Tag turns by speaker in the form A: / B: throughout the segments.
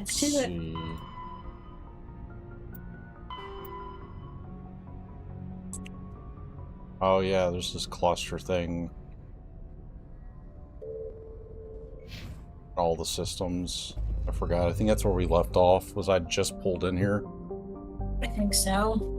A: Let's do it.
B: See. Oh yeah, there's this cluster thing. All the systems. I forgot. I think that's where we left off. Was I just pulled in here?
A: I think so.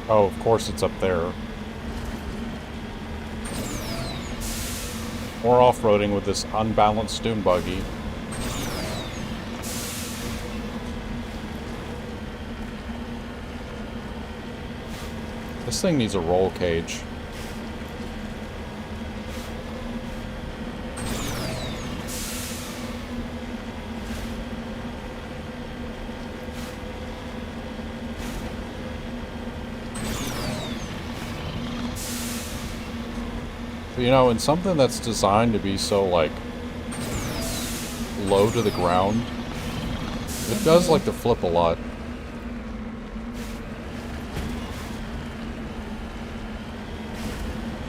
B: Oh, of course it's up there. We're off-roading with this unbalanced dune buggy. This thing needs a roll cage. You know, in something that's designed to be so, like, low to the ground, it does like to flip a lot.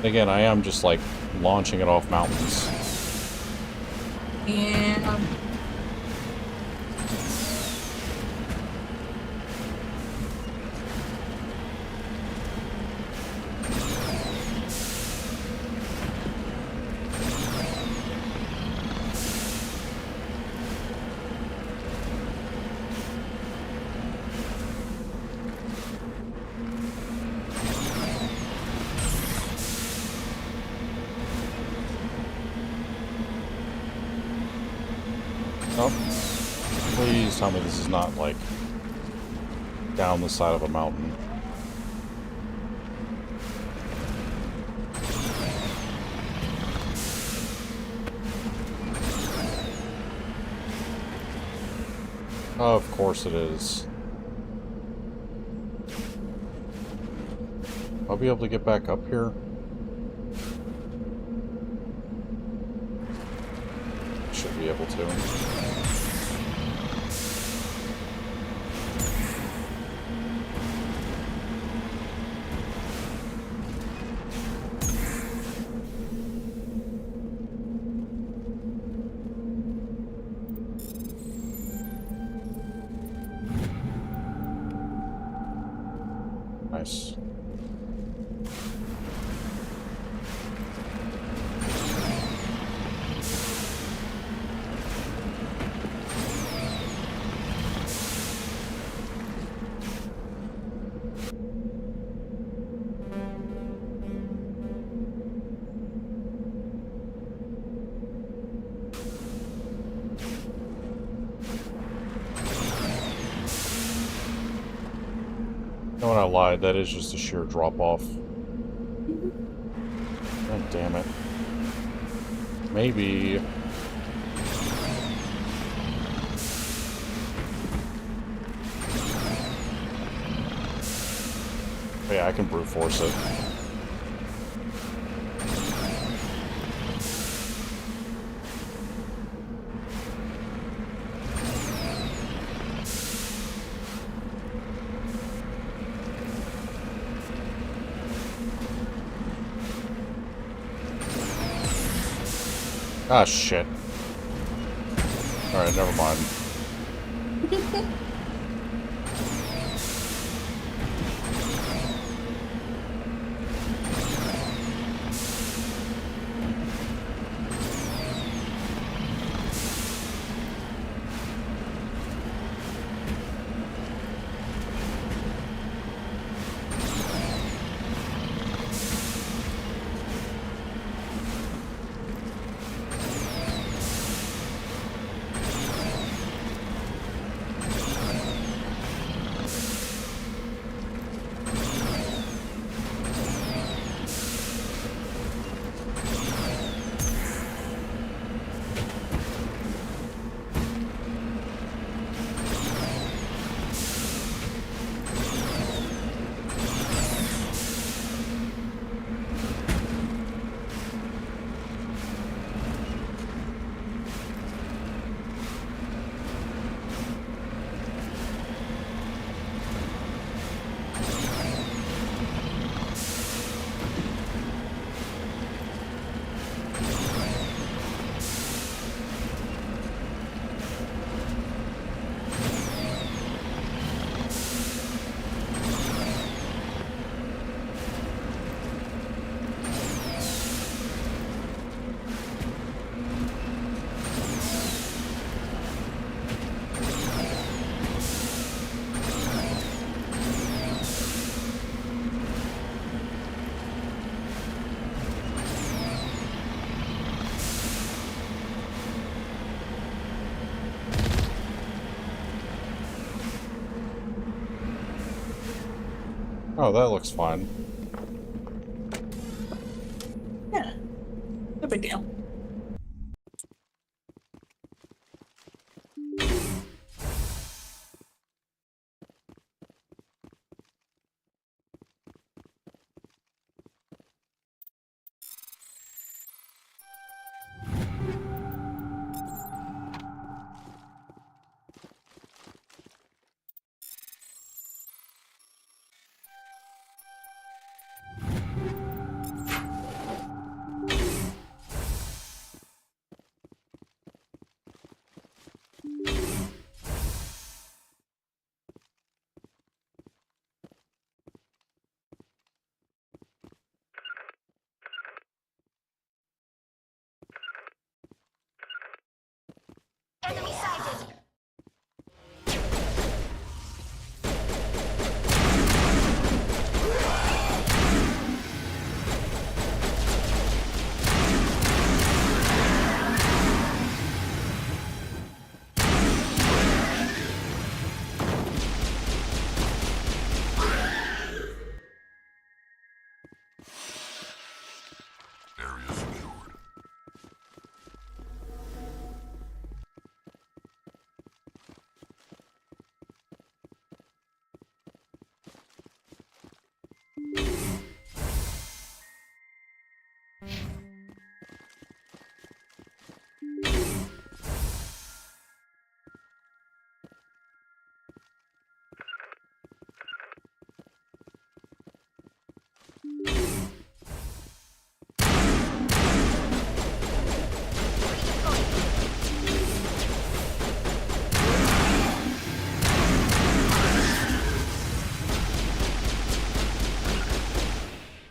B: Again, I am just, like, launching it off mountains.
A: Yeah.
B: Oh, please tell me this is not, like, down the side of a mountain. Oh, of course it is. I'll be able to get back up here. Should be able to. Nice. No, when I lied, that is just a sheer drop-off. God damn it. Maybe... Oh, yeah, I can brute force it. Ah, shit. Alright, never mind. Oh, that looks fine.
A: Yeah. No big deal.
C: Enemy sighted!
D: Area secured.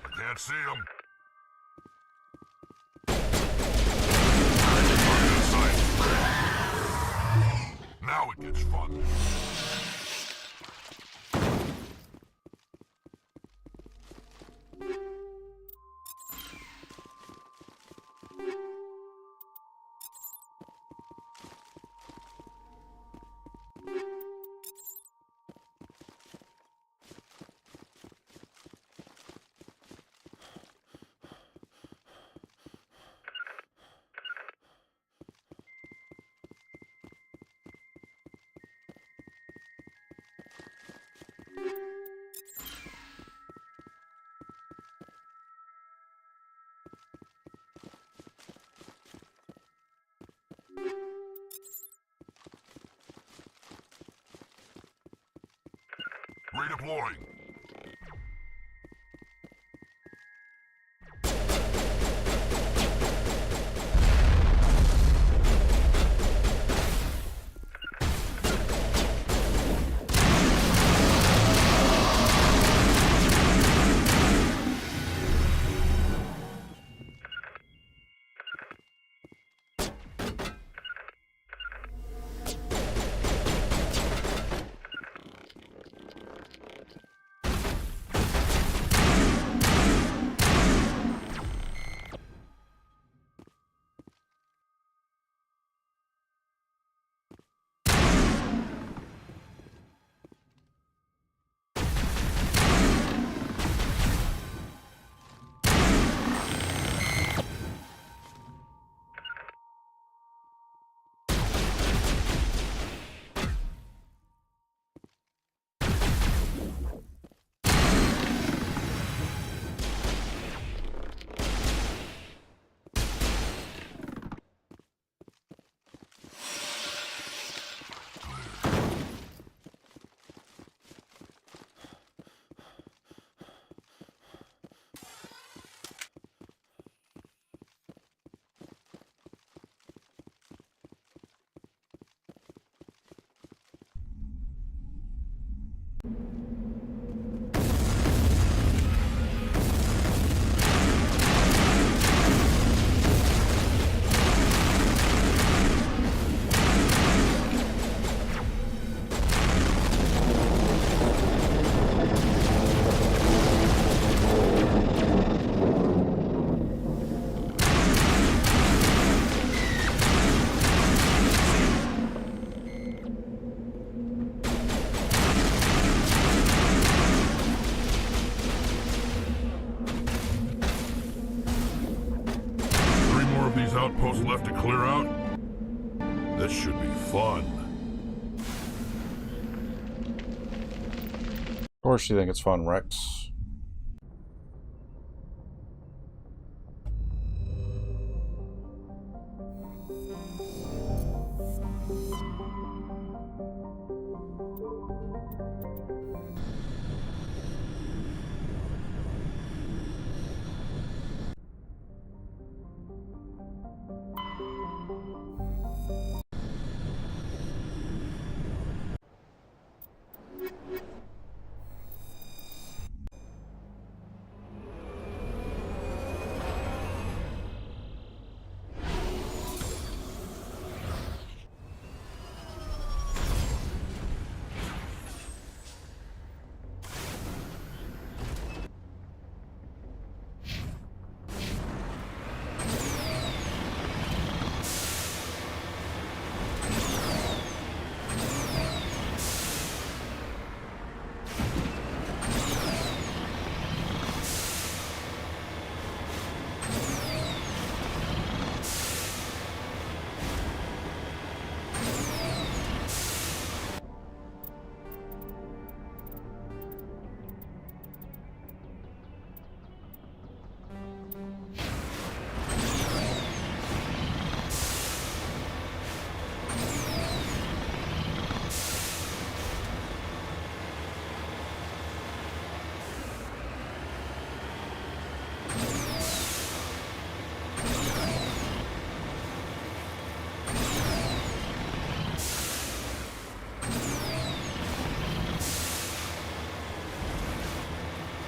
D: I can't see him. Now it gets fun. Redeploying. clear out? This should be fun.
B: Of course you think it's fun, Rex.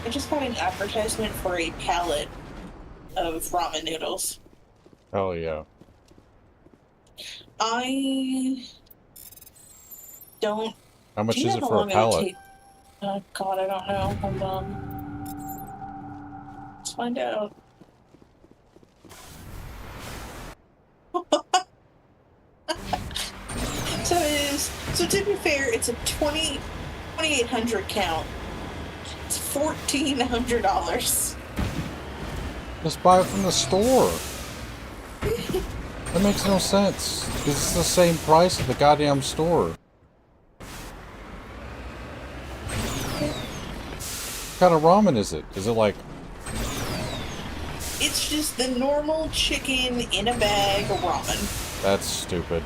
A: I just got an advertisement for a pallet of ramen noodles.
B: Hell yeah.
A: I don't...
B: How much
A: do you
B: is
A: know
B: it
A: how
B: for a
A: long it would
B: pallet?
A: take? Oh god, I don't know. Hold on. Let's find out. So it is... So to be fair, it's a 2,800 count. It's $1,400.
B: Just buy it from the store. That makes no sense. Because it's the same price at the goddamn store. What kind of ramen is it? Is it like...
A: It's just the normal chicken in a bag of ramen.
B: That's stupid.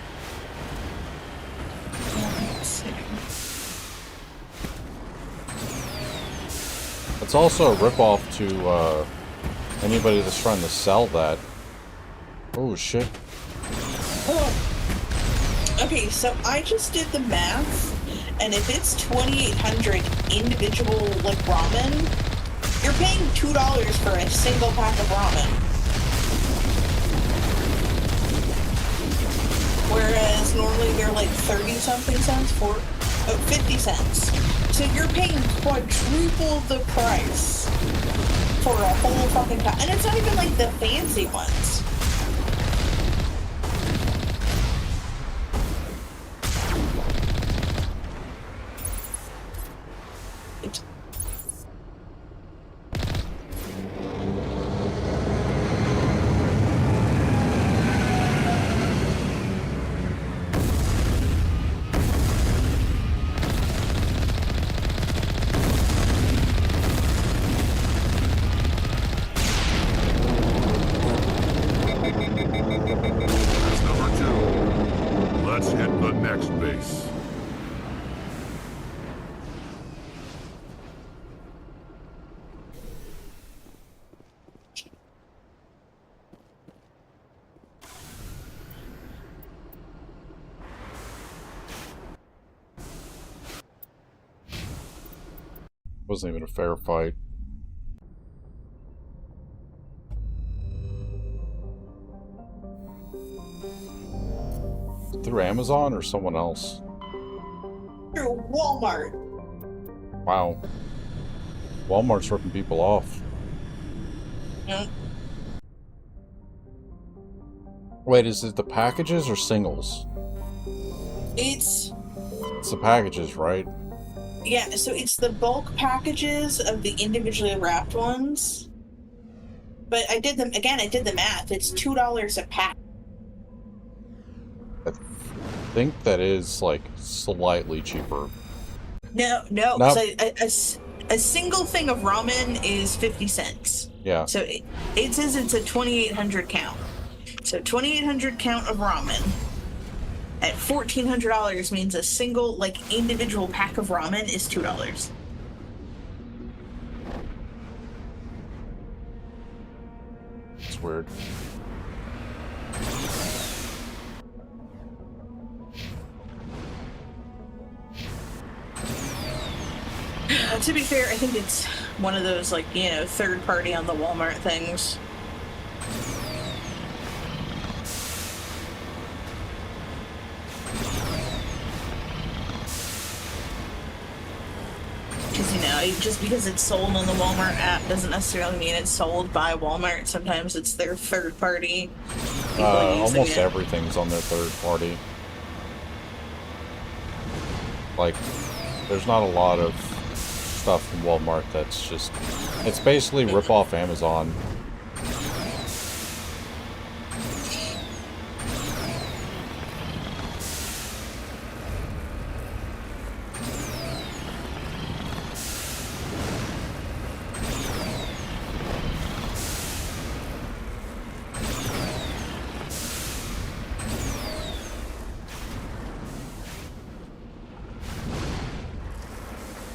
A: Let's see.
B: It's also a ripoff to anybody that's trying to sell that. Oh shit.
A: Oh. Okay, so I just did the math, and if it's 2,800 individual like ramen, you're paying $2 for a single pack of ramen. Whereas normally they're like 30-something cents for 50 cents. So you're paying quadruple the price for a whole fucking pack. And it's not even like the fancy ones.
D: That's number 2. Let's hit the next base.
B: Wasn't even a fair fight. Through Amazon or someone else?
A: Through Walmart.
B: Wow. Walmart's ripping people off.
A: Mm.
B: Wait, is it the packages or singles?
A: It's
B: the packages, right?
A: Yeah, so it's the bulk packages of the individually wrapped ones. But I did them again. I did the math. It's $2 a pack.
B: think that is like slightly cheaper.
A: No.
B: Nope.
A: So a single thing of ramen is 50 cents.
B: Yeah.
A: So it says it's a 2,800 count. So 2,800 count of ramen at $1,400 means a single, like, individual pack of ramen is $2.
B: It's weird.
A: To be fair, I think it's one of those, like, you know, third party on the Walmart things. Because, you know, just because it's sold on the Walmart app doesn't necessarily mean it's sold by Walmart. Sometimes it's their third party.
B: Almost everything's on their third party. Like, there's not a lot of stuff from Walmart that's just... It's basically rip off Amazon.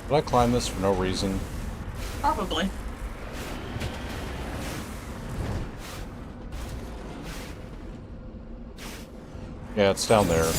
B: Did I climb this for no reason?
A: Probably.
B: Yeah, it's down there.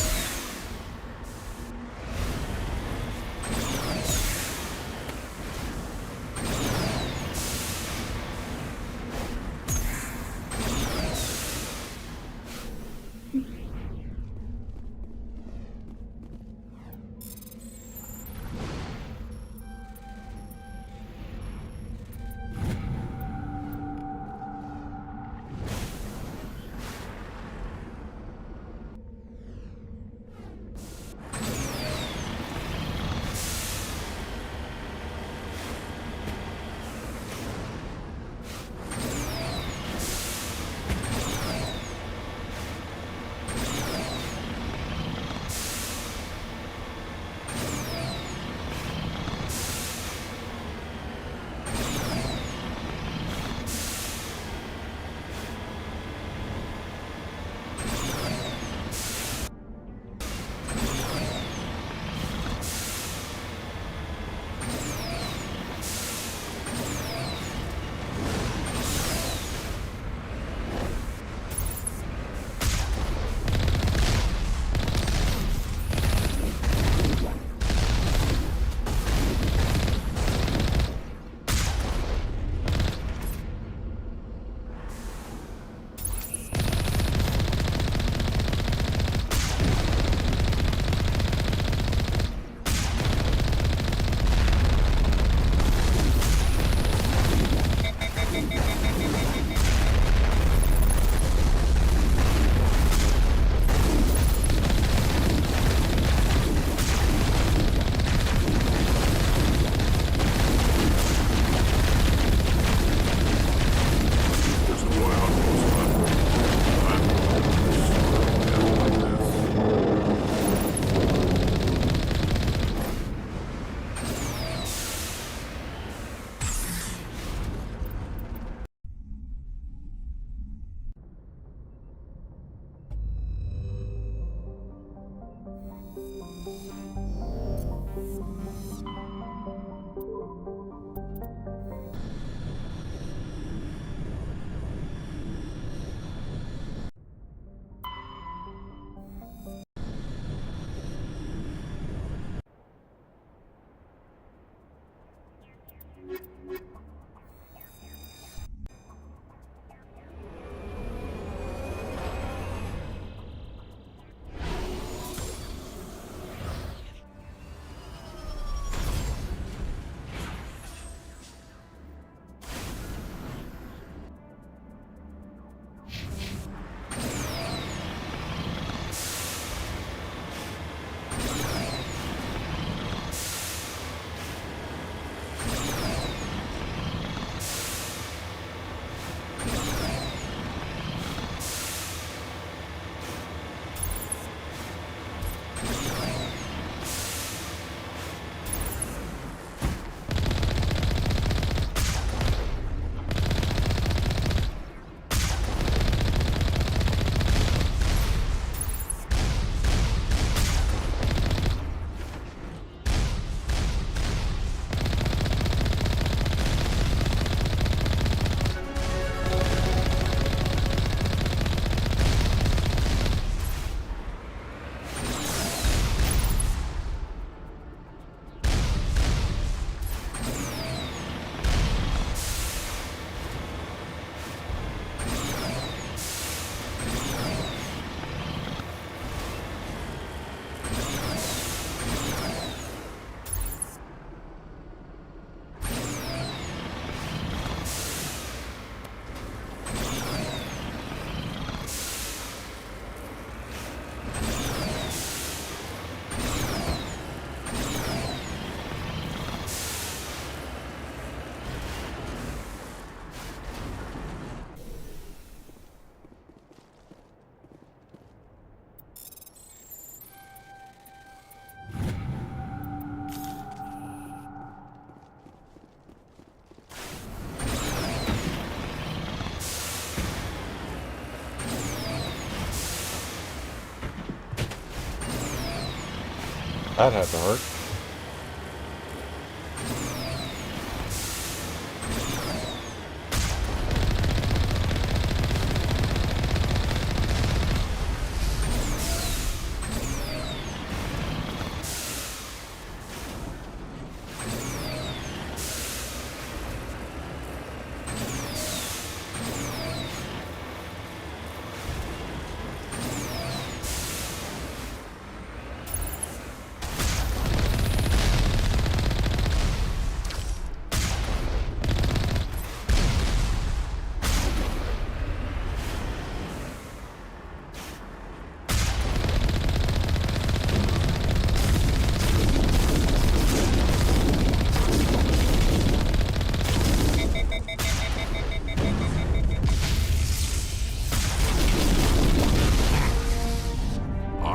B: That had to hurt.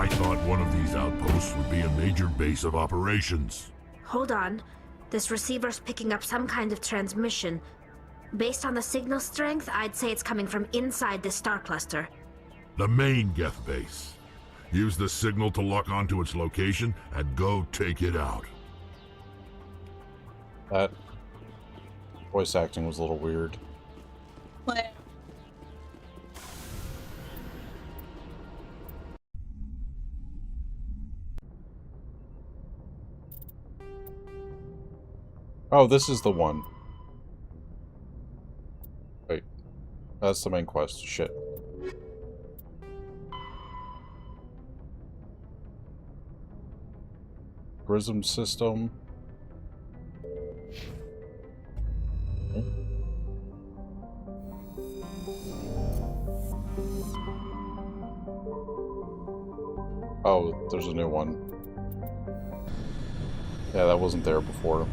D: I thought one of these outposts would be a major base of operations.
C: Hold on. This receiver's picking up some kind of transmission. Based on the signal strength, I'd say it's coming from inside this star cluster.
D: The main Geth base. Use the signal to lock onto its location and go take it out.
B: That voice acting was a little weird.
A: What?
B: Oh, this is the one. Wait. That's the main quest. Shit. Prism system. Okay. Oh, there's a new one. Yeah, that wasn't there before.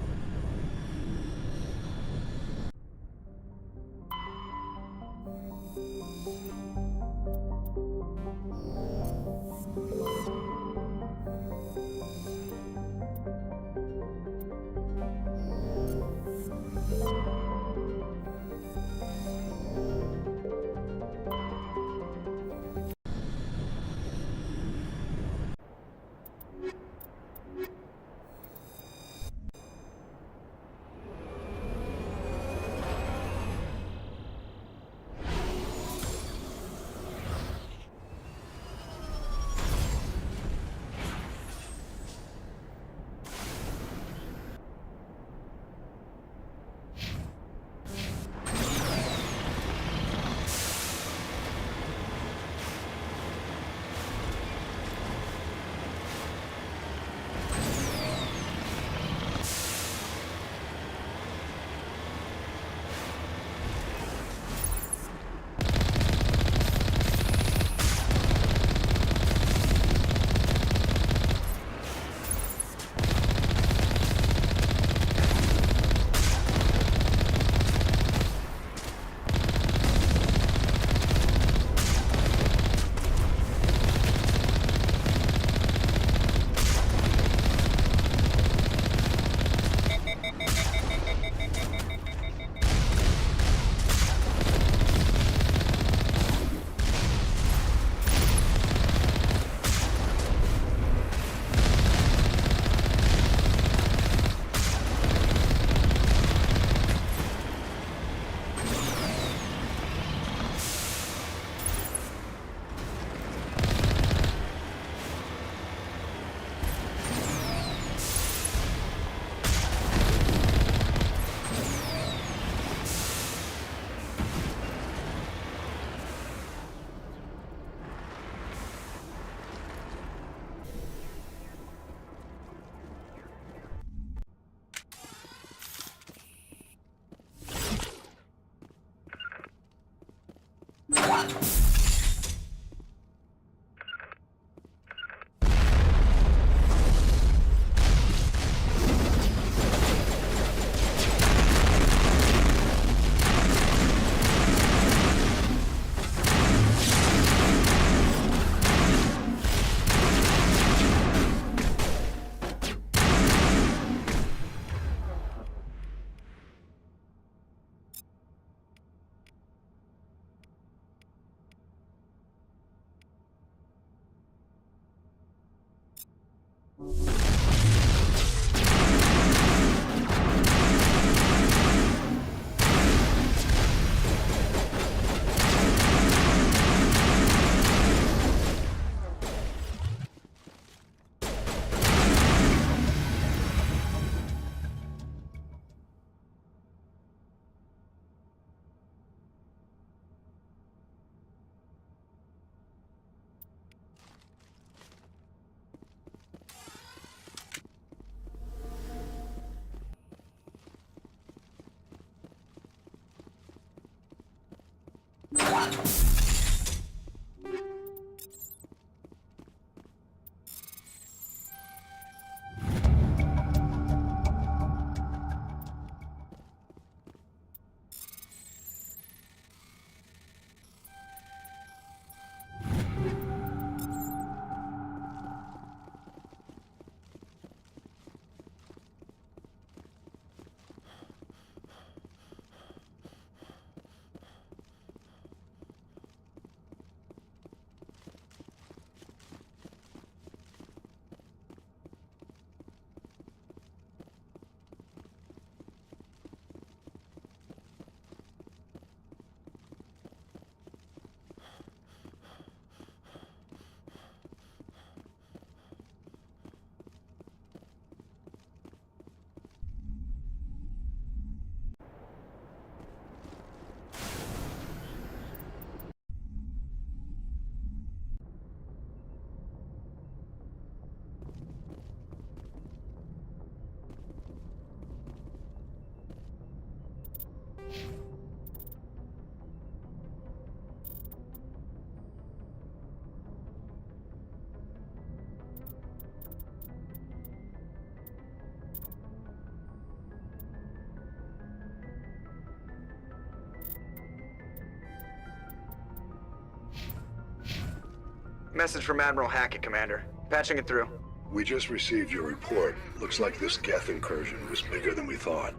E: Message from Admiral Hackett, Commander. Patching it through.
F: We just received your report. Looks like this Geth incursion was bigger than we thought.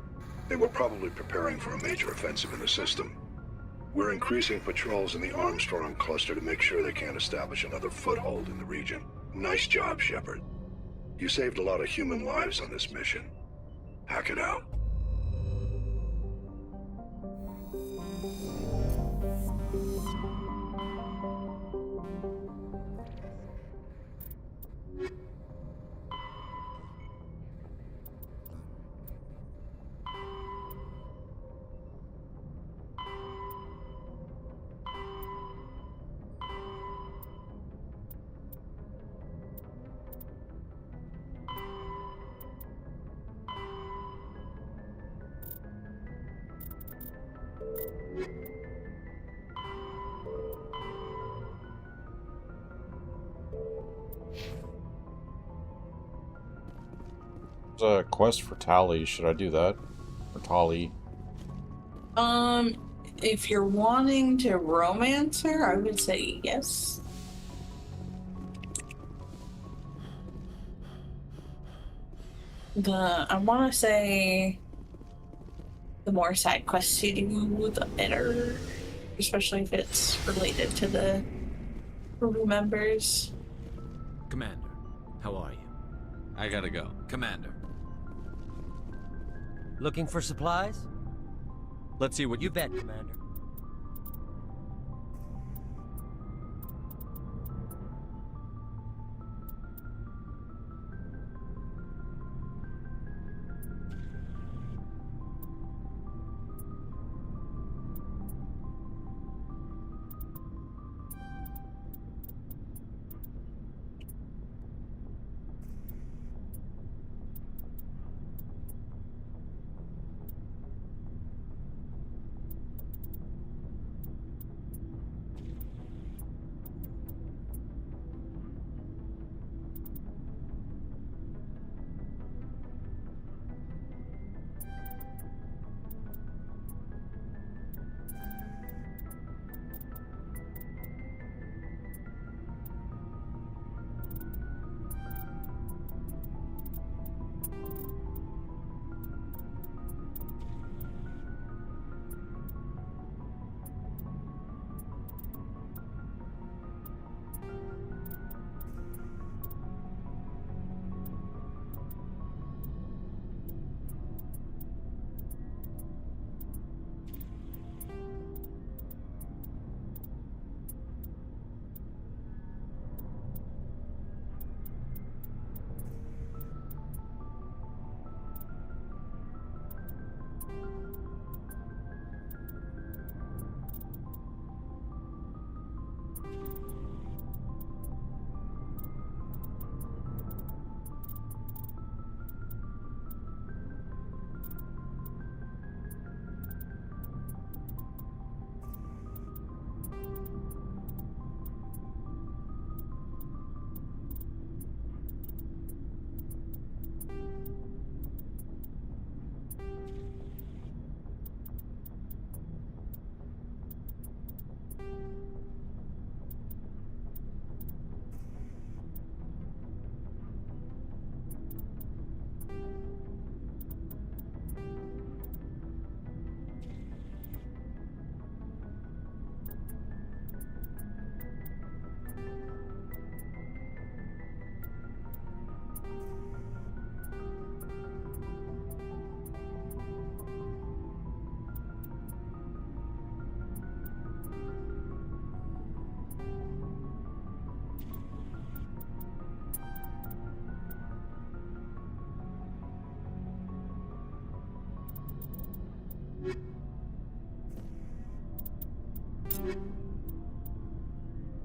F: They were probably preparing for a major offensive in the system. We're increasing patrols in the Armstrong cluster to make sure they can't establish another foothold in the region. Nice job, Shepard. You saved a lot of human lives on this mission. Hack it out.
B: There's a quest for Tally. Should I do that? Or Tali?
A: If you're wanting to romance her, I would say yes. I want to say the more side quests you do, the better. Especially if it's related to the crew members.
G: Commander, how are you?
H: I gotta go.
G: Commander.
I: Looking for supplies?
H: Let's see what
I: You bet, Commander.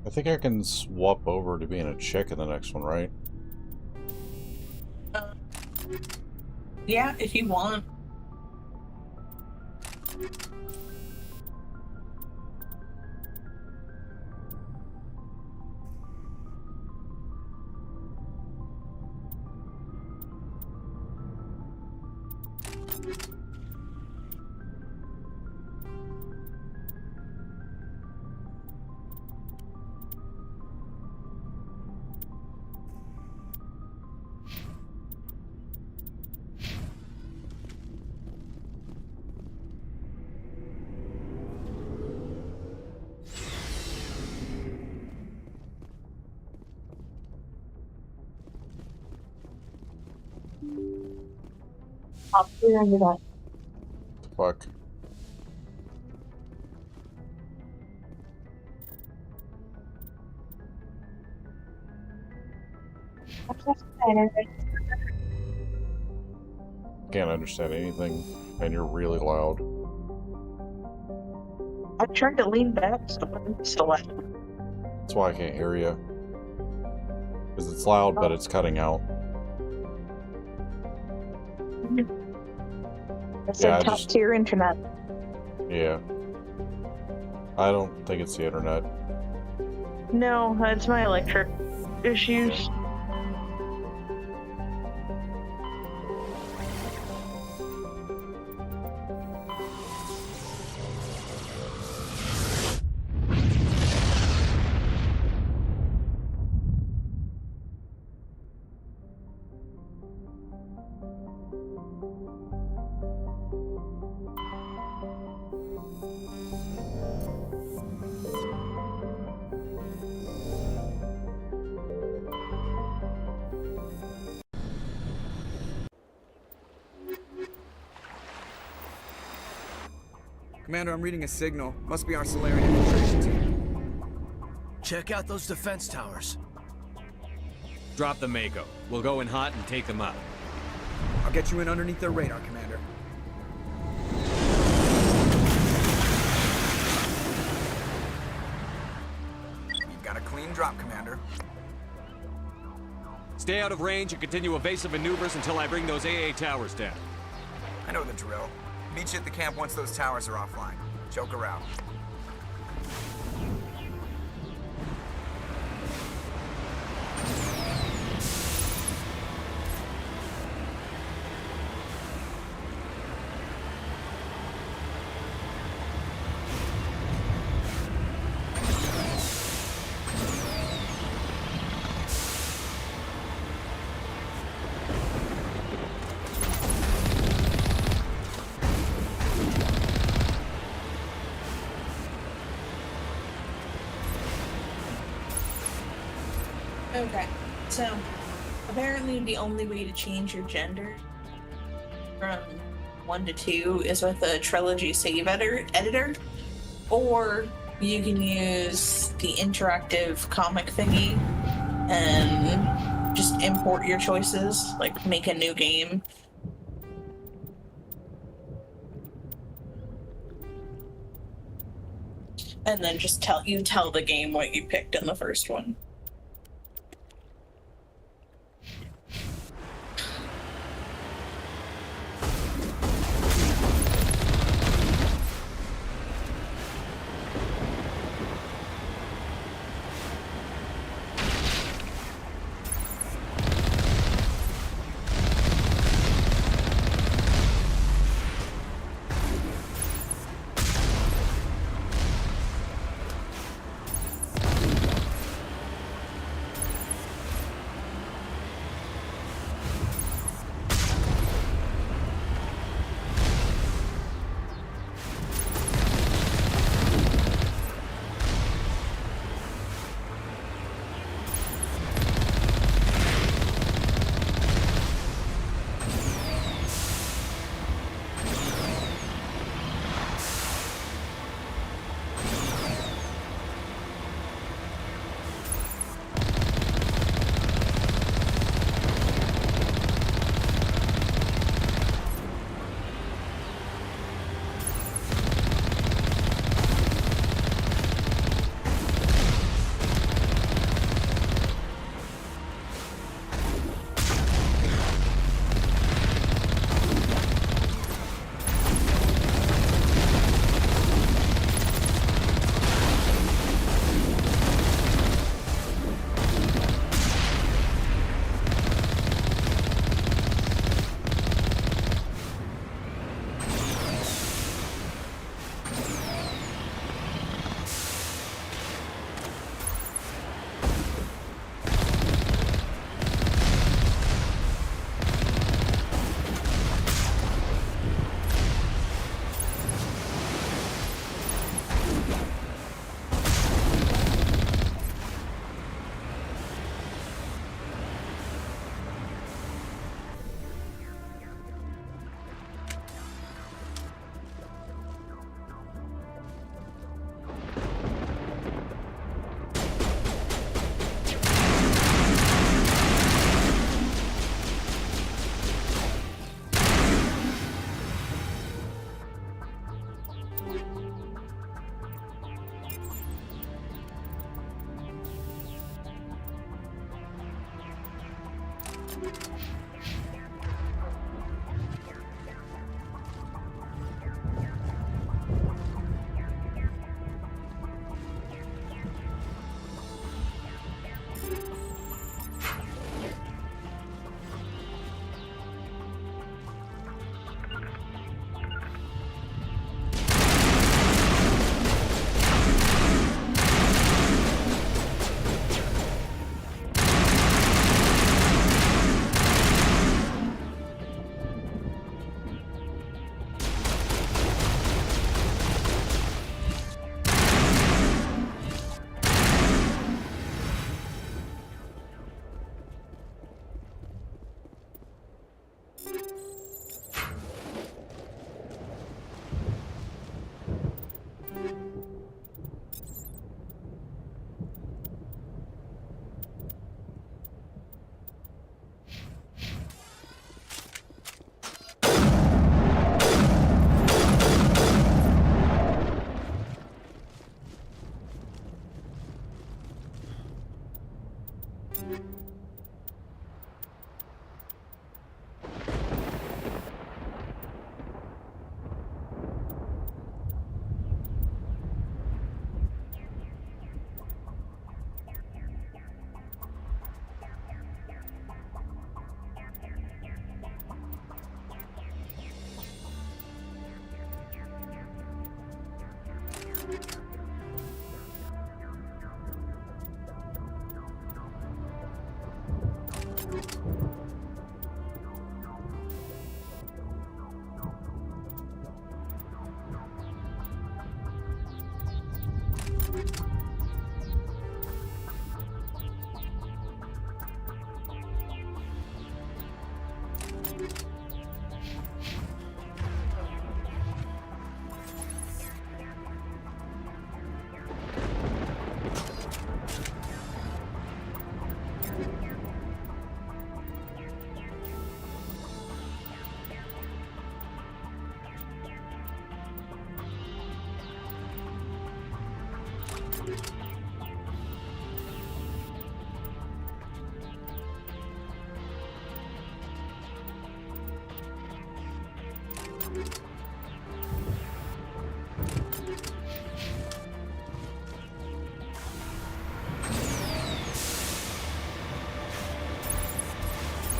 B: I think I can swap over to being a chick in the next one, right?
A: Yeah, if you want. Top tier internet.
B: Fuck. Can't understand anything, and you're really loud.
A: I tried to lean back, so I'm still loud.
B: That's why I can't hear you. Because it's loud, but it's cutting out.
A: I said
B: Yeah,
A: top tier internet.
B: Yeah. I don't think it's the internet.
A: No, it's my electric issues.
E: Commander, I'm reading a signal. Must be our Saren infiltration team.
G: Check out those defense towers.
H: Drop the Mako. We'll go in hot and take them out.
E: I'll get you in underneath their radar, Commander. You've got a clean drop, Commander.
H: Stay out of range and continue evasive maneuvers until I bring those AA towers down.
E: I know the drill. Meet you at the camp once those towers are offline. Joke around.
A: Okay, so apparently the only way to change your gender from 1 to 2 is with a trilogy save editor, or you can use the interactive comic thingy and just import your choices, like make a new game. And then just tell the game what you picked in the first one.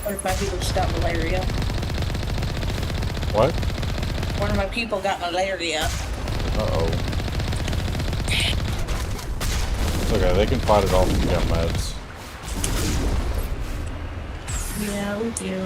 A: One of my people just got malaria.
B: What?
A: One of my people got malaria.
B: Uh-oh. It's okay, they can fight it off if you got meds.
A: Yeah, we do.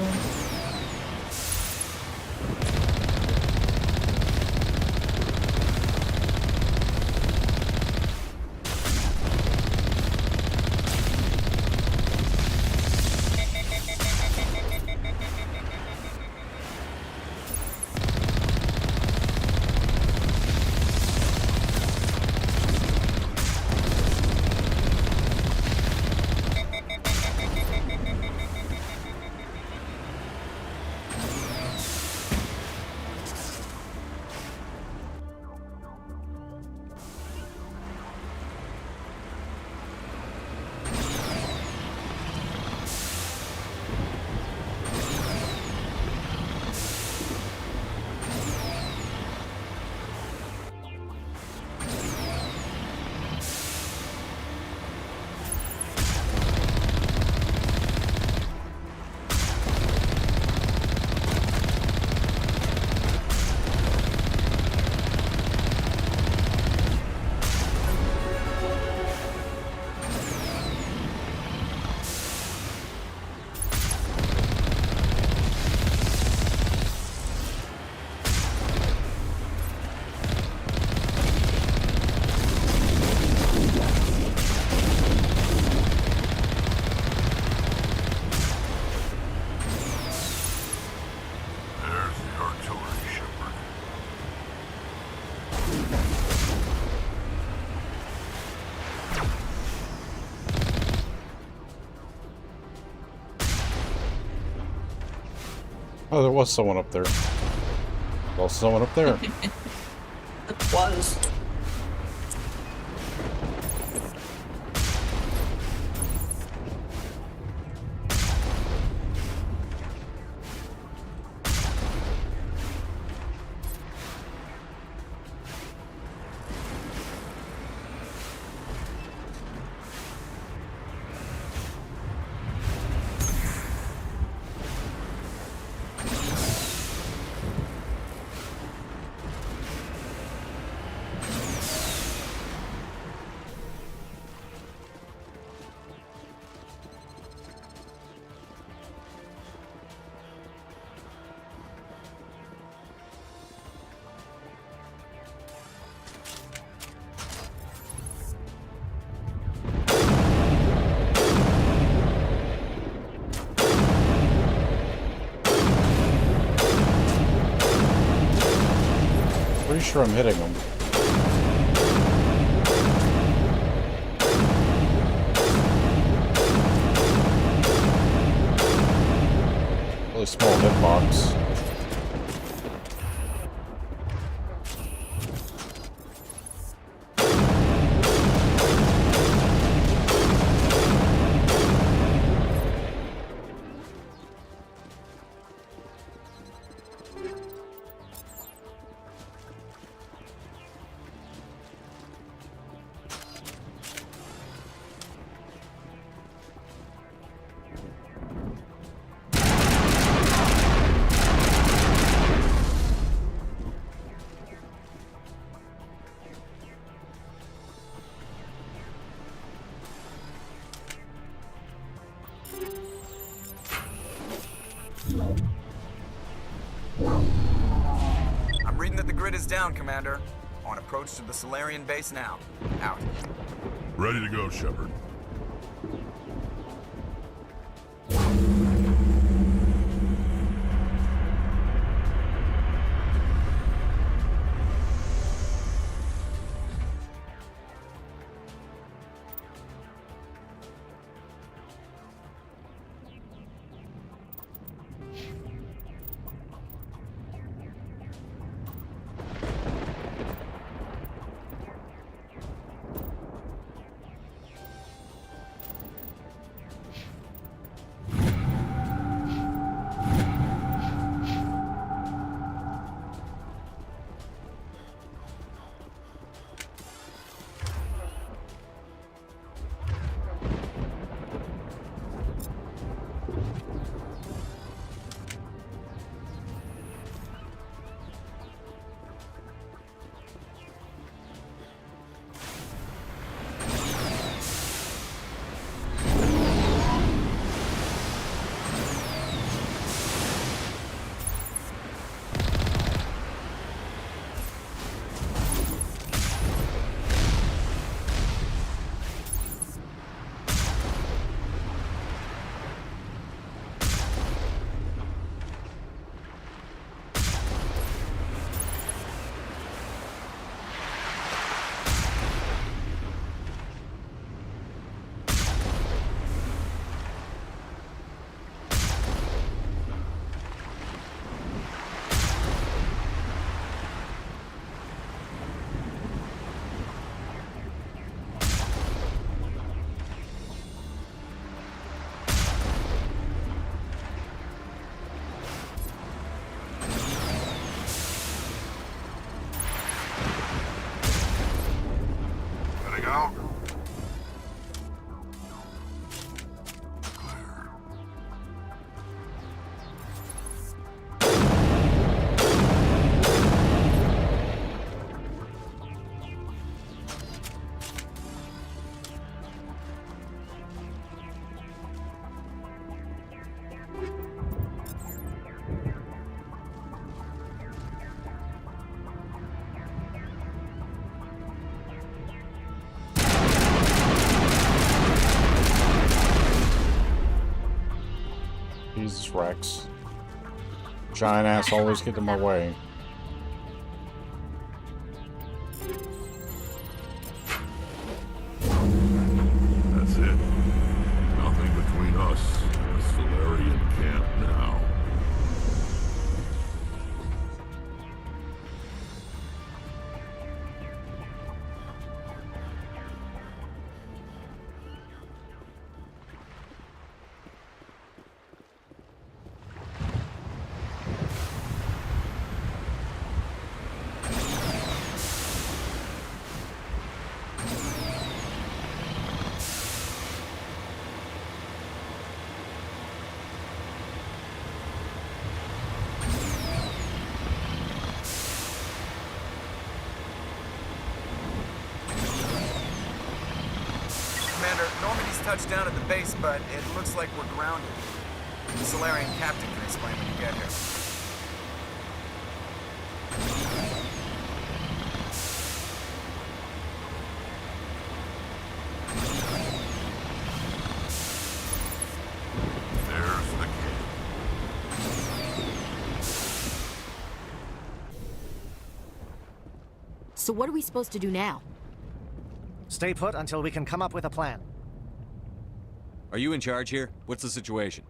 B: Oh, there was someone up there. Well, someone up there.
A: It was.
B: sure I'm hitting them. Really small hitbox.
E: I'm reading that the grid is down, Commander. On approach to the Salarian base now. Out.
D: Ready to go, Shepard.
F: Out.
B: Jesus Rex. Giant ass always get in my way.
D: That's it. Nothing between us and the Salarian camp now.
E: Commander, Normandy's touched down at the base, but it looks like we're grounded. The Salarian captain can explain when you get here.
D: There's the camp.
I: So what are we supposed to do now?
J: Stay put until we can come up with a plan.
H: Are you in charge here? What's the situation?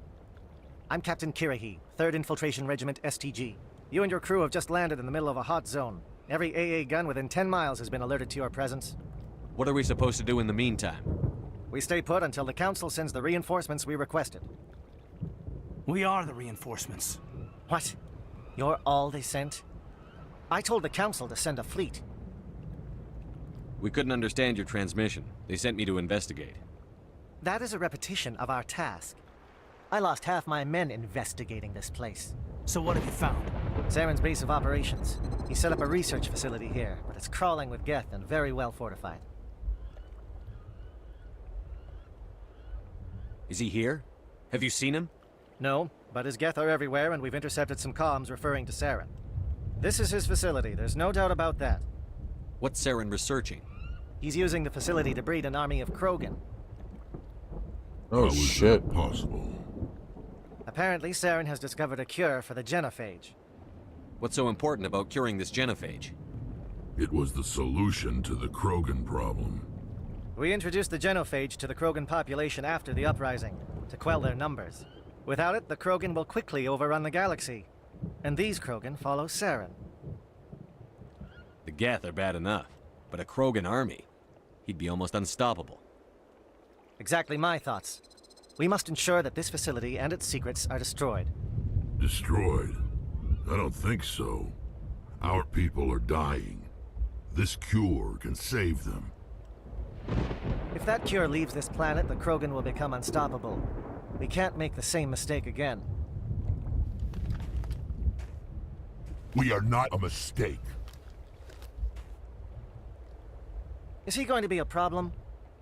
J: I'm Captain Kirahi, 3rd Infiltration Regiment STG. You and your crew have just landed in the middle of a hot zone. Every AA gun within 10 miles has been alerted to your presence.
H: What are we supposed to do in the meantime?
J: We stay put until the Council sends the reinforcements we requested.
G: We are the reinforcements.
J: What? You're all they sent? I told the Council to send a fleet.
H: We couldn't understand your transmission. They sent me to investigate.
J: That is a repetition of our task. I lost half my men investigating this place.
G: So what have you found?
J: Saren's base of operations. He set up a research facility here, but it's crawling with Geth and very well fortified.
H: Is he here? Have you seen him?
J: No, but his Geth are everywhere, and we've intercepted some comms referring to Saren. This is his facility, there's no doubt about that.
H: What's Saren researching?
J: He's using the facility to breed an army of Krogan.
B: Oh,
D: How is
B: shit.
D: that possible?
J: Apparently, Saren has discovered a cure for the genophage.
H: What's so important about curing this genophage?
D: It was the solution to the Krogan problem.
J: We introduced the genophage to the Krogan population after the uprising, to quell their numbers. Without it, the Krogan will quickly overrun the galaxy. And these Krogan follow Saren.
H: The Geth are bad enough, but a Krogan army, he'd be almost unstoppable.
J: Exactly my thoughts. We must ensure that this facility and its secrets are destroyed.
D: Destroyed? I don't think so. Our people are dying. This cure can save them.
J: If that cure leaves this planet, the Krogan will become unstoppable. We can't make the same mistake again.
D: We are not a mistake.
J: Is he going to be a problem?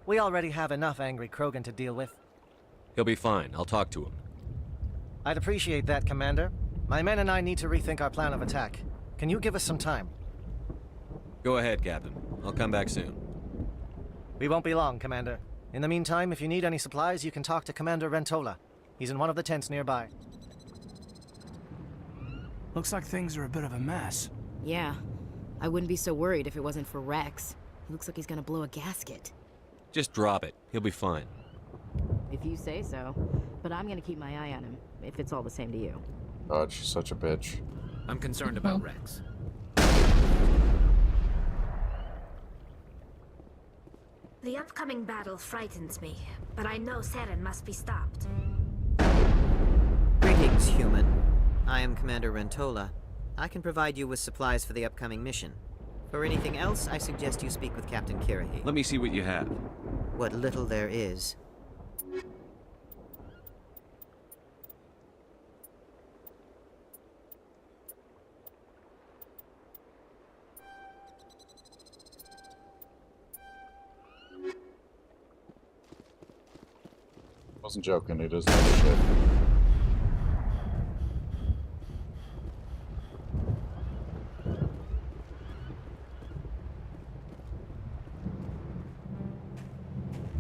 J: We already have enough angry Krogan to deal with.
H: He'll be fine. I'll talk to him.
J: I'd appreciate that, Commander. My men and I need to rethink our plan of attack. Can you give us some time?
H: Go ahead, Captain. I'll come back soon.
J: We won't be long, Commander. In the meantime, if you need any supplies, you can talk to Commander Rentola. He's in one of the tents nearby.
G: Looks like things are a bit of a mess.
I: Yeah. I wouldn't be so worried if it wasn't for Rex. He looks like he's gonna blow a gasket.
H: Just drop it. He'll be fine.
I: If you say so. But I'm gonna keep my eye on him, if it's all the same to you.
B: God, she's such a bitch.
H: I'm concerned about Rex.
C: The upcoming battle frightens me, but I know Saren must be stopped.
K: Greetings, human. I am Commander Rentola. I can provide you with supplies for the upcoming mission. For anything else, I suggest you speak with Captain Kirahi.
H: Let me see what you have.
K: What little there is.
B: Wasn't joking, it is that shit.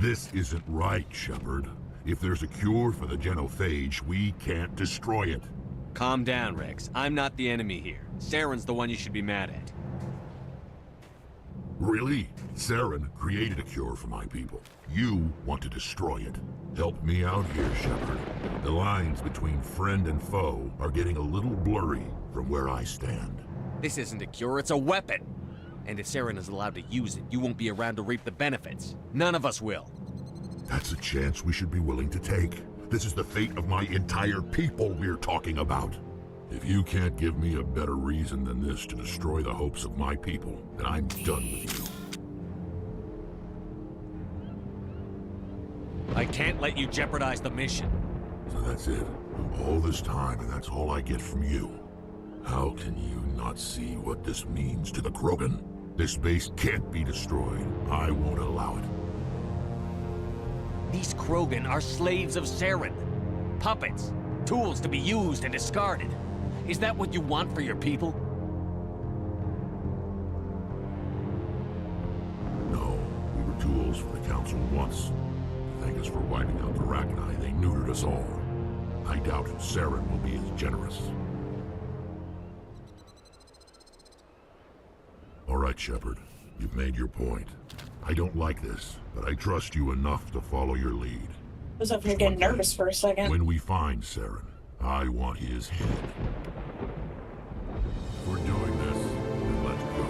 D: This isn't right, Shepard. If there's a cure for the genophage, we can't destroy it.
H: Calm down, Rex. I'm not the enemy here. Saren's the one you should be mad at.
D: Really? Saren created a cure for my people. You want to destroy it. Help me out here, Shepard. The lines between friend and foe are getting a little blurry from where I stand.
H: This isn't a cure, it's a weapon! And if Saren is allowed to use it, you won't be around to reap the benefits. None of us will.
D: That's a chance we should be willing to take. This is the fate of my entire people we're talking about. If you can't give me a better reason than this to destroy the hopes of my people, then I'm done with you.
H: I can't let you jeopardize the mission.
D: So that's it. All this time, and that's all I get from you. How can you not see what this means to the Krogan? This base can't be destroyed. I won't allow it.
H: These Krogan are slaves of Saren. Puppets. Tools to be used and discarded. Is that what you want for your people?
D: No, we were tools for the Council once. Thank us for wiping out the Rachni. They neutered us all. I doubt Saren will be as generous. All right, Shepard. You've made your point. I don't like this, but I trust you enough to follow your lead.
A: I was over here getting nervous for a second.
D: When we find Saren, I want his head. If we're doing this, then let's go.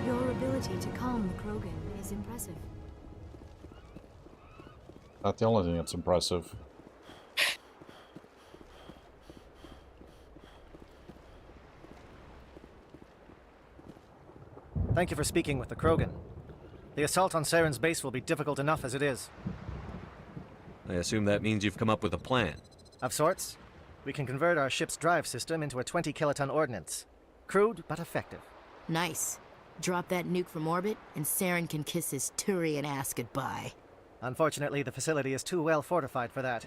I: Your ability to calm the Krogan is impressive.
B: Not the only thing that's impressive.
J: Thank you for speaking with the Krogan. The assault on Saren's base will be difficult enough as it is.
H: I assume that means you've come up with a plan.
J: Of sorts. We can convert our ship's drive system into a 20-kiloton ordnance. Crude, but effective.
I: Nice. Drop that nuke from orbit, and Saren can kiss his Turian ass goodbye.
J: Unfortunately, the facility is too well fortified for that.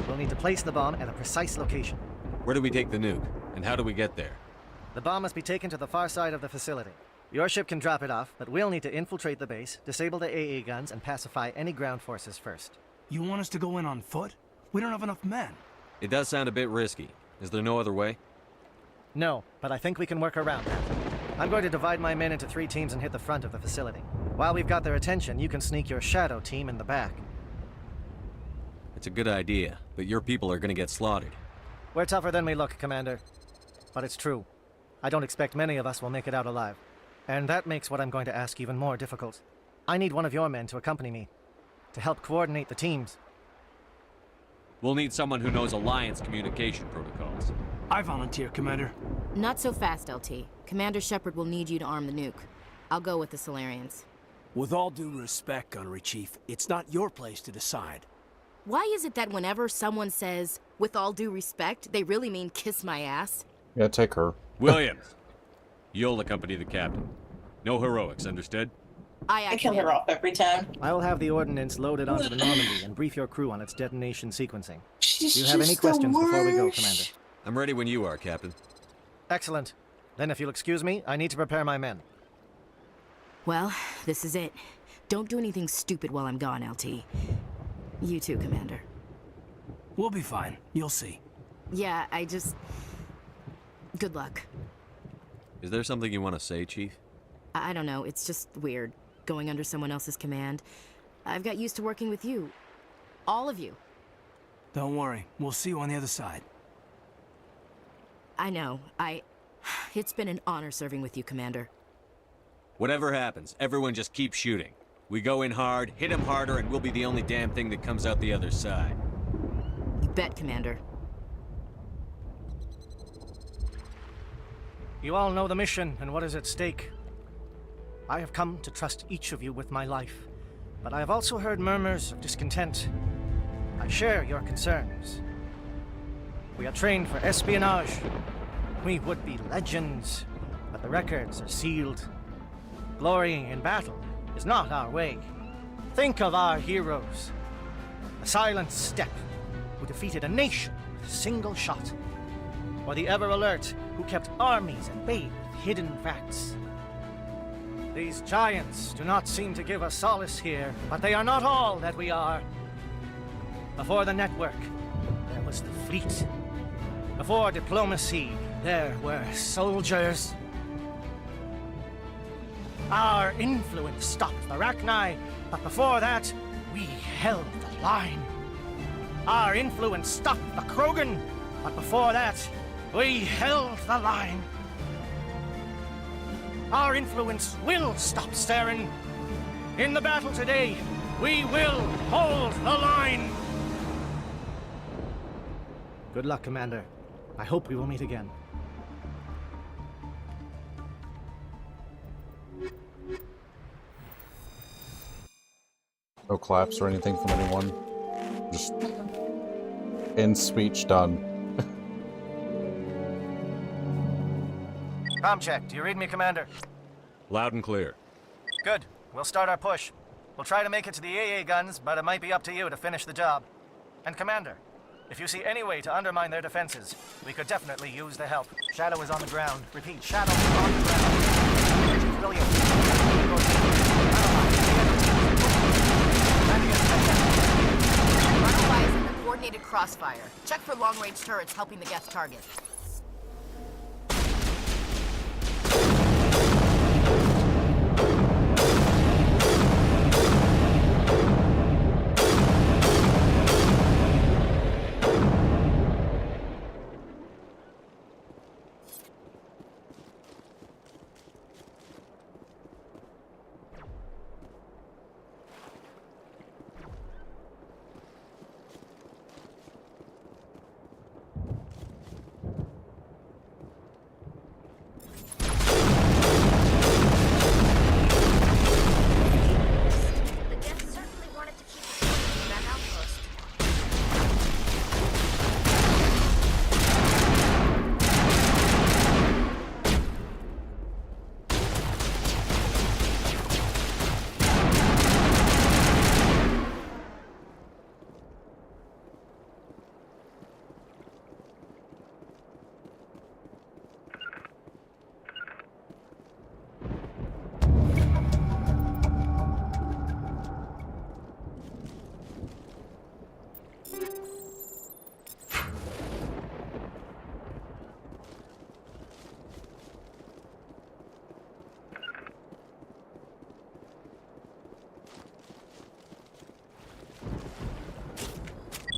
J: We'll need to place the bomb at a precise location.
H: Where do we take the nuke? And how do we get there?
J: The bomb must be taken to the far side of the facility. Your ship can drop it off, but we'll need to infiltrate the base, disable the AA guns, and pacify any ground forces first.
G: You want us to go in on foot? We don't have enough men.
H: It does sound a bit risky. Is there no other way?
J: No, but I think we can work around that. I'm going to divide my men into 3 teams and hit the front of the facility. While we've got their attention, you can sneak your shadow team in the back.
H: It's a good idea, but your people are gonna get slaughtered.
J: We're tougher than we look, Commander. But it's true. I don't expect many of us will make it out alive. And that makes what I'm going to ask even more difficult. I need one of your men to accompany me, to help coordinate the teams.
H: We'll need someone who knows Alliance communication protocols.
G: I volunteer, Commander.
I: Not so fast, LT. Commander Shepard will need you to arm the nuke. I'll go with the Solarians.
G: With all due respect, Gunnery Chief, it's not your place to decide.
I: Why is it that whenever someone says, with all due respect, they really mean kiss my ass?
B: Yeah, take her.
H: Williams, you'll accompany the captain. No heroics, understood?
A: I kill her off every time.
J: I will have the ordnance loaded onto the Normandy and brief your crew on its detonation sequencing.
A: She's
J: Do you have any
A: just the
J: questions before we go,
A: worst.
J: Commander?
H: I'm ready when you are, Captain.
J: Excellent. Then if you'll excuse me, I need to prepare my men.
I: Well, this is it. Don't do anything stupid while I'm gone, LT. You too, Commander.
G: We'll be fine. You'll see.
I: Yeah, good luck.
H: Is there something you want to say, Chief?
I: I don't know, it's just weird, going under someone else's command. I've got used to working with you. All of you.
G: Don't worry. We'll see you on the other side.
I: I know. It's been an honor serving with you, Commander.
H: Whatever happens, everyone just keep shooting. We go in hard, hit him harder, and we'll be the only damn thing that comes out the other side.
I: You bet, Commander.
J: You all know the mission and what is at stake. I have come to trust each of you with my life, but I have also heard murmurs of discontent. I share your concerns. We are trained for espionage. We would be legends, but the records are sealed. Glory in battle is not our way. Think of our heroes. The silent step who defeated a nation with a single shot. Or the ever-alert who kept armies at bay with hidden facts. These giants do not seem to give us solace here, but they are not all that we are. Before the network, there was the fleet. Before diplomacy, there were soldiers. Our influence stopped the Rachni, but before that, we held the line. Our influence stopped the Krogan, but before that, we held the line. Our influence will stop Saren. In the battle today, we will hold the line. Good luck, Commander. I hope we will meet again.
B: No claps or anything from anyone. Just end speech done.
J: Comm check. Do you read me, Commander?
H: Loud and clear.
J: Good. We'll start our push. We'll try to make it to the AA guns, but it might be up to you to finish the job. And Commander, if you see any way to undermine their defenses, we could definitely use the help. Shadow is on the ground. Repeat, Shadow is on the ground. William.
I: Fireflies in the coordinated crossfire. Check for long-range turrets helping the Geth target.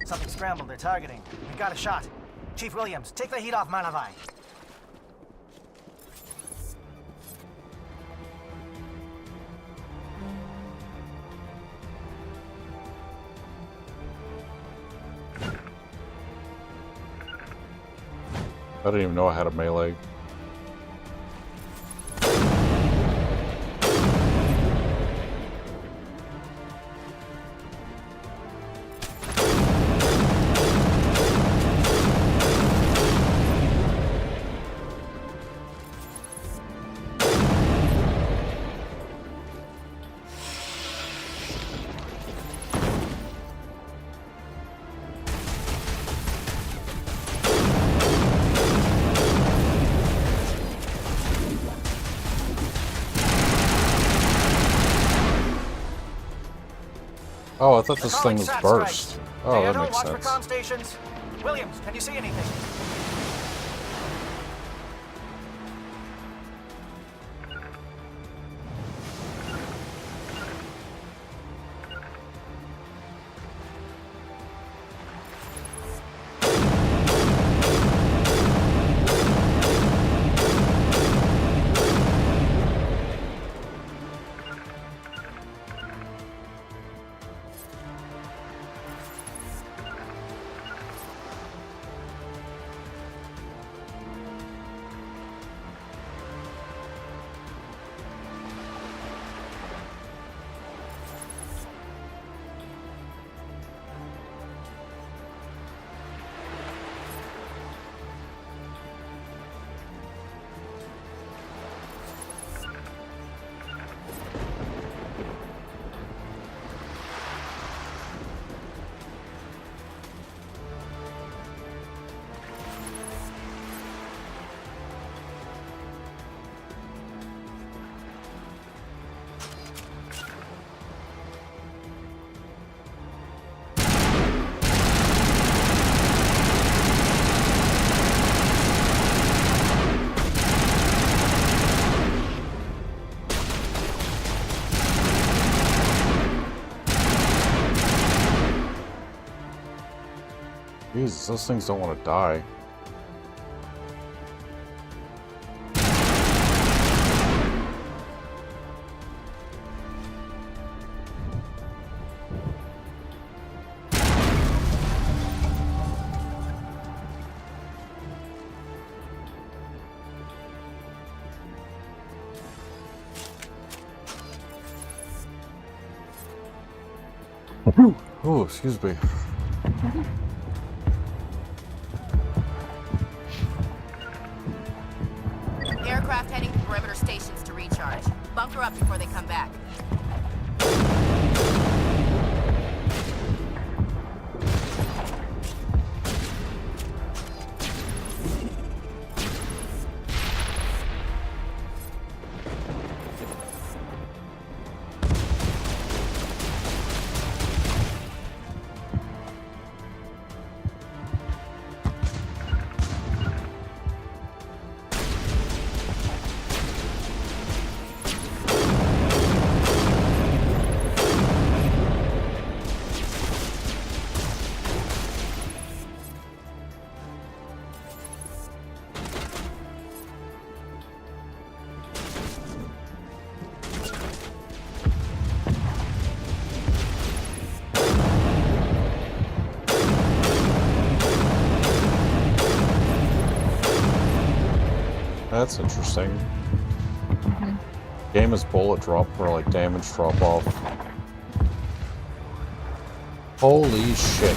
J: Something scrambled they're targeting. We got a shot. Chief Williams, take the heat off Malavai.
B: I didn't even know I had a melee. Oh, I thought this thing was burst. Oh, that makes
J: Watch for
B: sense.
J: comm stations. Williams, can you see anything?
B: Jesus, those things don't want to die. Oh, excuse me.
I: Aircraft heading to perimeter stations to recharge. Bunker up before they come back.
B: That's interesting. Game is bullet drop or like damage drop off. Holy shit.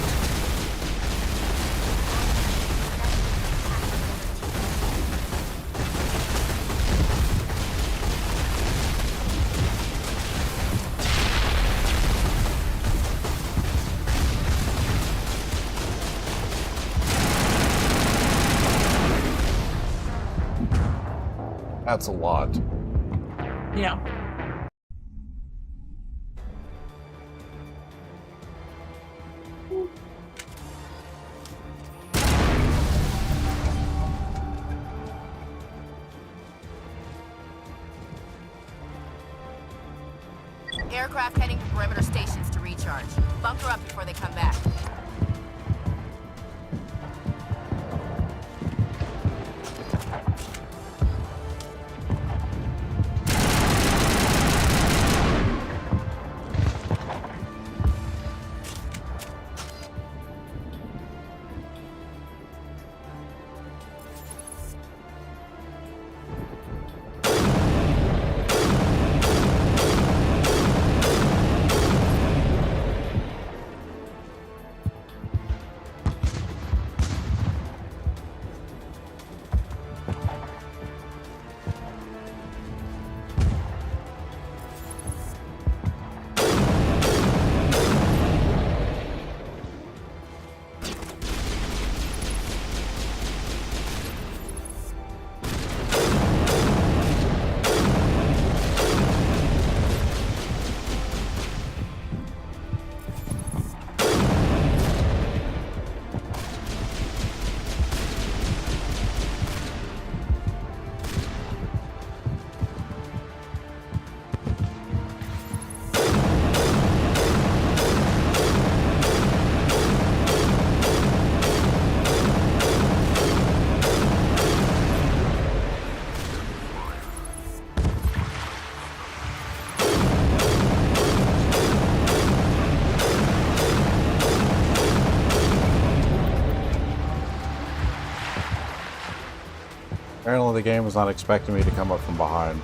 B: That's a lot.
A: Yeah.
I: Aircraft heading to perimeter stations to recharge. Bunker up before they come back.
B: Apparently the game was not expecting me to come up from behind.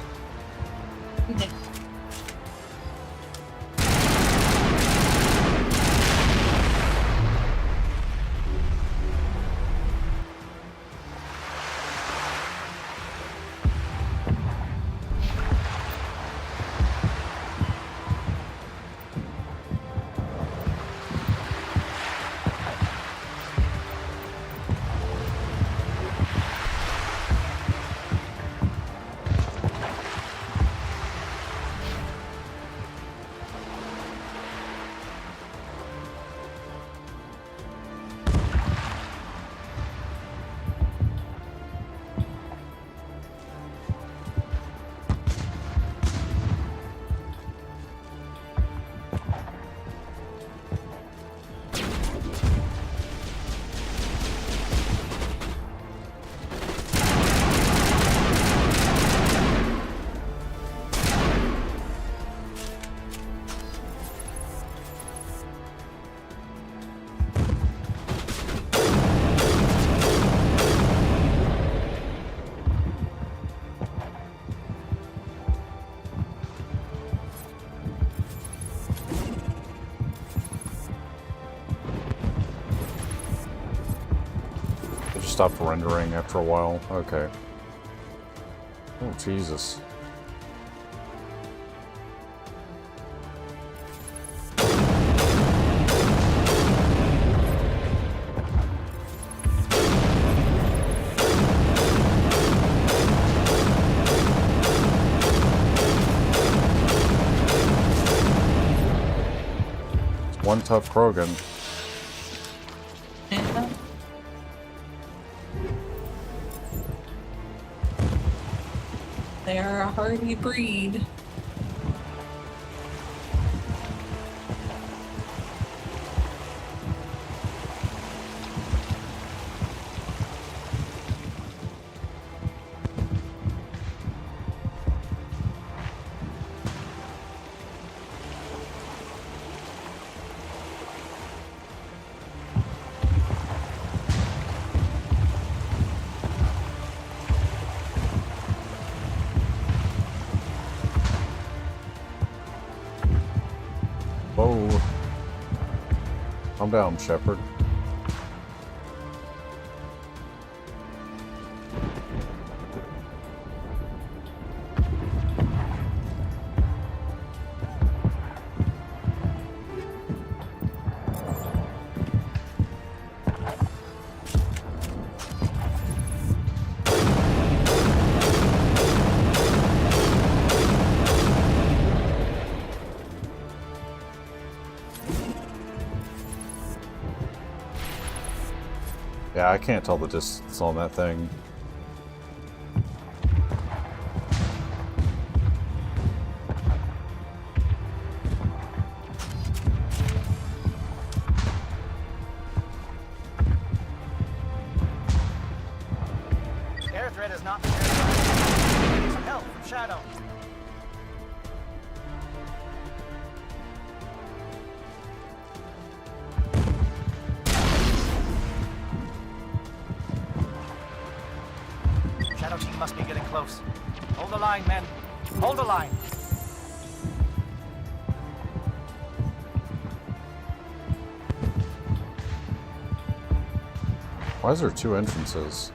B: Stopped rendering after a while. Okay. Oh, Jesus. It's one tough Krogan.
A: Yeah. They are a hardy breed.
B: Whoa. Calm down, Shepard. Yeah, I can't tell the distance on that thing.
J: Air threat is not materialized. Some help from Shadow. Shadow team must be getting close. Hold the line, men. Hold the line.
B: Why is there two entrances?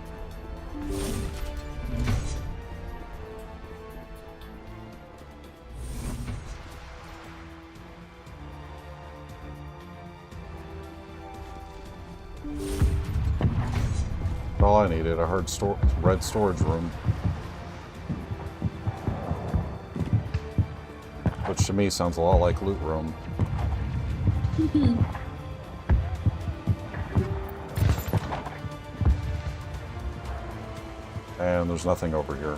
B: All I needed, I heard red storage room. Which to me sounds a lot like loot room. And there's nothing over here.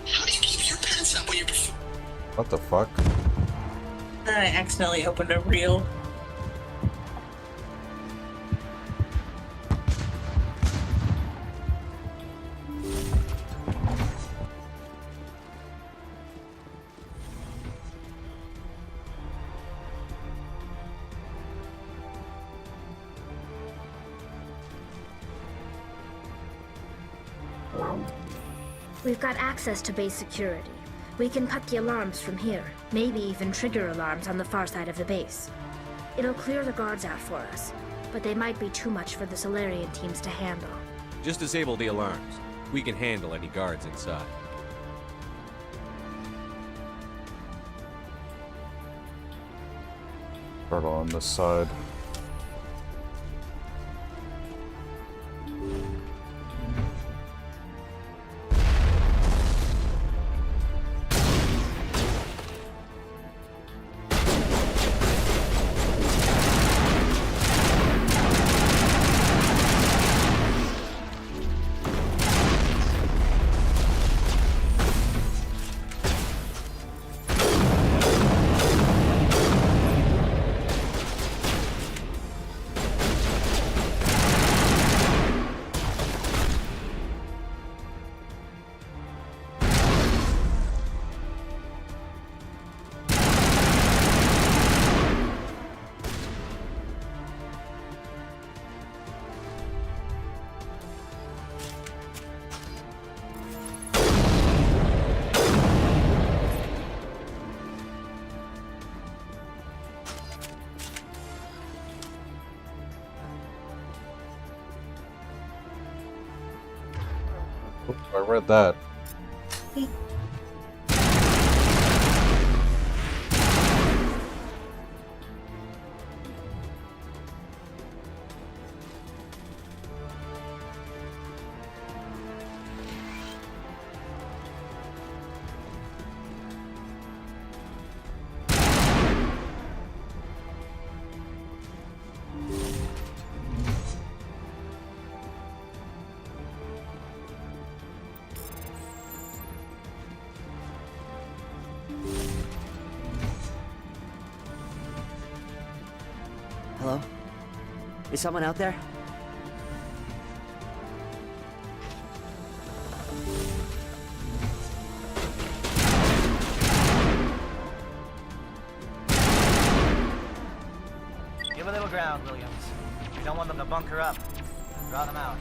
A: How do you keep your pants up when you're...
B: What the fuck?
A: I accidentally opened a reel.
C: We've got access to base security. We can cut the alarms from here, maybe even trigger alarms on the far side of the base. It'll clear the guards out for us, but they might be too much for the Salarian teams to handle.
H: Just disable the alarms. We can handle any guards inside.
B: Start on this side. I read that.
L: Hello? Is someone out there?
J: Give a little ground, Williams. We don't want them to bunker up. Draw them out.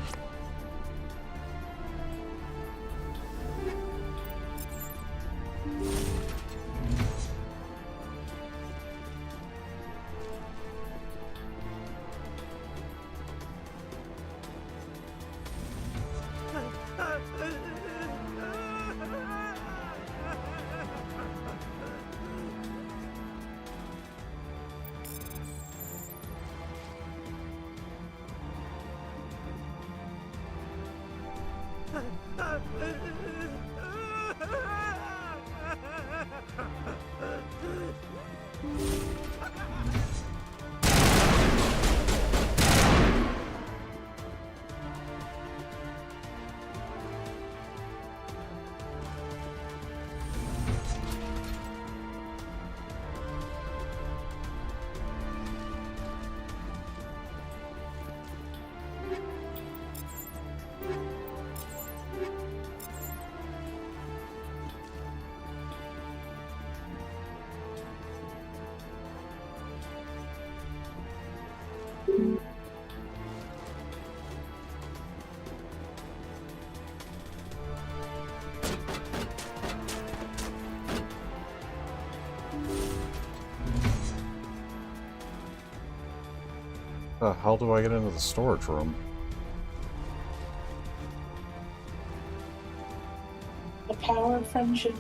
B: How do I get into the storage room?
A: The power of friendship.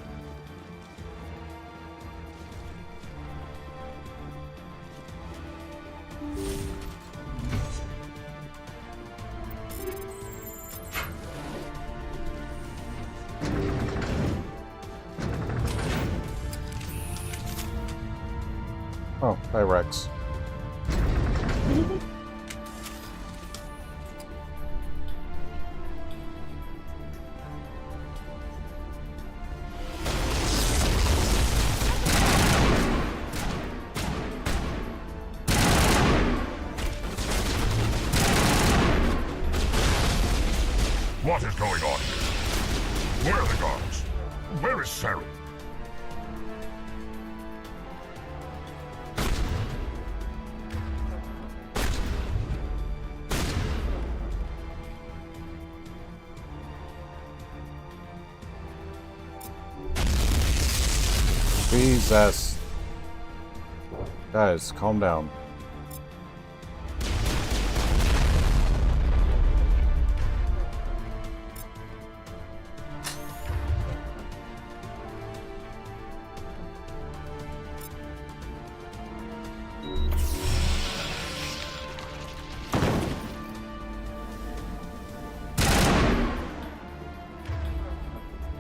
B: Oh, hi Rex.
D: What is going on here? Where are the guards? Where is Saren?
B: Jesus. Guys, calm down.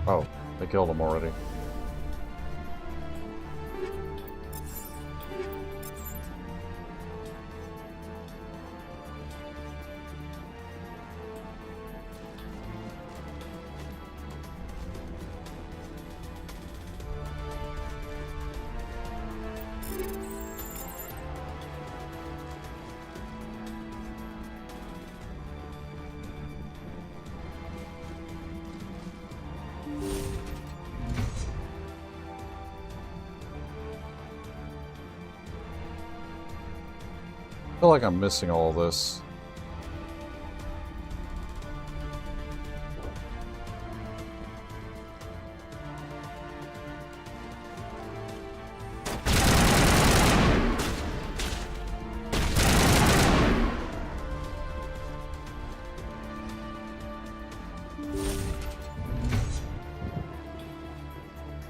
B: Oh, they killed him already. I feel like I'm missing all this.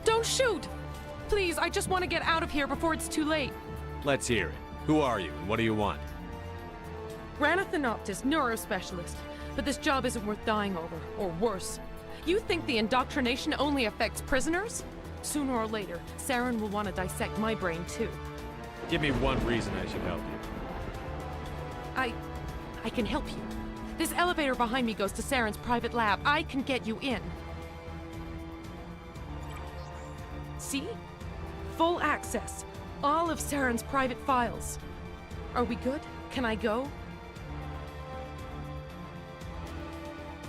M: Don't shoot! Please, I just want to get out of here before it's too late.
H: Let's hear it. Who are you, and what do you want?
M: Ranathanoptis, neurospecialist. But this job isn't worth dying over, or worse. You think the indoctrination only affects prisoners? Sooner or later, Saren will want to dissect my brain too.
H: Give me one reason I should help you.
M: I can help you. This elevator behind me goes to Saren's private lab. I can get you in. See? Full access. All of Saren's private files. Are we good? Can I go?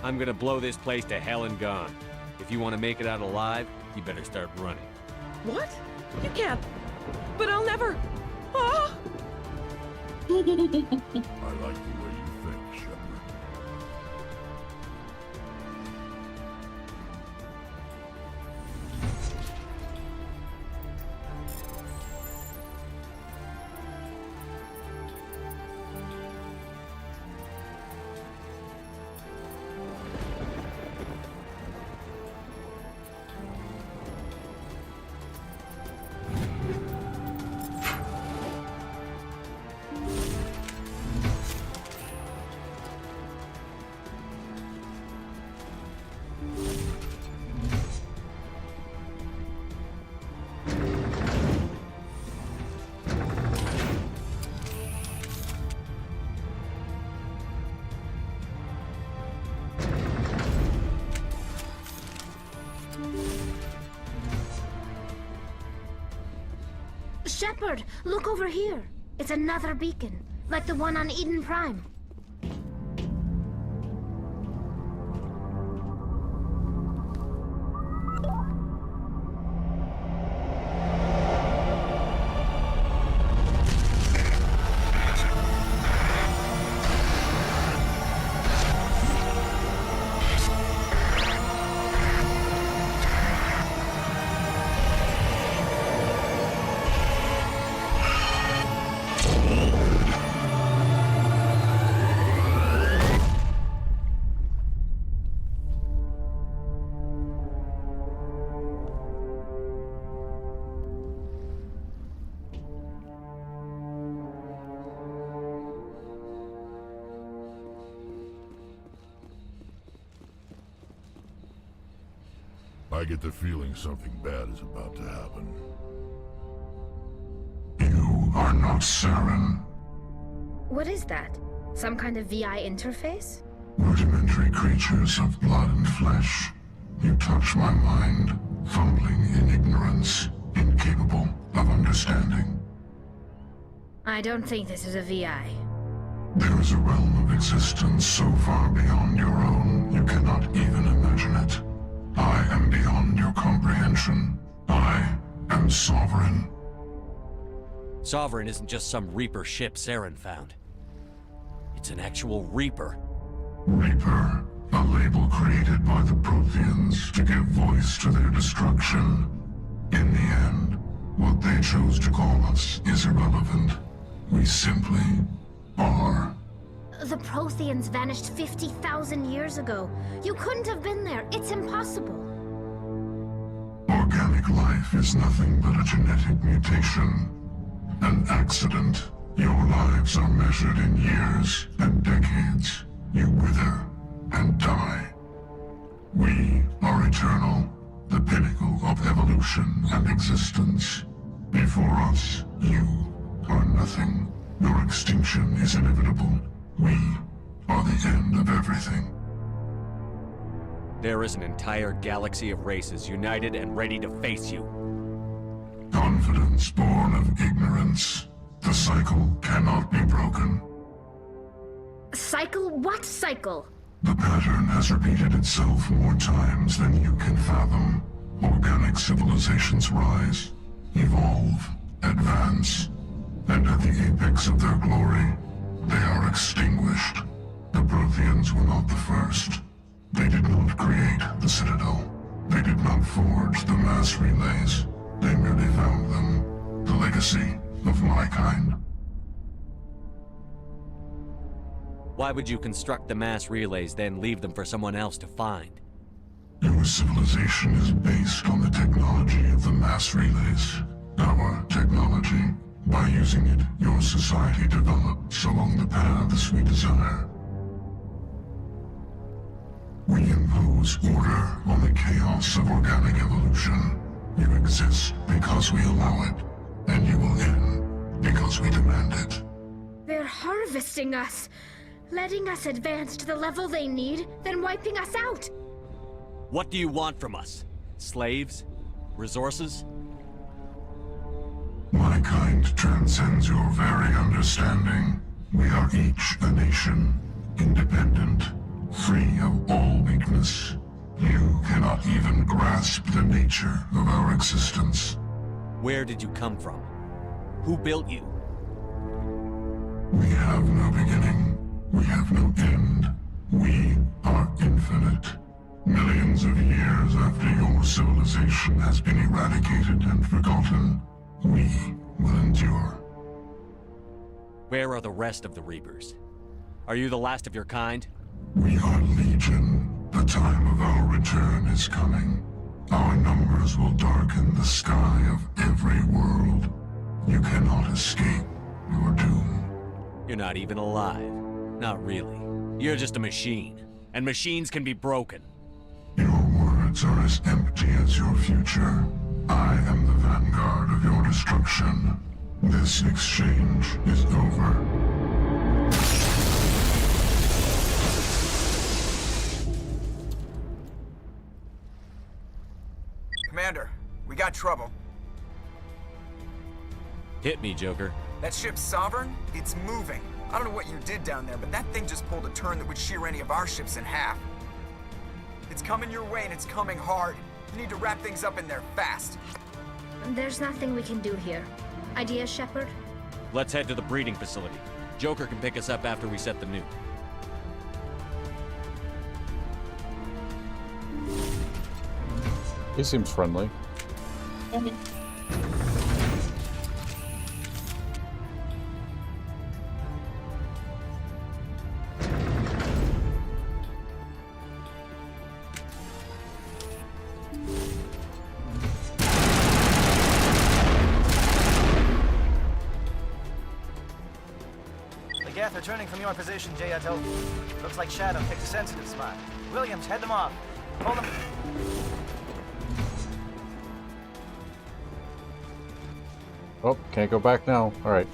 H: I'm gonna blow this place to hell and gone. If you want to make it out alive, you better start running.
M: What? You can't. But I'll never. Ah!
D: I like the way you think, Shepard.
C: Shepard, look over here. It's another beacon, like the one on Eden Prime.
D: I get the feeling something bad is about to happen.
N: You are not Saren.
C: What is that? Some kind of VI interface?
N: Rudimentary creatures of blood and flesh. You touch my mind, fumbling in ignorance, incapable of understanding.
C: I don't think this is a VI.
N: There is a realm of existence so far beyond your own, you cannot even imagine it. I am beyond your comprehension. I am Sovereign.
H: Sovereign isn't just some Reaper ship Saren found. It's an actual Reaper.
N: Reaper, a label created by the Protheans to give voice to their destruction. In the end, What they chose to call us is irrelevant. We simply are.
C: The Protheans vanished 50,000 years ago. You couldn't have been there. It's impossible.
N: Organic life is nothing but a genetic mutation. An accident. Your lives are measured in years and decades. You wither and die. We are eternal, the pinnacle of evolution and existence. Before us, you are nothing. Your extinction is inevitable. We are the end of everything.
H: There is an entire galaxy of races united and ready to face you.
N: Confidence born of ignorance. The cycle cannot be broken.
C: Cycle? What cycle?
N: The pattern has repeated itself more times than you can fathom. Organic civilizations rise, evolve, advance, and at the apex of their glory, they are extinguished. The Protheans were not the first. They did not create the Citadel. They did not forge the mass relays. They merely found them. The legacy of my kind.
H: Why would you construct the mass relays, then leave them for someone else to find?
N: Your civilization is based on the technology of the mass relays. Our technology. By using it, your society develops along the paths we desire. We impose order on the chaos of organic evolution. You exist because we allow it, and you will end because we demand it.
C: They're harvesting us, letting us advance to the level they need, then wiping us out.
H: What do you want from us? Slaves? Resources?
N: My kind transcends your very understanding. We are each a nation, independent, free of all weakness. You cannot even grasp the nature of our existence.
H: Where did you come from? Who built you?
N: We have no beginning. We have no end. We are infinite. Millions of years after your civilization has been eradicated and forgotten, we will endure.
H: Where are the rest of the Reapers? Are you the last of your kind?
N: We are Legion. The time of our return is coming. Our numbers will darken the sky of every world. You cannot escape your doom.
H: You're not even alive. Not really. You're just a machine. And machines can be broken.
N: Your words are as empty as your future. I am the vanguard of your destruction. This exchange is over.
E: Commander, we got trouble.
H: Hit me, Joker.
E: That ship Sovereign? It's moving. I don't know what you did down there, but that thing just pulled a turn that would shear any of our ships in half. It's coming your way, and it's coming hard. You need to wrap things up in there fast.
C: There's nothing we can do here. Ideas, Shepard?
H: Let's head to the breeding facility. Joker can pick us up after we set the nuke.
B: He seems friendly.
J: Geth returning from your position, Jayato. Looks like Shadow picked a sensitive spot. Williams, head them off. Hold them.
B: Oh, can't go back now. Alright.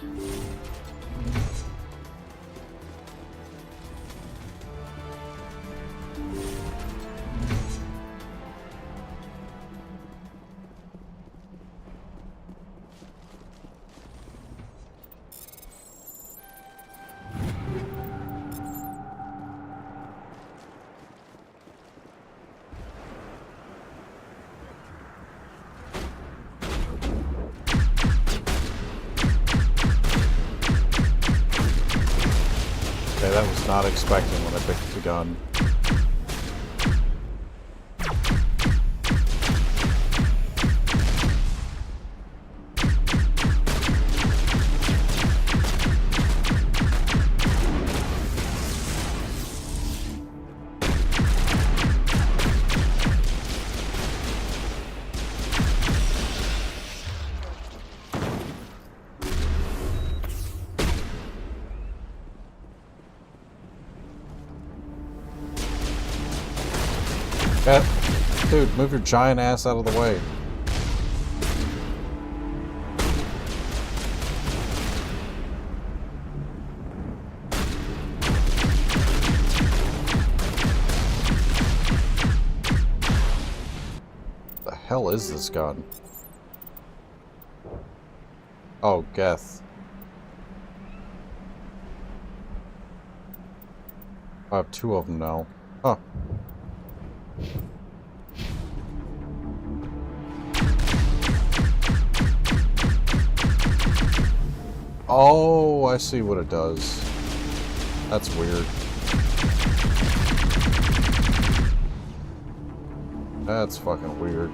B: Okay, that was not expecting when I picked the gun. Dude, move your giant ass out of the way. The hell is this gun? Oh, Geth. I have two of them now. Huh. Oh, I see what it does. That's weird. That's fucking weird.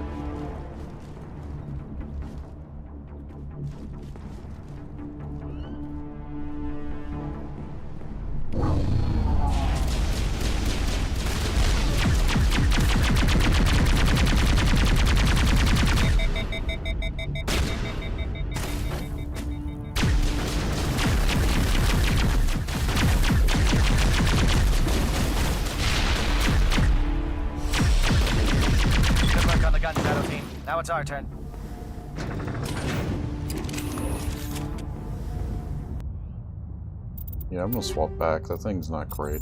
J: Now it's our turn.
B: Yeah, I'm gonna swap back. That thing's not great.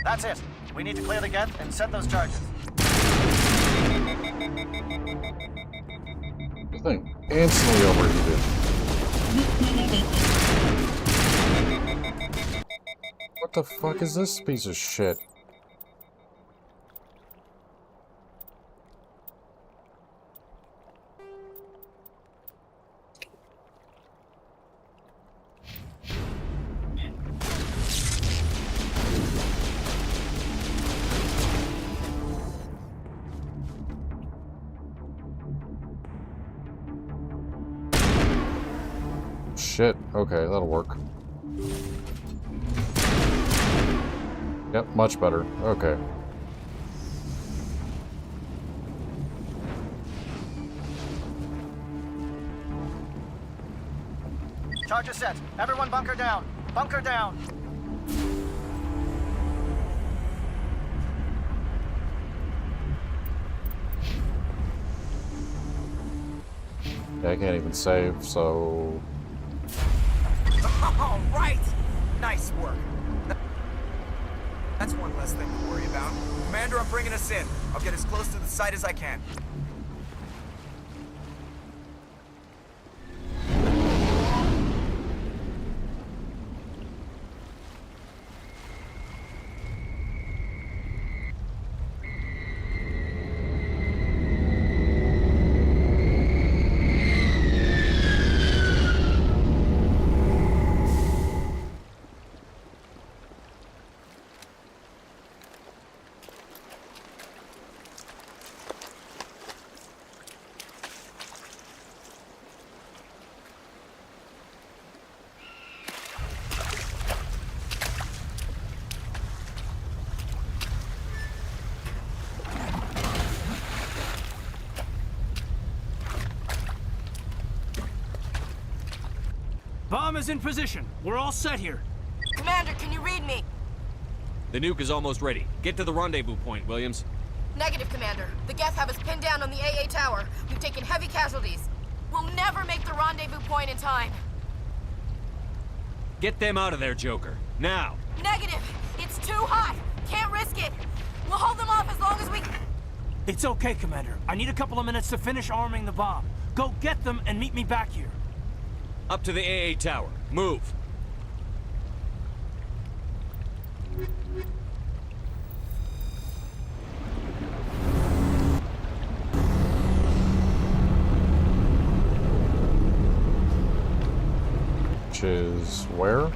J: That's it. We need to clear the gate and set those charges.
B: The thing instantly overheated. What the fuck is this piece of shit? Shit. Okay, that'll work. Yep, much better. Okay.
J: Charges set. Everyone bunker down. Bunker down.
B: Yeah, I can't even save, so...
E: All right! Nice work. That's one less thing to worry about. Commander, I'm bringing us in. I'll get as close to the site as I can.
G: Bomb is in position. We're all set here.
O: Commander, can you read me?
H: The nuke is almost ready. Get to the rendezvous point, Williams.
O: Negative, Commander. The Geth have us pinned down on the AA tower. We've taken heavy casualties. We'll never make the rendezvous point in time.
H: Get them out of there, Joker. Now!
O: Negative! It's too hot! Can't risk it! We'll hold them off as long as we...
G: It's okay, Commander. I need a couple of minutes to finish arming the bomb. Go get them and meet me back here.
H: Up to the AA tower. Move!
B: Which is where?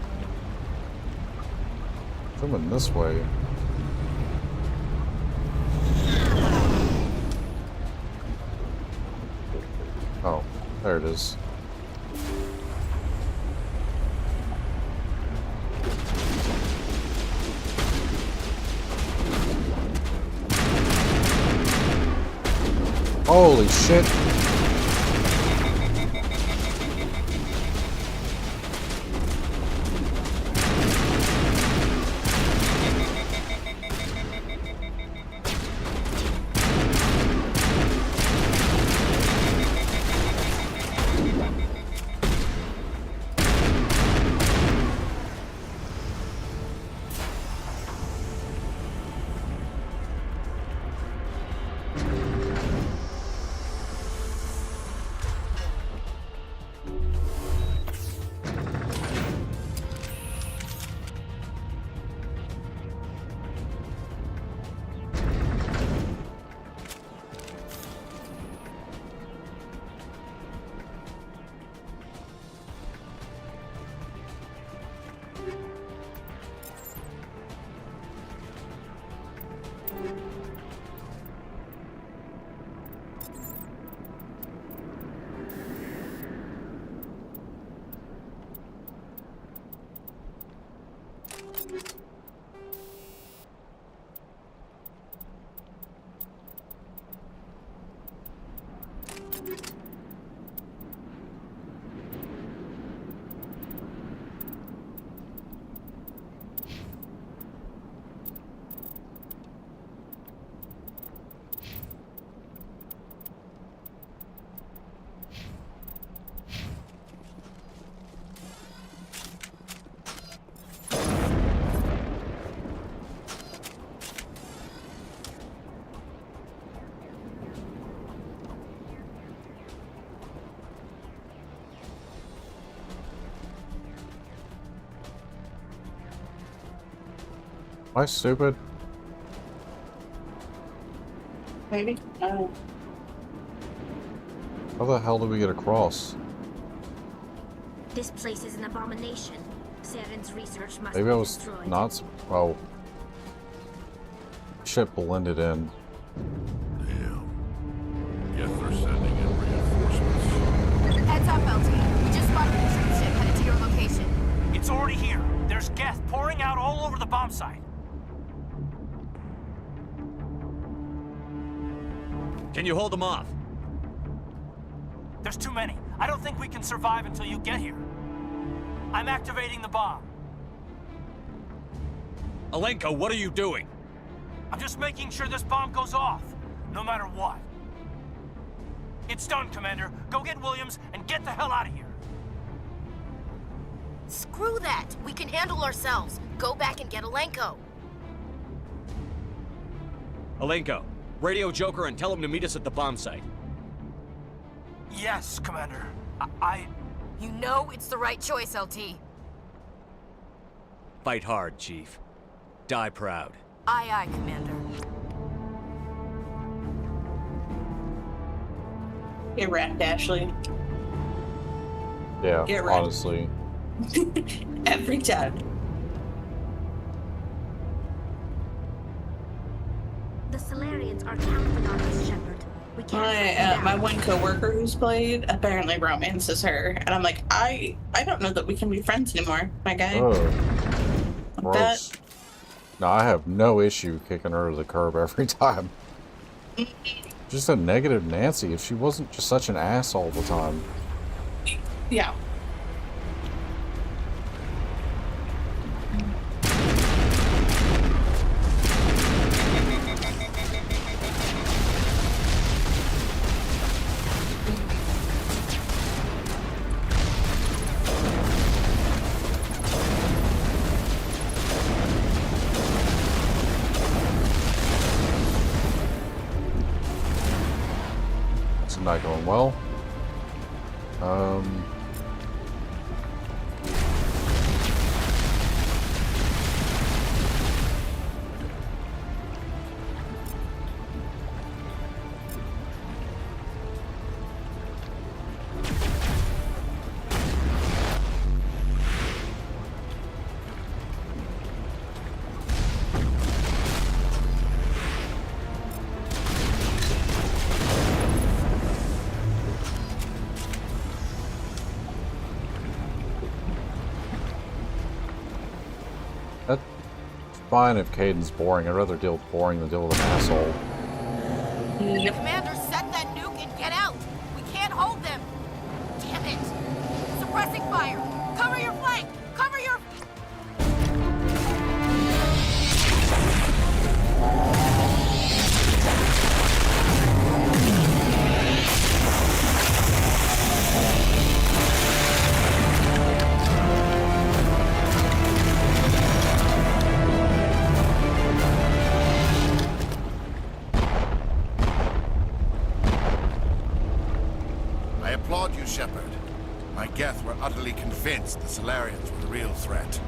B: Coming this way. Oh, there it is. Holy shit. Am I stupid?
A: Maybe.
B: How the hell do we get across?
C: This place is an abomination. Saren's research must
B: Maybe
C: be
B: I was
C: destroyed.
B: not. Oh. Shit blended in.
D: Damn. Guess they're sending in reinforcements.
O: Heads up, LT. We just spotted a troop ship headed to your location.
G: It's already here. There's Geth pouring out all over the bomb site.
H: Can you hold them off?
G: There's too many. I don't think we can survive until you get here. I'm activating the bomb.
H: Alenko, what are you doing?
G: I'm just making sure this bomb goes off, no matter what. It's done, Commander. Go get Williams and get the hell out of here.
O: Screw that. We can handle ourselves. Go back and get Alenko.
H: Alenko, radio Joker and tell him to meet us at the bomb site.
G: Yes, Commander.
O: You know it's the right choice, LT.
H: Fight hard, Chief. Die proud.
O: Aye, aye, Commander.
A: Get wrecked, Ashley.
B: Yeah,
A: Get wrecked.
B: honestly.
A: Every time.
C: The Salarians are counting on us, Shepard. We can't.
A: My one coworker who's played apparently romances her, and I'm like, I don't know that we can be friends anymore, my guy.
B: Oh, gross. No, I have no issue kicking her to the curb every time. Just a negative Nancy if she wasn't just such an ass all the time.
A: Yeah.
B: not going well. Fine if Caden's boring. I'd rather deal with boring than deal with an asshole.
O: Commander, set that nuke and get out! We can't hold them! Damn it! Suppressing fire! Cover your flank! Cover your...
P: Shepard. My Geth were utterly convinced the Salarians were the real threat.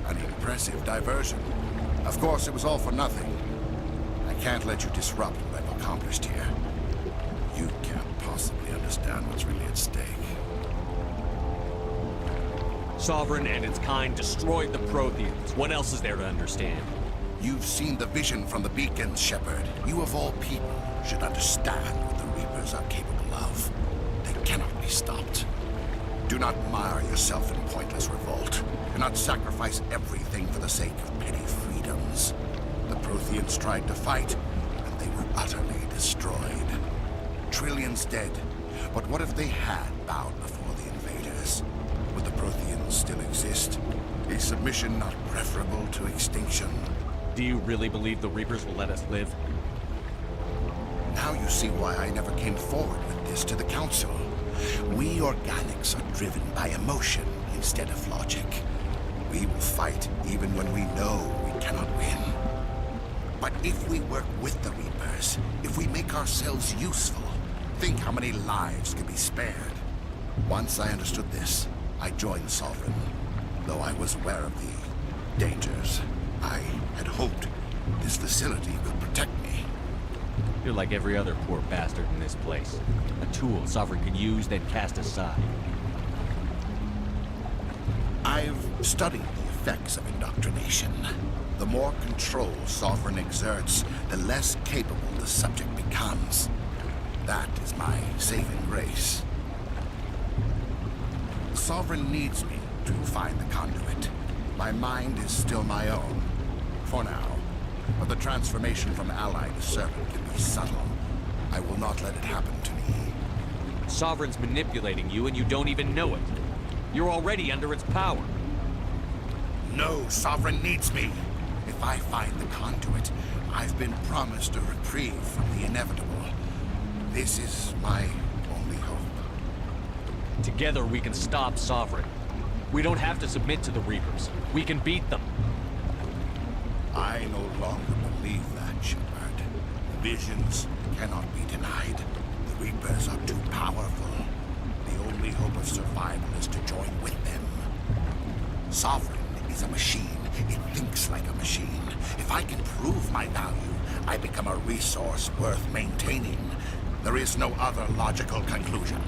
P: An impressive diversion. Of course, it was all for nothing. I can't let you disrupt what I've accomplished here. You can't possibly understand what's really at stake.
H: Sovereign and its kind destroyed the Protheans. What else is there to understand?
P: You've seen the vision from the beacons, Shepard. You of all people should understand what the Reapers are capable of. They cannot be stopped. Do not mire yourself in pointless revolt. Do not sacrifice everything for the sake of petty freedoms. The Protheans tried to fight, and they were utterly destroyed. Trillions dead. But what if they had bowed before the invaders? Would the Protheans still exist? Is submission not preferable to extinction?
H: Do you really believe the Reapers will let us live?
P: Now you see why I never came forward with this to the Council. We organics are driven by emotion instead of logic. We will fight even when we know we cannot win. But if we work with the Reapers, if we make ourselves useful, think how many lives could be spared. Once I understood this, I joined Sovereign, though I was aware of the dangers. I had hoped this facility could protect me.
H: You're like every other poor bastard in this place. A tool Sovereign can use, then cast aside.
P: I've studied the effects of indoctrination. The more control Sovereign exerts, the less capable the subject becomes. That is my saving grace. Sovereign needs me to find the conduit. My mind is still my own, for now. But the transformation from ally to servant can be subtle. I will not let it happen to me.
H: Sovereign's manipulating you and you don't even know it. You're already under its power.
P: No, Sovereign needs me. If I find the conduit, I've been promised a reprieve from the inevitable. This is my only hope.
H: Together we can stop Sovereign. We don't have to submit to the Reapers. We can beat them.
P: I no longer believe that, Shepard. Visions cannot be denied. The Reapers are too powerful. The only hope of survival is to join with them. Sovereign is a machine. It thinks like a machine. If I can prove my value, I become a resource worth maintaining. There is no other logical conclusion.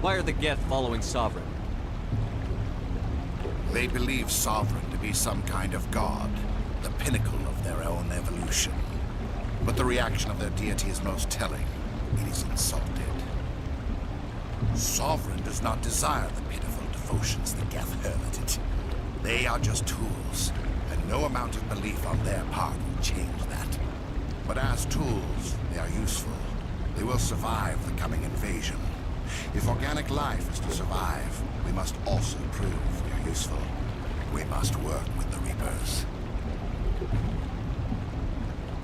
H: Why are the Geth following Sovereign?
P: They believe Sovereign to be some kind of god, the pinnacle of their own evolution. But the reaction of their deity is most telling. It is insulted. Sovereign does not desire the pitiful devotions the Geth hurl at it. They are just tools, and no amount of belief on their part will change that. But as tools, they are useful. They will survive the coming invasion. If organic life is to survive, we must also prove we are useful. We must work with the Reapers.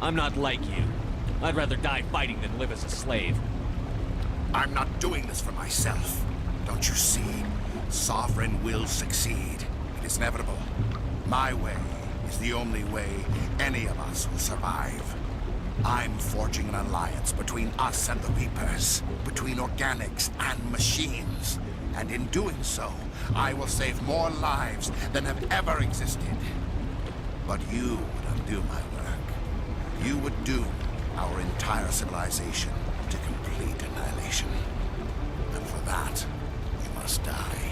H: I'm not like you. I'd rather die fighting than live as a slave.
P: I'm not doing this for myself. Don't you see? Sovereign will succeed. It is inevitable. My way is the only way any of us will survive. I'm forging an alliance between us and the Reapers, between organics and machines. And in doing so, I will save more lives than have ever existed. But you would undo my work. You would doom our entire civilization to complete annihilation. And for that, you must die.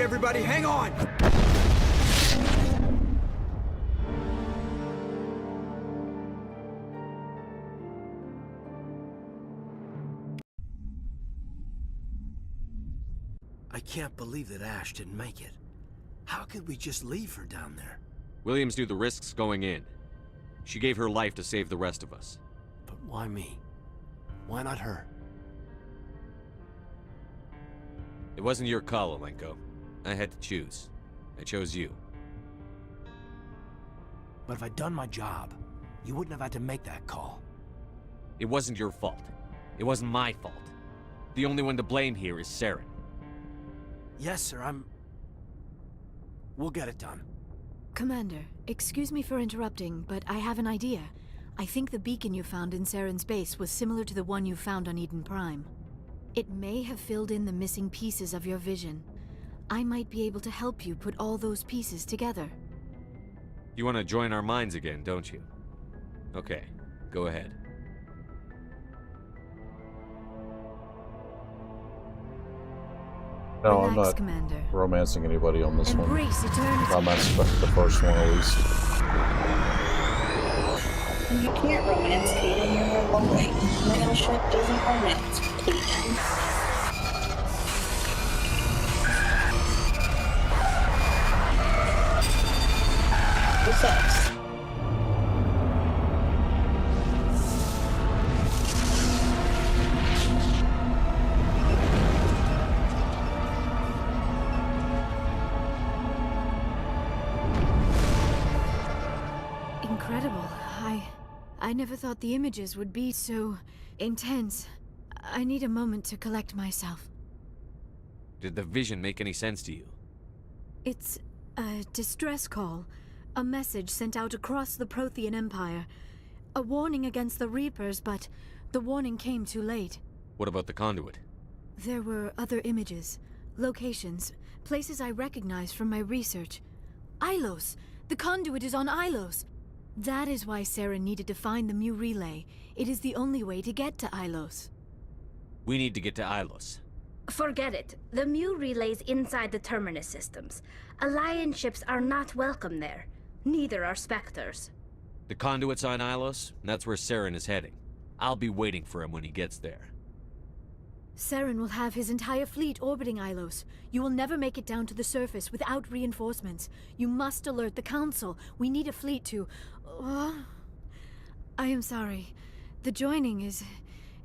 E: Everybody, hang on!
G: I can't believe that Ash didn't make it. How could we just leave her down there?
H: Williams knew the risks going in. She gave her life to save the rest of us.
G: But why me? Why not her?
H: It wasn't your call, Alenko. I had to choose. I chose you.
G: But if I'd done my job, you wouldn't have had to make that call.
H: It wasn't your fault. It wasn't my fault. The only one to blame here is Saren.
G: Yes, sir, We'll get it done.
Q: Commander, excuse me for interrupting, but I have an idea. I think the beacon you found in Saren's base was similar to the one you found on Eden Prime. It may have filled in the missing pieces of your vision. I might be able to help you put all those pieces together.
H: You want to join our minds again, don't you? Okay, go ahead.
B: No,
Q: Relax,
B: I'm not
Q: Commander.
B: romancing anybody on this
Q: Embrace
B: one.
Q: eternity.
B: Romance the first one, at least.
A: You can't romance Kaden, you're a lonely. Male ship doesn't romance Kaden. What's up?
Q: I never thought the images would be so intense. I need a moment to collect myself.
H: Did the vision make any sense to you?
Q: It's a distress call. A message sent out across the Prothean Empire. A warning against the Reapers, but the warning came too late.
H: What about the conduit?
Q: There were other images, locations, places I recognized from my research. Ilos! The conduit is on Ilos! That is why Saren needed to find the Mu relay. It is the only way to get to Ilos.
H: We need to get to Ilos.
C: Forget it. The Mu relay's inside the Terminus systems. Alliance ships are not welcome there. Neither are Spectres.
H: The conduit's on Ilos, and that's where Saren is heading. I'll be waiting for him when he gets there.
Q: Saren will have his entire fleet orbiting Ilos. You will never make it down to the surface without reinforcements. You must alert the Council. We need a fleet to... I am sorry. The joining is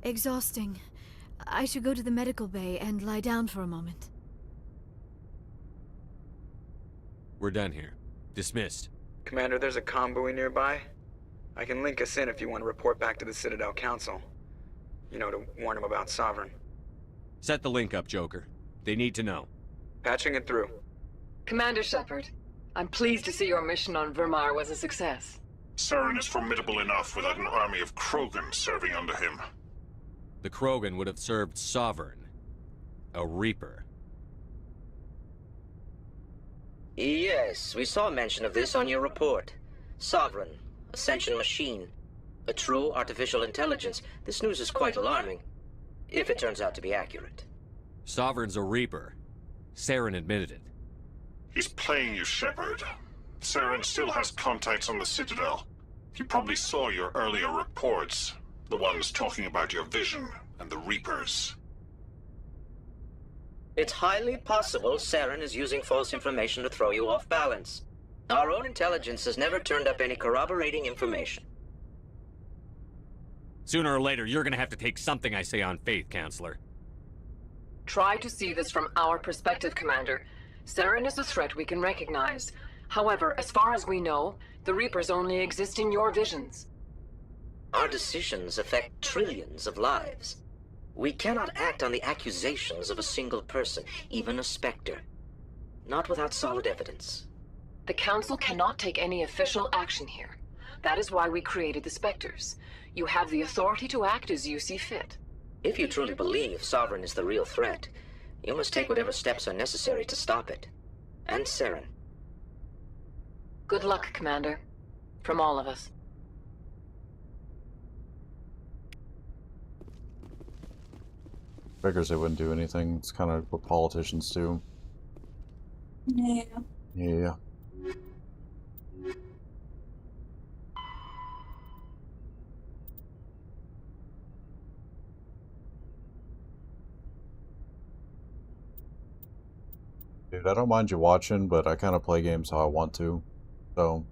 Q: exhausting. I should go to the medical bay and lie down for a moment.
H: We're done here. Dismissed.
E: Commander, there's a comm buoy nearby. I can link us in if you want to report back to the Citadel Council. You know, to warn them about Sovereign.
H: Set the link up, Joker. They need to know.
E: Patching it through.
R: Commander Shepard, I'm pleased to see your mission on Vermar was a success.
N: Saren is formidable enough without an army of Krogan serving under him.
H: The Krogan would have served Sovereign. A Reaper.
S: Yes, we saw mention of this on your report. Sovereign, Ascension machine, a true artificial intelligence. This news is quite alarming, if it turns out to be accurate.
H: Sovereign's a Reaper. Saren admitted it.
N: He's playing you, Shepard. Saren still has contacts on the Citadel. He probably saw your earlier reports. The ones talking about your vision and the Reapers.
S: It's highly possible Saren is using false information to throw you off balance. Our own intelligence has never turned up any corroborating information.
H: Sooner or later, you're gonna have to take something I say on faith, Counselor.
R: Try to see this from our perspective, Commander. Saren is a threat we can recognize. However, as far as we know, the Reapers only exist in your visions.
S: Our decisions affect trillions of lives. We cannot act on the accusations of a single person, even a Spectre. Not without solid evidence.
R: The Council cannot take any official action here. That is why we created the Spectres. You have the authority to act as you see fit.
S: If you truly believe Sovereign is the real threat, you must take whatever steps are necessary to stop it. And Saren.
R: Good luck, Commander. From all of us.
B: Figures they wouldn't do anything. It's kind of what politicians do.
A: Yeah.
B: Yeah. Dude, I don't mind you watching, but I kind of play games how I want to. So,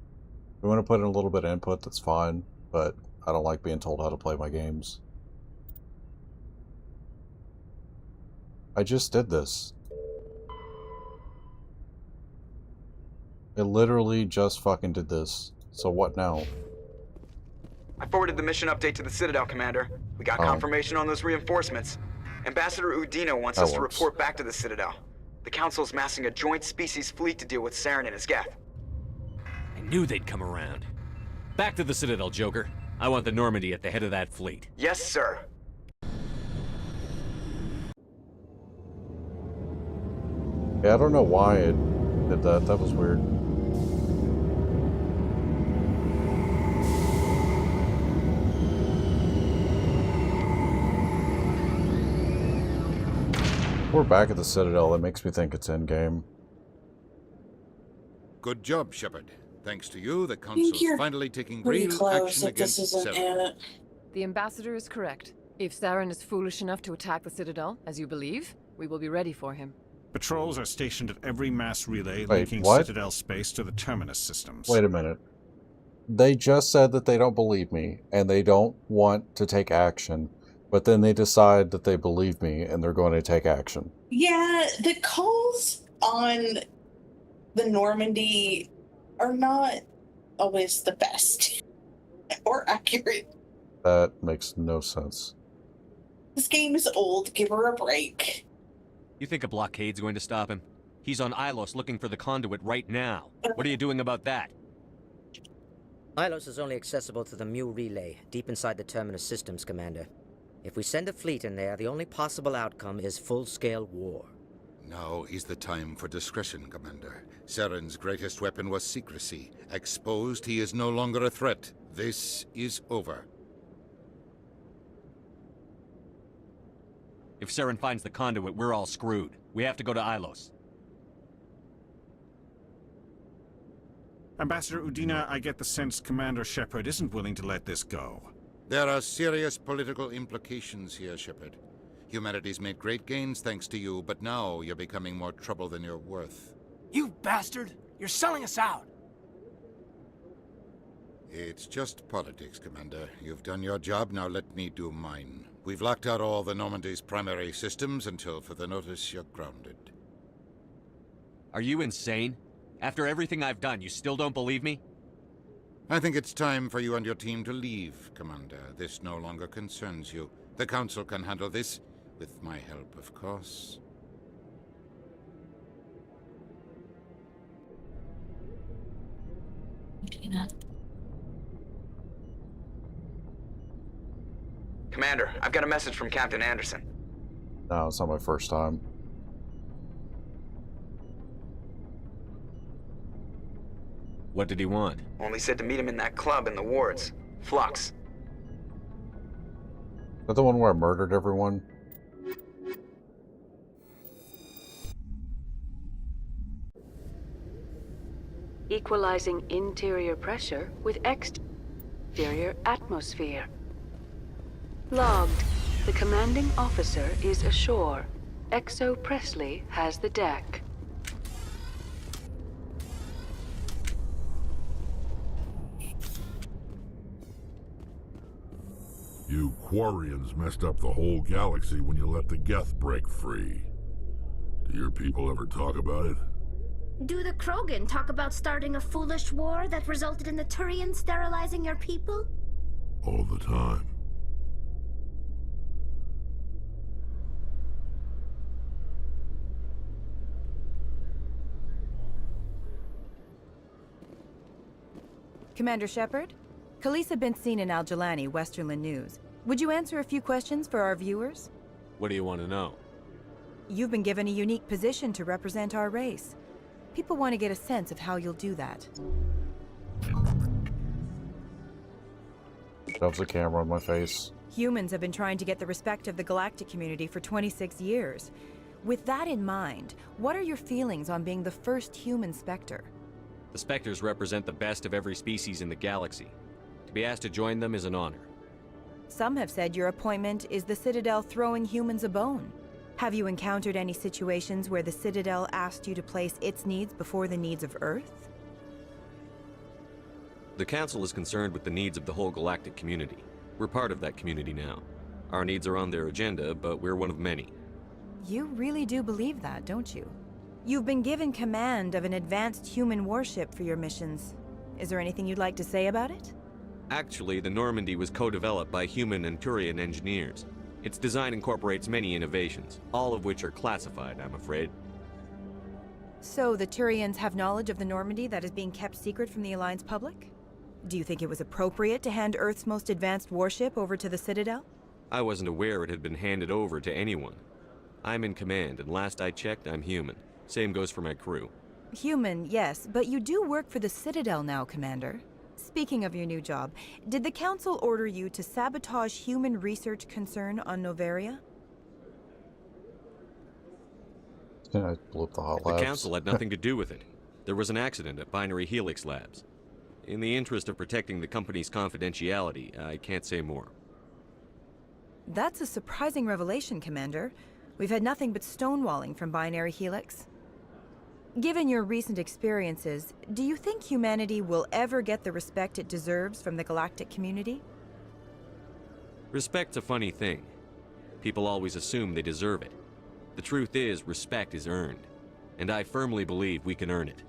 B: if you want to put in a little bit of input, that's fine, but I don't like being told how to play my games. I just did this. I literally just fucking did this. So what now?
E: I forwarded the mission update to the Citadel, Commander. We got confirmation on those reinforcements. Ambassador Udino wants us to report back to the Citadel. The Council's massing a joint species fleet to deal with Saren and his geth.
H: I knew they'd come around. Back to the Citadel, Joker. I want the Normandy at the head of that fleet.
E: Yes, sir.
B: Yeah, I don't know why it did that. That was weird. We're back at the Citadel. That makes me think it's endgame.
T: Good job, Shepard. Thanks to you, the Council's finally taking real action against Saren.
R: The Ambassador is correct. If Saren is foolish enough to attack the Citadel, as you believe, we will be ready for him.
U: Patrols are stationed at every mass relay
B: Wait,
U: linking
B: what?
U: Citadel space to the Terminus systems.
B: Wait a minute. They just said that they don't believe me, and they don't want to take action, but then they decide that they believe me, and they're going to take action.
A: Yeah, the calls on the Normandy are not always the best. Or accurate.
B: That makes no sense.
A: This game is old. Give her a break.
H: You think a blockade's going to stop him? He's on Ilos looking for the conduit right now. What are you doing about that?
S: Ilos is only accessible to the Mu relay, deep inside the Terminus systems, Commander. If we send a fleet in there, the only possible outcome is full-scale war.
T: Now is the time for discretion, Commander. Saren's greatest weapon was secrecy. Exposed, he is no longer a threat. This is over.
H: If Saren finds the conduit, we're all screwed. We have to go to Ilos.
U: Ambassador Udina, I get the sense Commander Shepard isn't willing to let this go.
T: There are serious political implications here, Shepard. Humanity's made great gains thanks to you, but now you're becoming more trouble than you're worth.
G: You bastard! You're selling us out!
T: It's just politics, Commander. You've done your job, now let me do mine. We've locked out all the Normandy's primary systems until further notice you're grounded.
H: Are you insane? After everything I've done, you still don't believe me?
T: I think it's time for you and your team to leave, Commander. This no longer concerns you. The Council can handle this, with my help, of course.
E: Commander, I've got a message from Captain Anderson.
B: No, it's not my first time.
H: What did he want?
E: Only said to meet him in that club in the wards. Flux.
B: Is that the one where I murdered everyone?
F: Equalizing interior pressure with exterior atmosphere. Logged. The commanding officer is ashore. Exo Presley has the deck.
D: You Quarians messed up the whole galaxy when you let the Geth break free. Do your people ever talk about it?
C: Do the Krogan talk about starting a foolish war that resulted in the Turians sterilizing your people?
D: All the time.
V: Commander Shepard? Khaleesa been seen in Al-Jalani, Westerland News. Would you answer a few questions for our viewers?
H: What do you want to know?
V: You've been given a unique position to represent our race. People want to get a sense of how you'll do that.
B: Shoves the camera on my face.
V: Humans have been trying to get the respect of the galactic community for 26 years. With that in mind, what are your feelings on being the first human Spectre?
H: The Spectres represent the best of every species in the galaxy. To be asked to join them is an honor.
V: Some have said your appointment is the Citadel throwing humans a bone. Have you encountered any situations where the Citadel asked you to place its needs before the needs of Earth?
H: The Council is concerned with the needs of the whole galactic community. We're part of that community now. Our needs are on their agenda, but we're one of many.
V: You really do believe that, don't you? You've been given command of an advanced human warship for your missions. Is there anything you'd like to say about it?
H: Actually, the Normandy was co-developed by human and Turian engineers. Its design incorporates many innovations, all of which are classified, I'm afraid.
V: So the Turians have knowledge of the Normandy that is being kept secret from the Alliance public? Do you think it was appropriate to hand Earth's most advanced warship over to the Citadel?
H: I wasn't aware it had been handed over to anyone. I'm in command, and last I checked, I'm human. Same goes for my crew.
V: Human, yes, but you do work for the Citadel now, Commander. Speaking of your new job, did the Council order you to sabotage human research concern on Noveria?
B: Yeah, I blew up the hot labs.
H: The Council had nothing to do with it. There was an accident at Binary Helix Labs. In the interest of protecting the company's confidentiality, I can't say more.
V: That's a surprising revelation, Commander. We've had nothing but stonewalling from Binary Helix. Given your recent experiences, do you think humanity will ever get the respect it deserves from the galactic community?
H: Respect's a funny thing. People always assume they deserve it. The truth is, respect is earned. And I firmly believe we can earn it.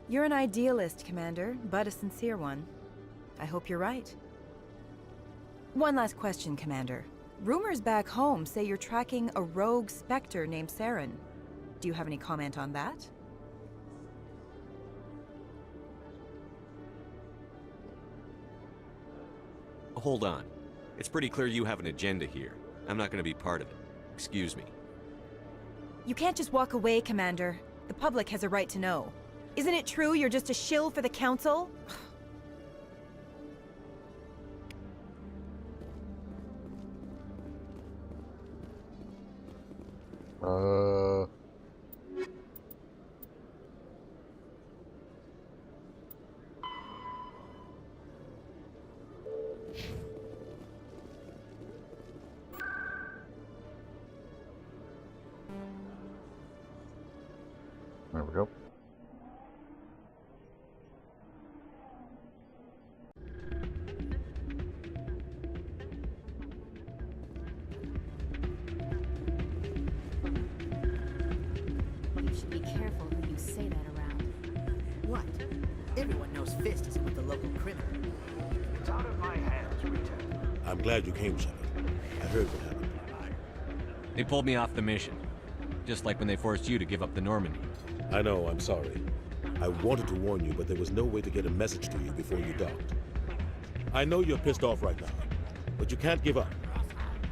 V: You're an idealist, Commander, but a sincere one. I hope you're right. One last question, Commander. Rumors back home say you're tracking a rogue Spectre named Saren. Do you have any comment on that?
H: Hold on. It's pretty clear you have an agenda here. I'm not going to be part of it. Excuse me.
V: You can't just walk away, Commander. The public has a right to know. Isn't it true you're just a shill for the Council?
B: There we go.
Q: You should be careful who you say that around.
I: What? Everyone knows Fist isn't with the local criminal.
G: It's out of my hands, Rita.
K: I'm glad you came, Shepard. I heard what happened.
H: They pulled me off the mission. Just like when they forced you to give up the Normandy.
K: I know, I'm sorry. I wanted to warn you, but there was no way to get a message to you before you docked. I know you're pissed off right now, but you can't give up.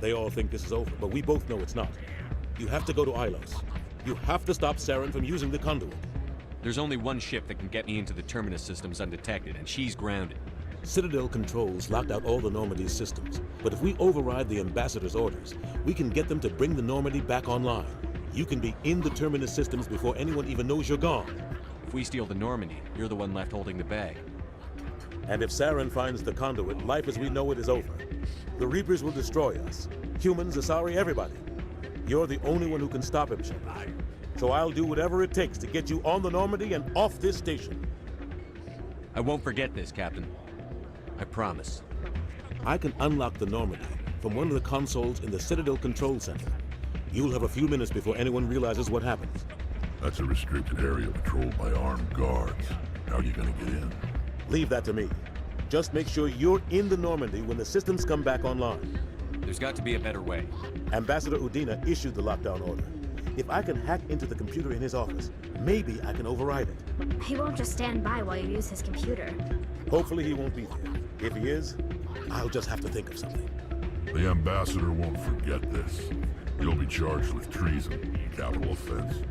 K: They all think this is over, but we both know it's not. You have to go to Ilos. You have to stop Saren from using the conduit.
H: There's only one ship that can get me into the Terminus systems undetected, and she's grounded.
K: Citadel controls locked out all the Normandy's systems, but if we override the Ambassador's orders, we can get them to bring the Normandy back online. You can be in the Terminus systems before anyone even knows you're gone.
H: If we steal the Normandy, you're the one left holding the bag.
K: And if Saren finds the conduit, life as we know it is over. The Reapers will destroy us. Humans, Asari, everybody. You're the only one who can stop him, Shepard. So I'll do whatever it takes to get you on the Normandy and off this station.
H: I won't forget this, Captain. I promise.
K: I can unlock the Normandy from one of the consoles in the Citadel Control Center. You'll have a few minutes before anyone realizes what happens.
N: That's a restricted area patrolled by armed guards. How are you gonna get in?
K: Leave that to me. Just make sure you're in the Normandy when the systems come back online.
H: There's got to be a better way.
K: Ambassador Udina issued the lockdown order. If I can hack into the computer in his office, maybe I can override it.
C: He won't just stand by while you use his computer.
K: Hopefully he won't be there. If he is, I'll just have to think of something.
N: The Ambassador won't forget this. You'll be charged with treason, capital offense.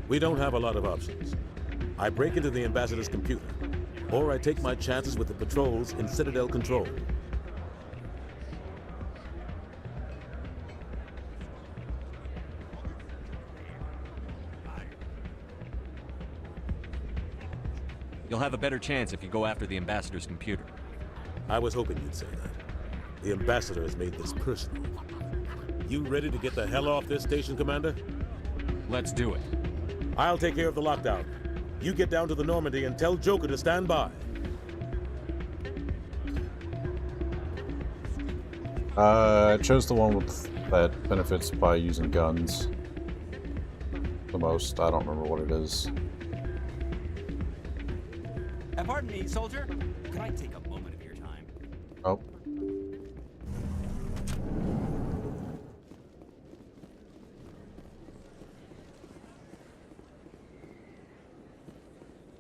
K: We don't have a lot of options. I break into the Ambassador's computer, or I take my chances with the patrols in Citadel Control.
H: You'll have a better chance if you go after the Ambassador's computer.
K: I was hoping you'd say that. The Ambassador has made this personal. You ready to get the hell off this station, Commander?
H: Let's do it.
K: I'll take care of the lockdown. You get down to the Normandy and tell Joker to stand by.
B: I chose the one with that benefits by using guns the most. I don't remember what it is.
W: Pardon me, soldier. Can I take a moment of your time?
B: Oh.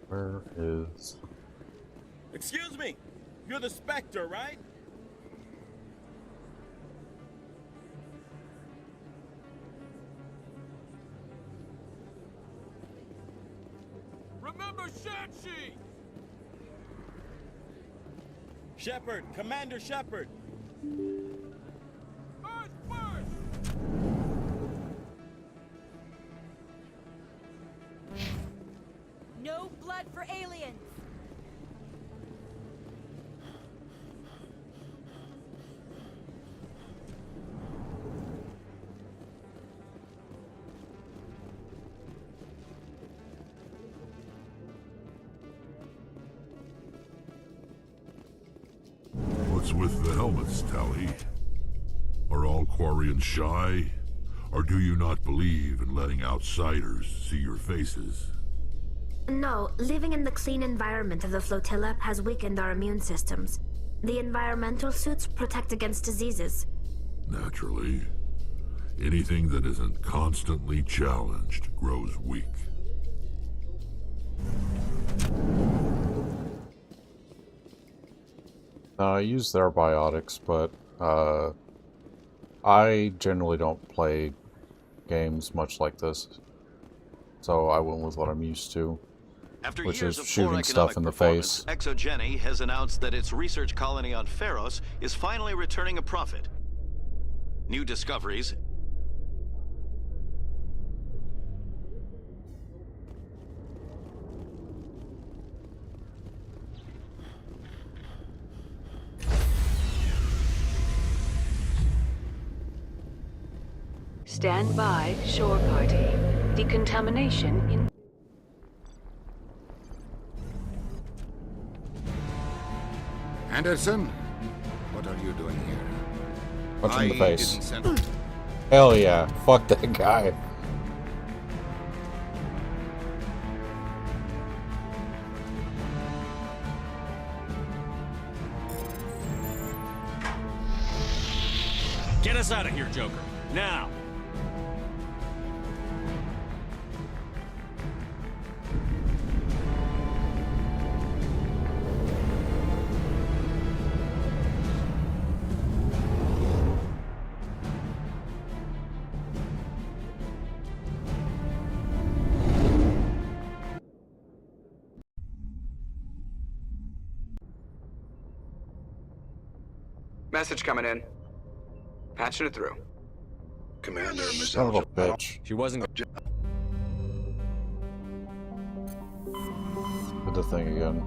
B: Where is...
X: Excuse me! You're the Spectre, right? Remember Shanshi! Shepard! Commander Shepard! Earth first!
O: No blood for aliens!
N: What's with the helmets, Tally? Are all Quarians shy? Or do you not believe in letting outsiders see your faces?
C: No, living in the clean environment of the flotilla has weakened our immune systems. The environmental suits protect against diseases.
D: Naturally. Anything that isn't constantly challenged grows weak.
B: I use their biotics, but I generally don't play games much like this. So I went with what I'm used to, which is shooting stuff in the face.
J: Exogeny has announced that its research colony on Pharos is finally returning a profit. New discoveries
F: Stand by, shore party. Decontamination in...
T: Anderson, what are you doing here?
B: Punch him in the
T: I
B: face.
T: didn't send...
B: Hell yeah. Fuck that guy.
G: Get us out of here, Joker. Now!
E: Message coming in. Patching it through.
N: Commander,
B: Son of a bitch.
H: She wasn't...
B: Did the thing again.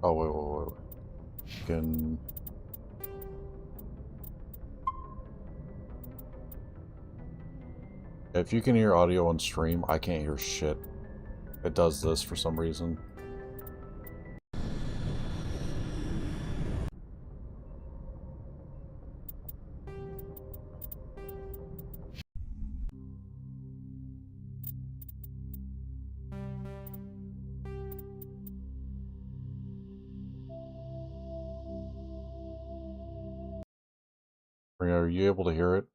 B: Oh, wait. Can... If you can hear audio on stream, I can't hear shit. It does this for some reason. Are you able to hear it?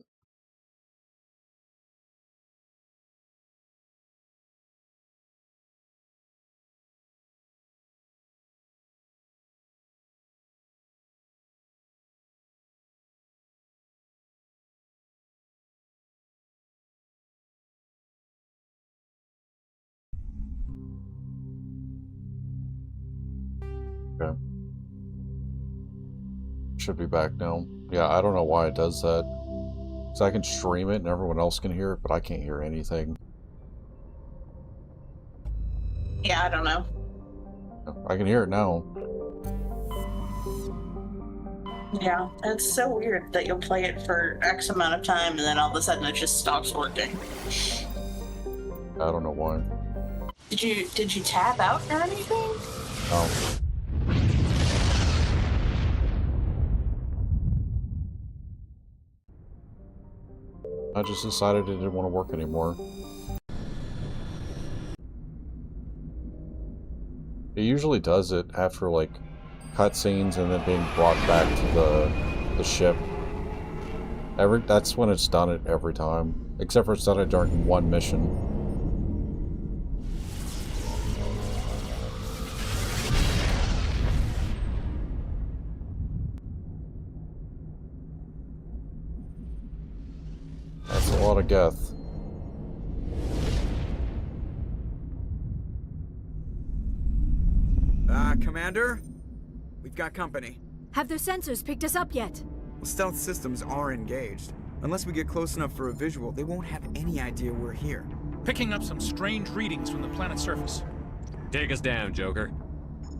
B: Okay. Should be back now. Yeah, I don't know why it does that. So I can stream it and everyone else can hear it, but I can't hear anything.
A: Yeah, I don't know.
B: I can hear it now.
A: Yeah, it's so weird that you'll play it for X amount of time and then all of a sudden it just stops working.
B: I don't know why.
A: Did you tab out or anything?
B: No. I just decided it didn't want to work anymore. It usually does it after, like, cutscenes and then being brought back to the ship. That's when it's done it every time. Except for it's done it during one mission. That's a lot of Geth.
E: Commander? We've got company.
Q: Have their sensors picked us up yet?
E: Well, stealth systems are engaged. Unless we get close enough for a visual, they won't have any idea we're here.
L: Picking up some strange readings from the planet's surface.
H: Take us down, Joker.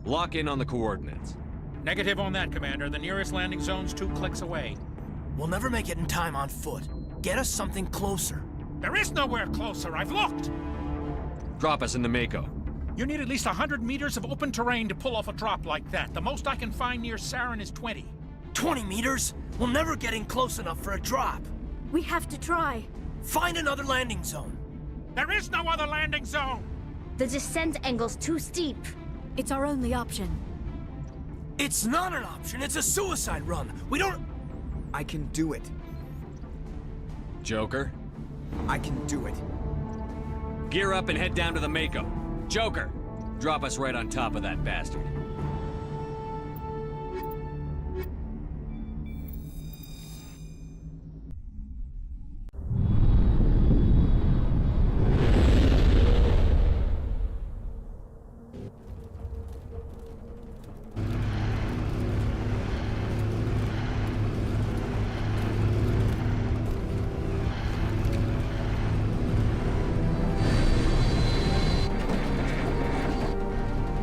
H: Lock in on the coordinates.
L: Negative on that, Commander. The nearest landing zone's 2 clicks away.
G: We'll never make it in time on foot. Get us something closer.
L: There is nowhere closer. I've looked.
H: Drop us in the Mako.
L: You need at least 100 meters of open terrain to pull off a drop like that. The most I can find near Saren is 20.
G: 20 meters? We'll never get in close enough for a drop.
Q: We have to try.
G: Find another landing zone.
L: There is no other landing zone!
C: The descent angle's too steep.
Q: It's our only option.
G: It's not an option, it's a suicide run. We don't...
E: I can do it.
H: Joker?
E: I can do it.
H: Gear up and head down to the Mako. Joker, drop us right on top of that bastard.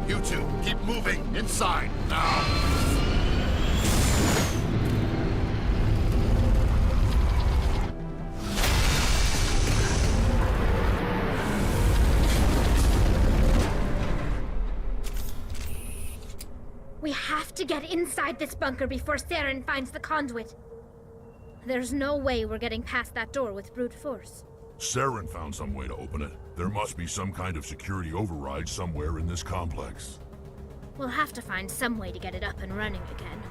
D: You two, keep moving inside now.
C: We have to get inside this bunker before Saren finds the conduit. There's no way we're getting past that door with brute force.
N: Saren found some way to open it. There must be some kind of security override somewhere in this complex.
C: We'll have to find some way to get it up and running again.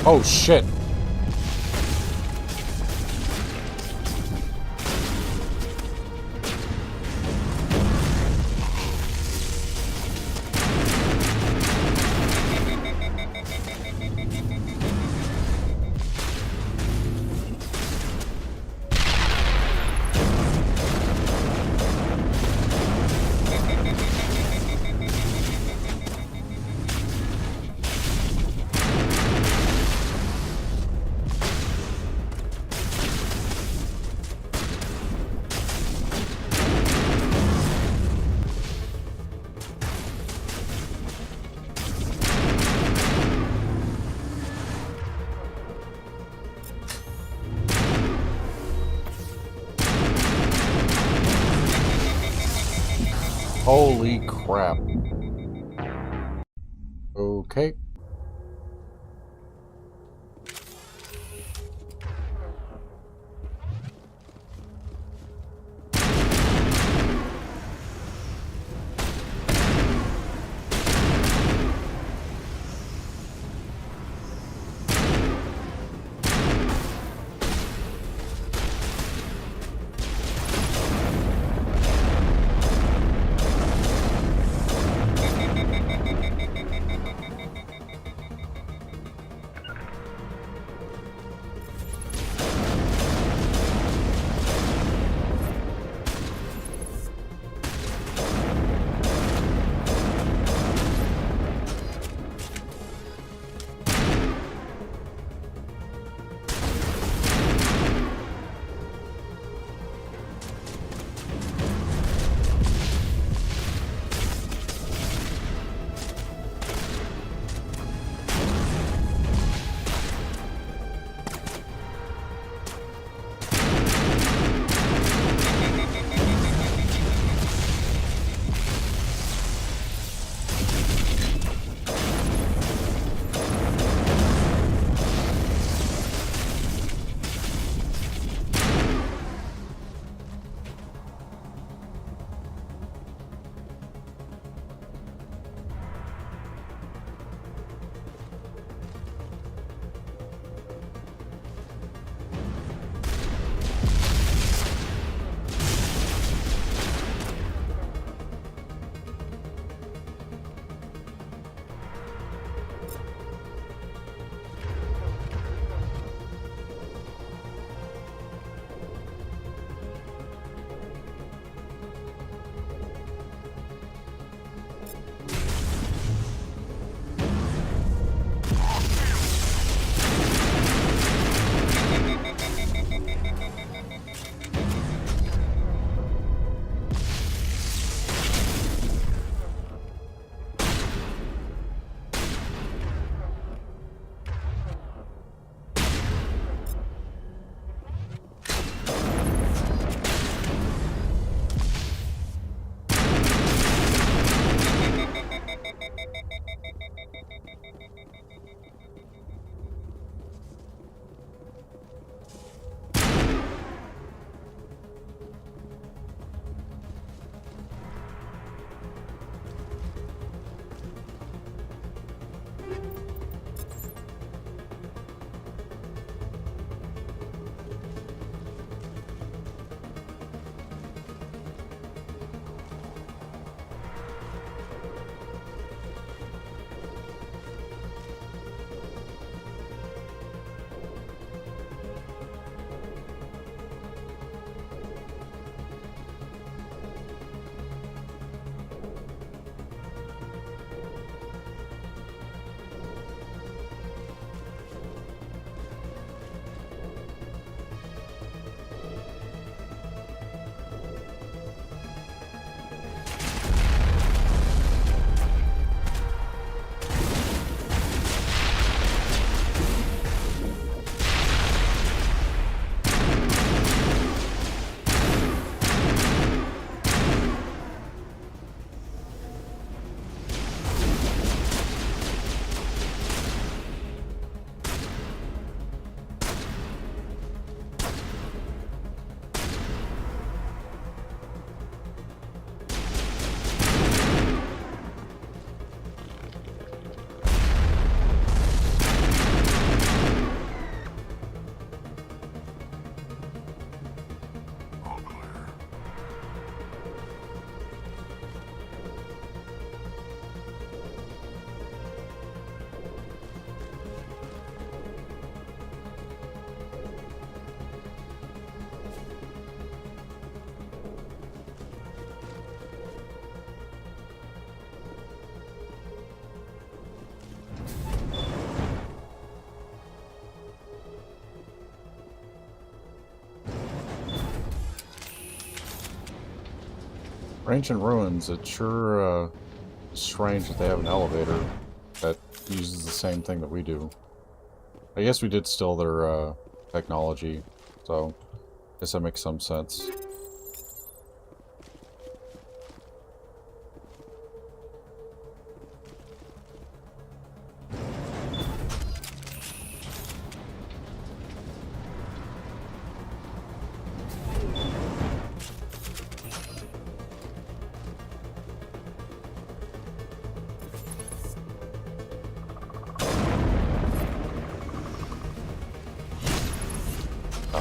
B: Oh shit. Holy crap. Okay. For ancient ruins, it's sure strange that they have an elevator that uses the same thing that we do. I guess we did steal their technology, so I guess that makes some sense.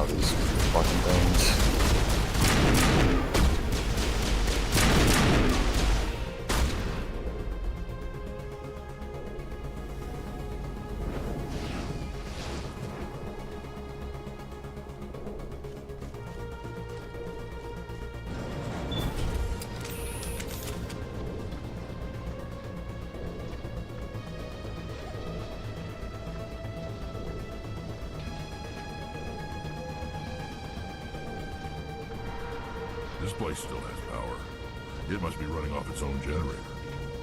B: These fucking things.
N: This place still has power. It must be running off its own generator.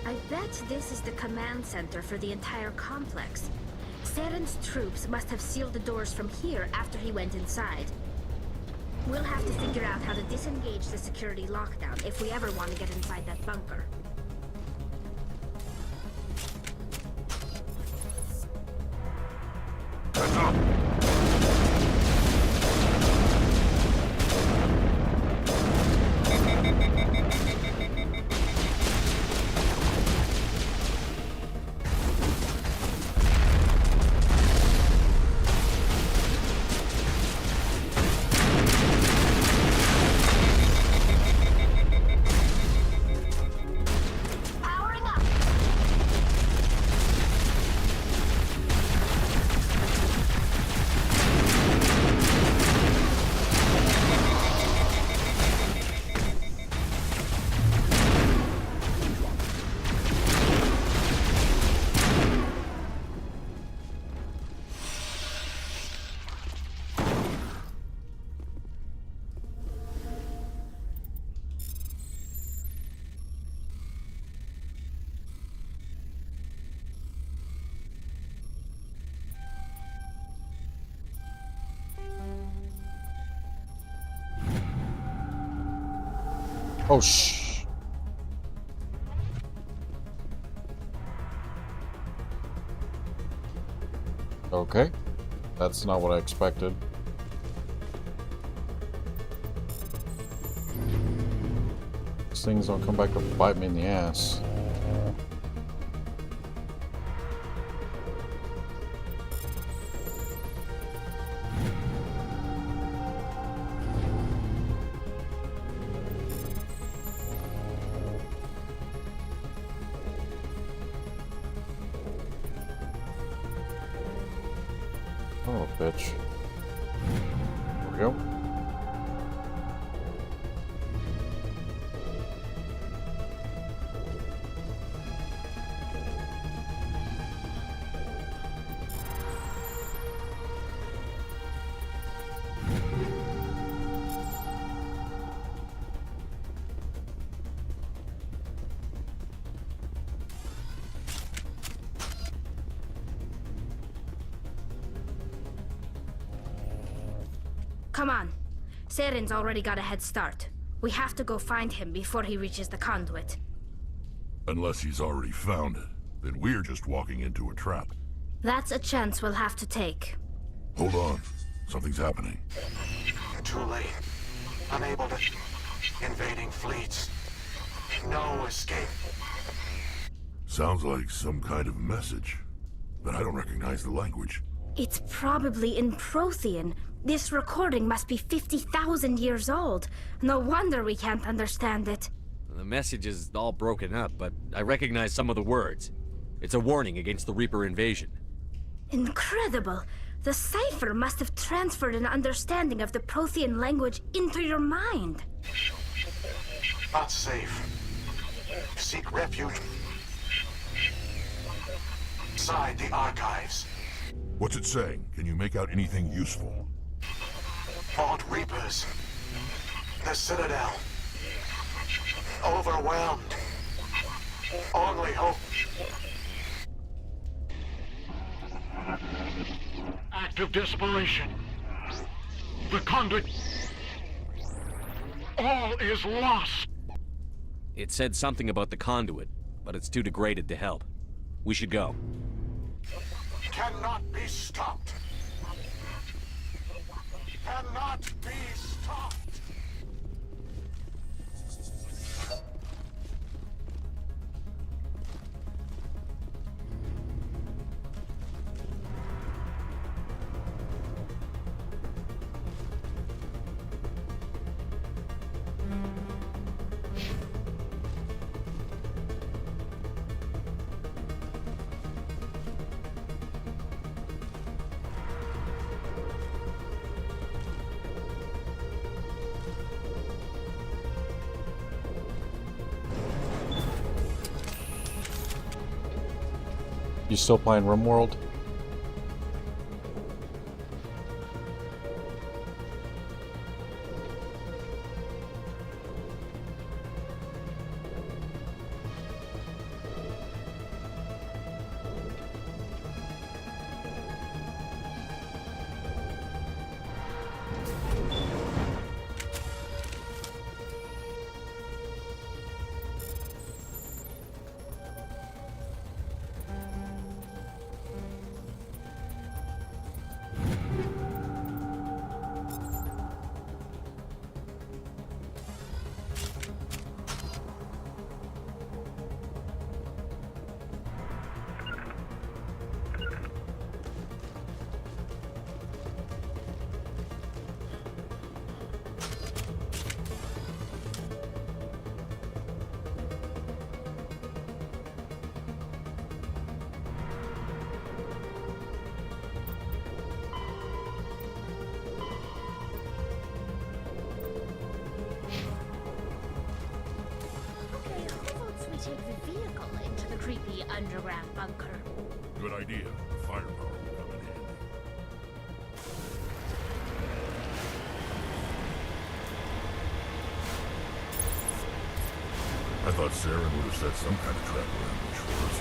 C: I bet this is the command center for the entire complex. Saren's troops must have sealed the doors from here after he went inside. We'll have to figure out how to disengage the security lockdown if we ever want to get inside that bunker.
N: Heads up!
B: Oh, shh. Okay. That's not what I expected. These things don't come back to bite me in the ass. Oh, bitch. There we go.
C: Come on. Saren's already got a head start. We have to go find him before he reaches the conduit.
N: Unless he's already found it, then we're just walking into a trap.
C: That's a chance we'll have to take.
N: Hold on. Something's happening.
M: Too late. Unable to... Invading fleets. No escape.
N: Sounds like some kind of message, but I don't recognize the language.
C: It's probably in Prothean. This recording must be 50,000 years old. No wonder we can't understand it.
H: The message is all broken up, but I recognize some of the words. It's a warning against the Reaper invasion.
C: Incredible! The cipher must have transferred an understanding of the Prothean language into your mind.
M: Not safe. Seek refuge inside the archives.
N: What's it saying? Can you make out anything useful?
M: Vault Reapers. The Citadel. overwhelmed. Only hope.
N: Act of desperation. The conduit. All is lost.
H: It said something about the conduit, but it's too degraded to help. We should go.
M: Cannot be stopped. Cannot be stopped.
B: You still playing RimWorld?
C: Take the vehicle into the creepy underground bunker.
N: Good idea. Firepower will come in handy. I thought Saren would have set some kind of trap or ambush for us.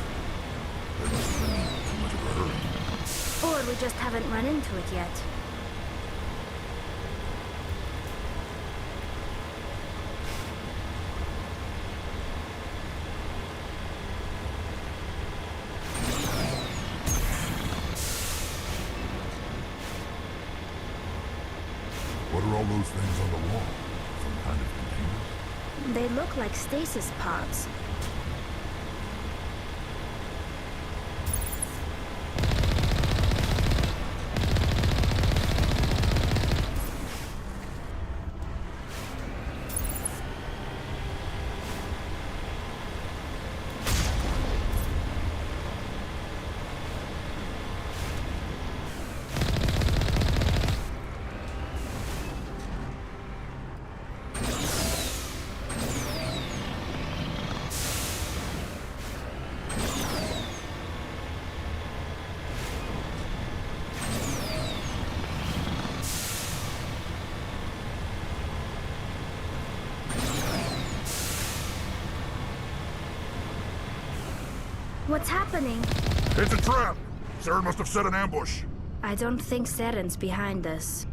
N: There must have been too much of a hurry.
C: Or we just haven't run into it yet.
N: What are all those things on the wall? Some kind of container?
C: They look like stasis pods. What's happening?
N: It's a trap! Saren must have set an ambush.
C: I don't think Saren's behind this.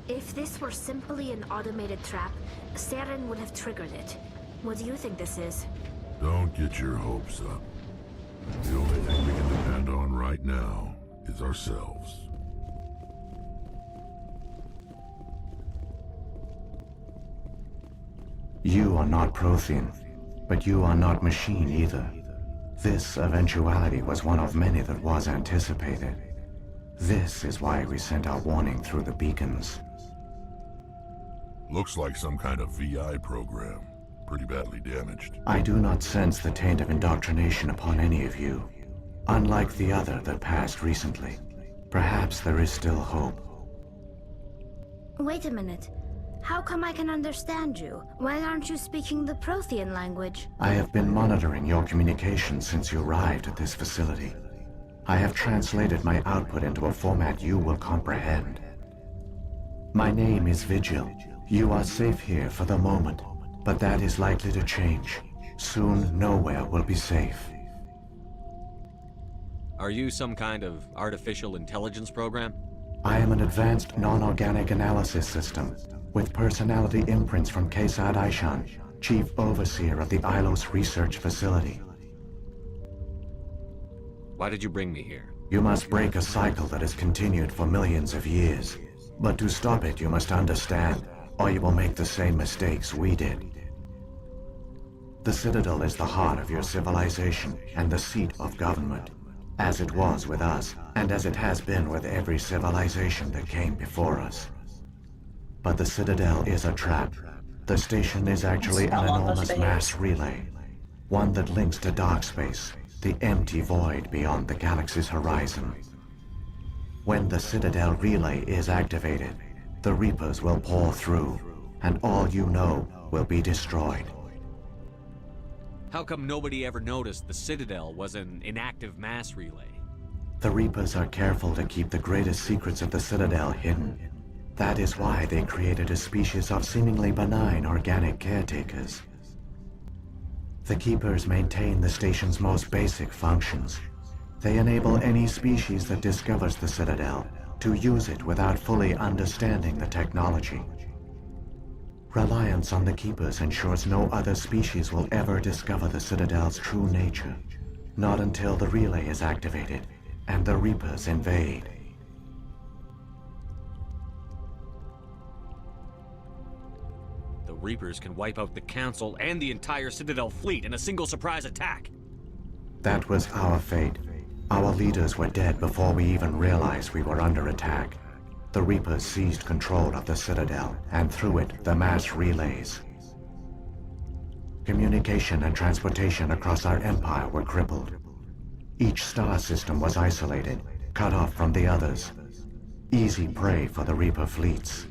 C: If this were simply an automated trap, Saren would have triggered it. What do you think this is?
N: Don't get your hopes up. The only thing we can depend on right now is ourselves.
P: You are not Prothean, but you are not machine either. This eventuality was one of many that was anticipated. This is why we sent our warning through the beacons.
N: Looks like some kind of VI program. Pretty badly damaged.
P: I do not sense the taint of indoctrination upon any of you. Unlike the other that passed recently. Perhaps there is still hope.
C: Wait a minute. How come I can understand you? Why aren't you speaking the Prothean language?
P: I have been monitoring your communications since you arrived at this facility. I have translated my output into a format you will comprehend. My name is Vigil. You are safe here for the moment, but that is likely to change. Soon, nowhere will be safe.
H: Are you some kind of artificial intelligence program?
P: I am an advanced non-organic analysis system, with personality imprints from Kesad Aishan, Chief Overseer of the Ilos Research Facility.
H: Why did you bring me here?
P: You must break a cycle that has continued for millions of years. But to stop it, you must understand, or you will make the same mistakes we did. The Citadel is the heart of your civilization and the seat of government, as it was with us, and as it has been with every civilization that came before us. But the Citadel is a trap. The station is actually an enormous mass relay, one that links to dark space, the empty void beyond the galaxy's horizon. When the Citadel relay is activated, the Reapers will pour through, and all you know will be destroyed.
H: How come nobody ever noticed the Citadel was an inactive mass relay?
P: The Reapers are careful to keep the greatest secrets of the Citadel hidden. That is why they created a species of seemingly benign organic caretakers. The Keepers maintain the station's most basic functions. They enable any species that discovers the Citadel to use it without fully understanding the technology. Reliance on the Keepers ensures no other species will ever discover the Citadel's true nature. Not until the relay is activated and the Reapers invade.
H: The Reapers can wipe out the Council and the entire Citadel fleet in a single surprise attack.
P: That was our fate. Our leaders were dead before we even realized we were under attack. The Reapers seized control of the Citadel, and through it, the mass relays. Communication and transportation across our empire were crippled. Each star system was isolated, cut off from the others. Easy prey for the Reaper fleets.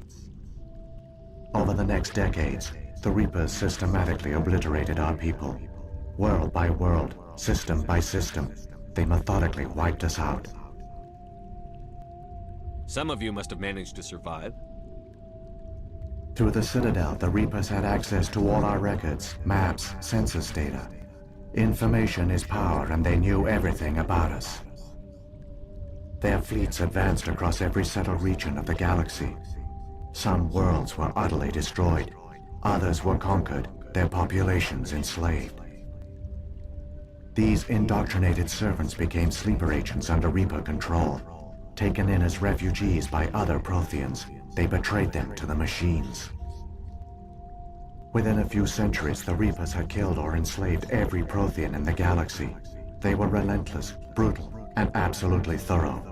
P: Over the next decades, the Reapers systematically obliterated our people. World by world, system by system, they methodically wiped us out.
H: Some of you must have managed to survive.
P: Through the Citadel, the Reapers had access to all our records, maps, census data. Information is power, and they knew everything about us. Their fleets advanced across every settled region of the galaxy. Some worlds were utterly destroyed. Others were conquered, their populations enslaved. These indoctrinated servants became sleeper agents under Reaper control. Taken in as refugees by other Protheans, they betrayed them to the machines. Within a few centuries, the Reapers had killed or enslaved every Prothean in the galaxy. They were relentless, brutal, and absolutely thorough.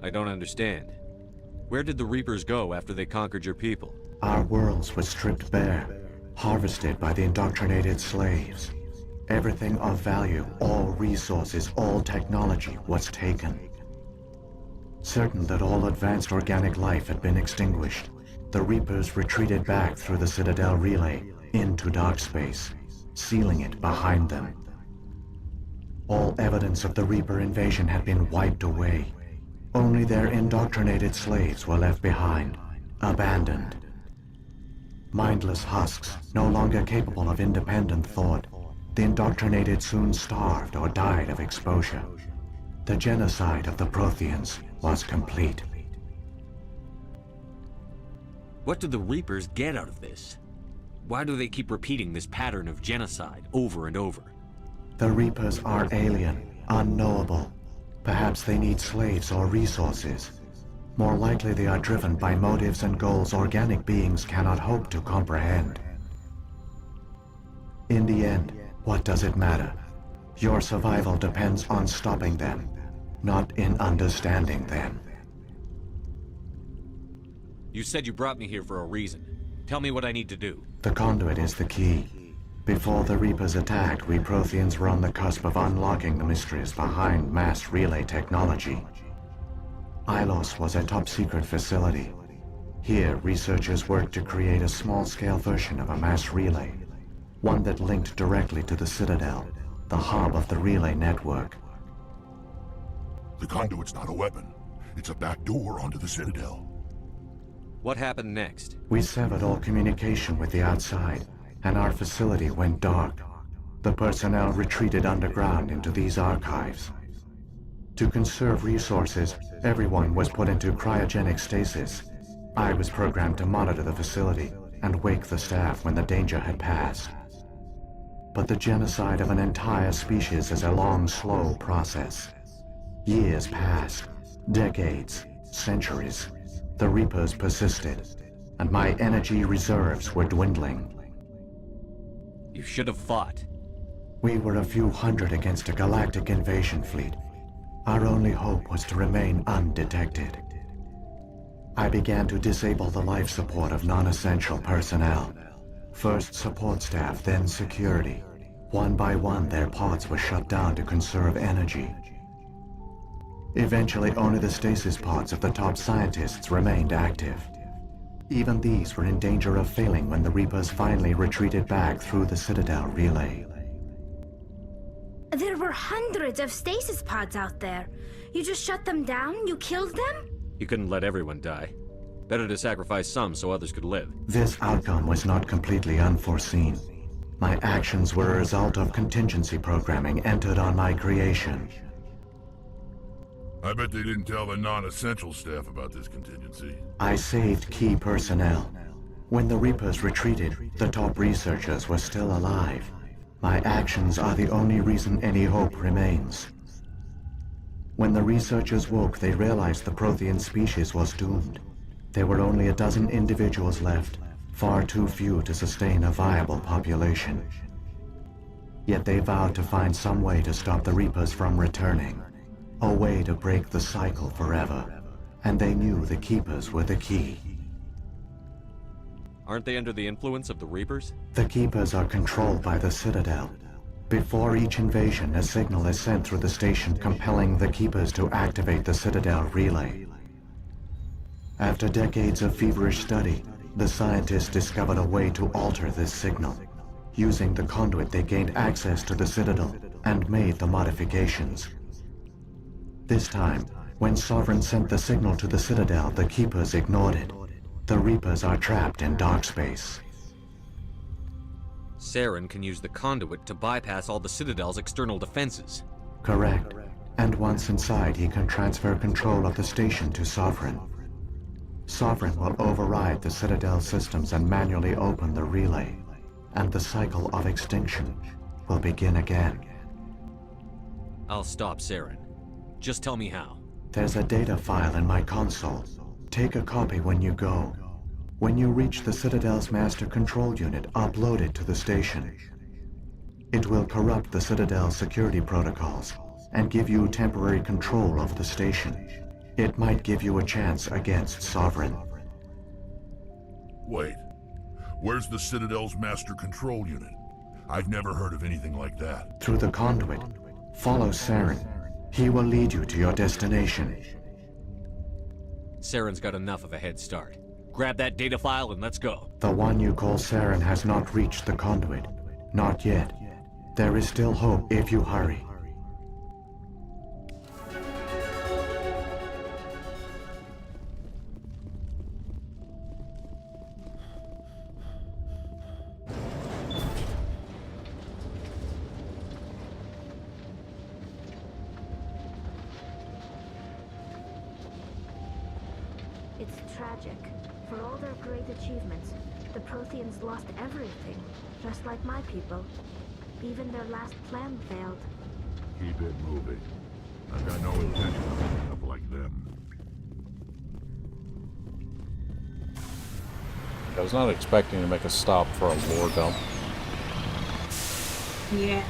H: I don't understand. Where did the Reapers go after they conquered your people?
P: Our worlds were stripped bare, harvested by the indoctrinated slaves. Everything of value, all resources, all technology was taken. Certain that all advanced organic life had been extinguished, the Reapers retreated back through the Citadel relay into dark space, sealing it behind them. All evidence of the Reaper invasion had been wiped away. Only their indoctrinated slaves were left behind, abandoned. Mindless husks, no longer capable of independent thought, the indoctrinated soon starved or died of exposure. The genocide of the Protheans was complete.
H: What do the Reapers get out of this? Why do they keep repeating this pattern of genocide over and over?
P: The Reapers are alien, unknowable. Perhaps they need slaves or resources. More likely they are driven by motives and goals organic beings cannot hope to comprehend. In the end, what does it matter? Your survival depends on stopping them, not in understanding them.
H: You said you brought me here for a reason. Tell me what I need to do.
P: The conduit is the key. Before the Reapers attacked, we Protheans were on the cusp of unlocking the mysteries behind mass relay technology. Ilos was a top-secret facility, Here, researchers worked to create a small-scale version of a mass relay, one that linked directly to the Citadel, the hub of the relay network.
D: The conduit's not a weapon. It's a back door onto the Citadel.
H: What happened next?
P: We severed all communication with the outside, and our facility went dark. The personnel retreated underground into these archives. To conserve resources, everyone was put into cryogenic stasis. I was programmed to monitor the facility and wake the staff when the danger had passed. But the genocide of an entire species is a long, slow process. Years passed, decades, centuries. The Reapers persisted, and my energy reserves were dwindling.
H: You should have fought.
P: We were a few hundred against a galactic invasion fleet. Our only hope was to remain undetected. I began to disable the life support of non-essential personnel. First support staff, then security. One by one, their pods were shut down to conserve energy. Eventually, only the stasis pods of the top scientists remained active. Even these were in danger of failing when the Reapers finally retreated back through the Citadel relay.
C: There were hundreds of stasis pods out there. You just shut them down? You killed them?
H: You couldn't let everyone die. Better to sacrifice some so others could live.
P: This outcome was not completely unforeseen. My actions were a result of contingency programming entered on my creation.
D: I bet they didn't tell the non-essential staff about this contingency.
P: I saved key personnel. When the Reapers retreated, the top researchers were still alive. My actions are the only reason any hope remains. When the researchers woke, they realized the Prothean species was doomed. There were only a dozen individuals left, far too few to sustain a viable population. Yet they vowed to find some way to stop the Reapers from returning. A way to break the cycle forever. And they knew the Keepers were the key.
H: Aren't they under the influence of the Reapers?
P: The Keepers are controlled by the Citadel. Before each invasion, a signal is sent through the station compelling the Keepers to activate the Citadel relay. After decades of feverish study, the scientists discovered a way to alter this signal. Using the conduit, they gained access to the Citadel and made the modifications. This time, when Sovereign sent the signal to the Citadel, the Keepers ignored it. The Reapers are trapped in dark space.
H: Saren can use the conduit to bypass all the Citadel's external defenses.
P: Correct. And once inside, he can transfer control of the station to Sovereign. Sovereign will override the Citadel systems and manually open the relay. And the cycle of extinction will begin again.
H: I'll stop Saren. Just tell me how.
P: There's a data file in my console. Take a copy when you go. When you reach the Citadel's master control unit, upload it to the station. It will corrupt the Citadel's security protocols and give you temporary control of the station. It might give you a chance against Sovereign.
D: Wait. Where's the Citadel's master control unit? I've never heard of anything like that.
P: Through the conduit. Follow Saren. He will lead you to your destination.
H: Saren's got enough of a head start. Grab that data file and let's go.
P: The one you call Saren has not reached the conduit. Not yet. There is still hope if you hurry.
C: It's tragic. For all their great achievements, the Protheans lost everything, just like my people. Even their last plan failed.
D: Keep it moving. I've got no intention of ending up like them.
B: I was not expecting to make a stop for a lore dump.
A: Yeah.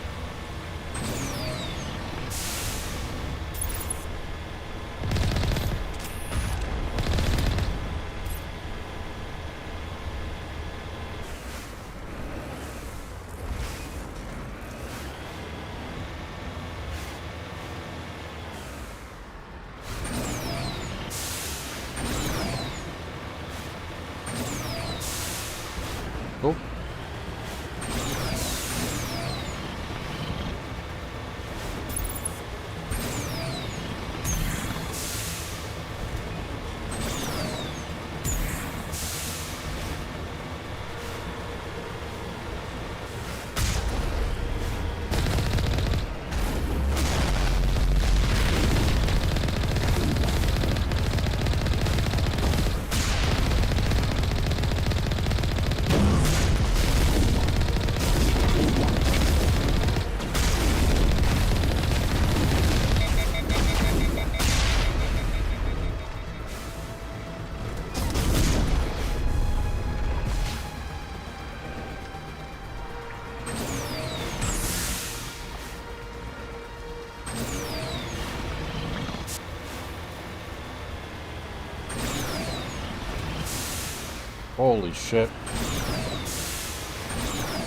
B: Holy shit.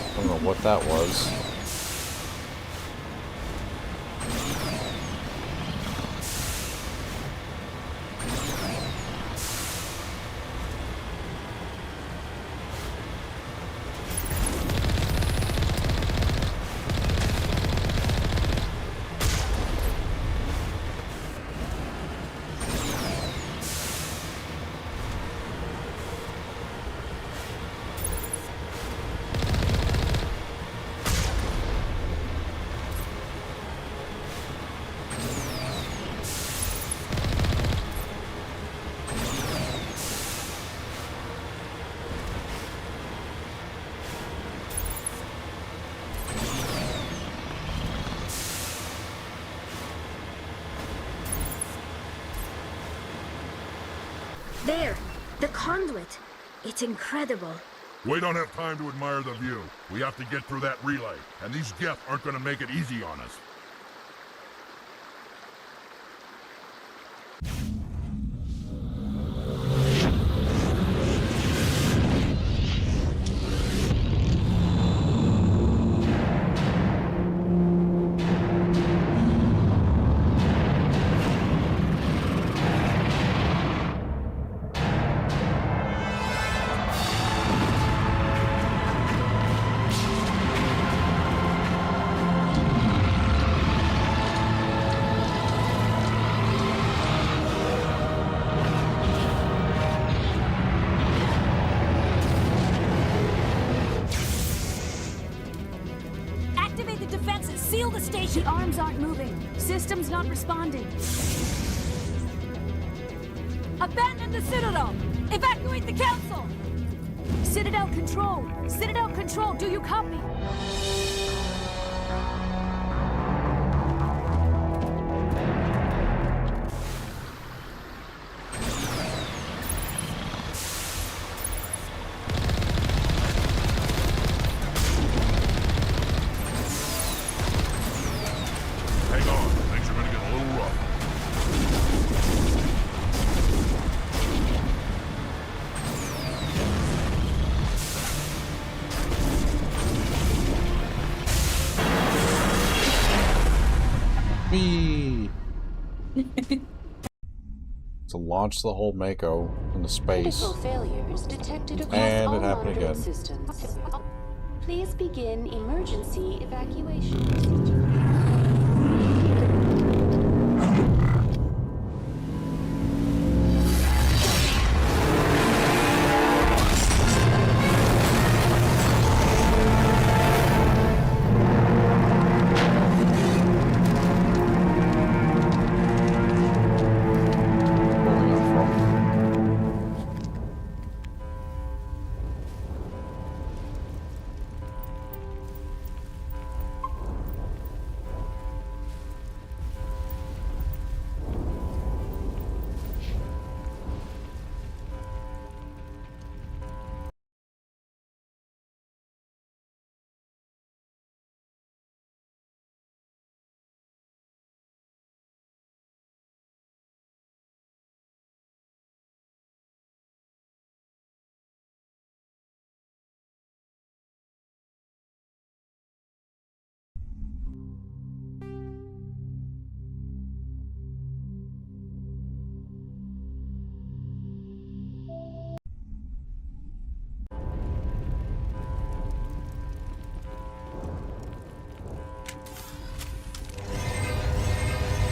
B: I don't know what that was.
C: There! The conduit! It's incredible.
D: We don't have time to admire the view. We have to get through that relay, and these Geth aren't gonna make it easy on us.
R: Activate the defenses! Seal the station! The arms aren't moving. Systems not responding. Abandon the Citadel! Evacuate the Council! Citadel Control! Citadel Control, do you copy?
D: Hang on, things are gonna get a little rough.
B: Whee! To launch the whole Mako into space.
F: Critical failures detected across
B: And
F: all
B: it happened
F: monitoring
B: again.
F: systems. Please begin emergency evacuation.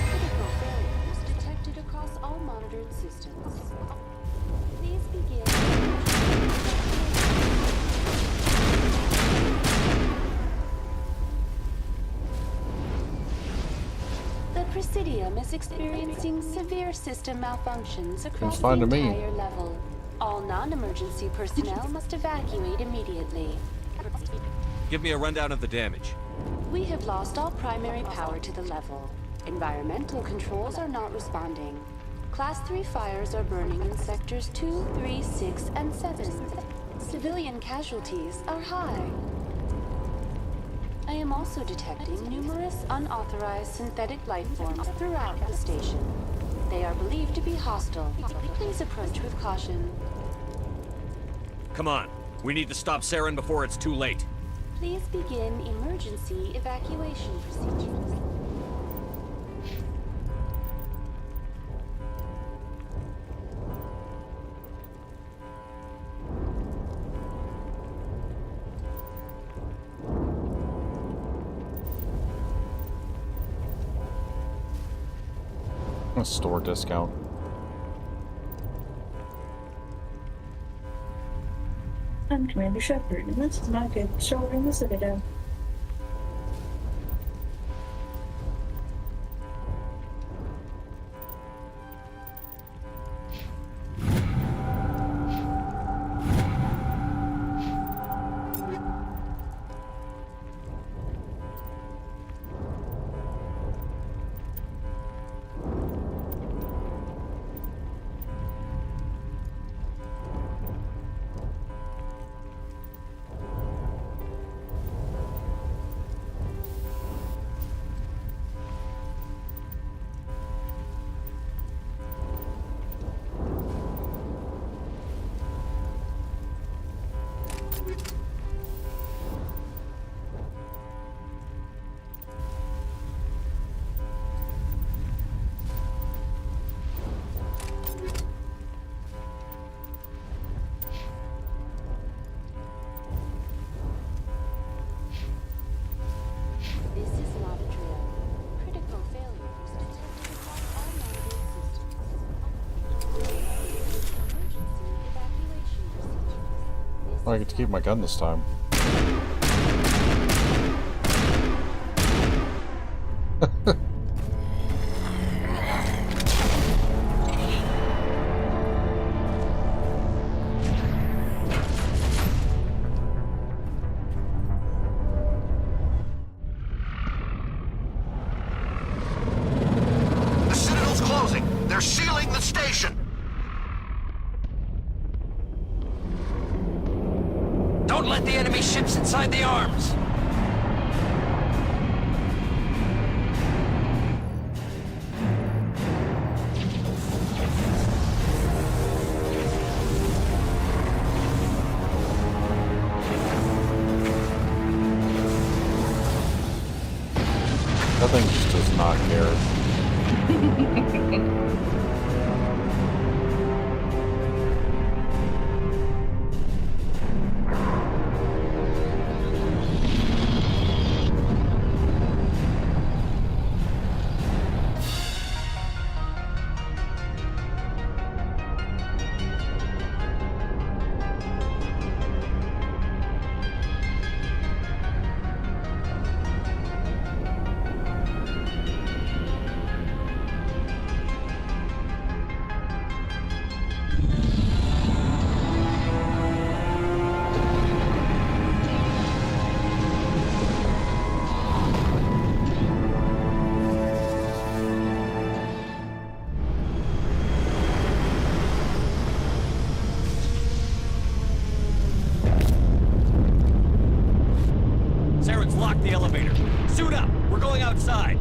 F: Critical failures detected across all monitored systems. Please begin. The Presidium is experiencing severe system malfunctions across the
B: fine to me.
F: entire level. All non-emergency personnel must evacuate immediately.
H: Give me a rundown of the damage.
F: We have lost all primary power to the level. Environmental controls are not responding. Class 3 fires are burning in sectors 2, 3, 6, and 7. Civilian casualties are high. I am also detecting numerous unauthorized synthetic life forms throughout the station. They are believed to be hostile. Please approach with caution.
H: Come on. We need to stop Saren before it's too late.
F: Please begin emergency evacuation procedures.
B: A store discount.
A: I'm Commander Shepard, and this is my good shoulder in the Citadel.
F: This is not a drill. Critical failures detected across all navigation systems. Emergency evacuation procedures.
B: Oh, I get to keep my gun this time.
J: The Citadel's closing. They're sealing the station.
W: Don't let the enemy ships inside the arms!
B: That thing just does not care.
H: Saren's locked the elevator. Suit up! We're going outside!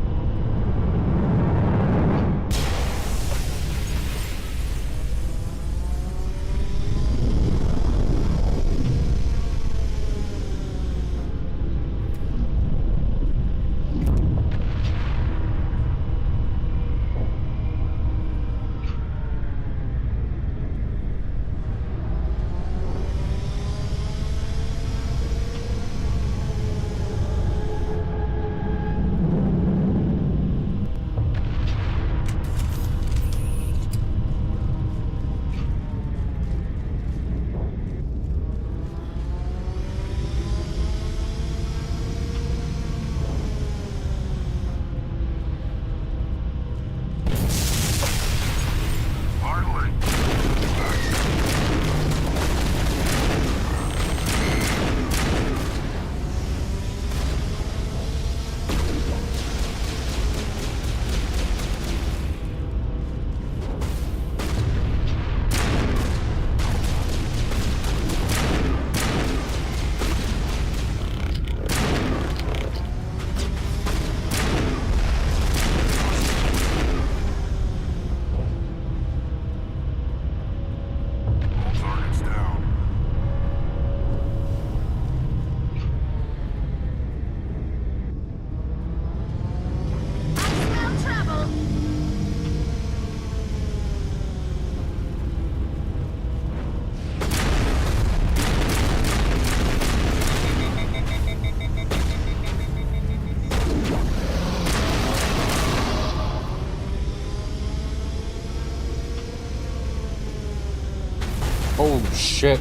B: shit.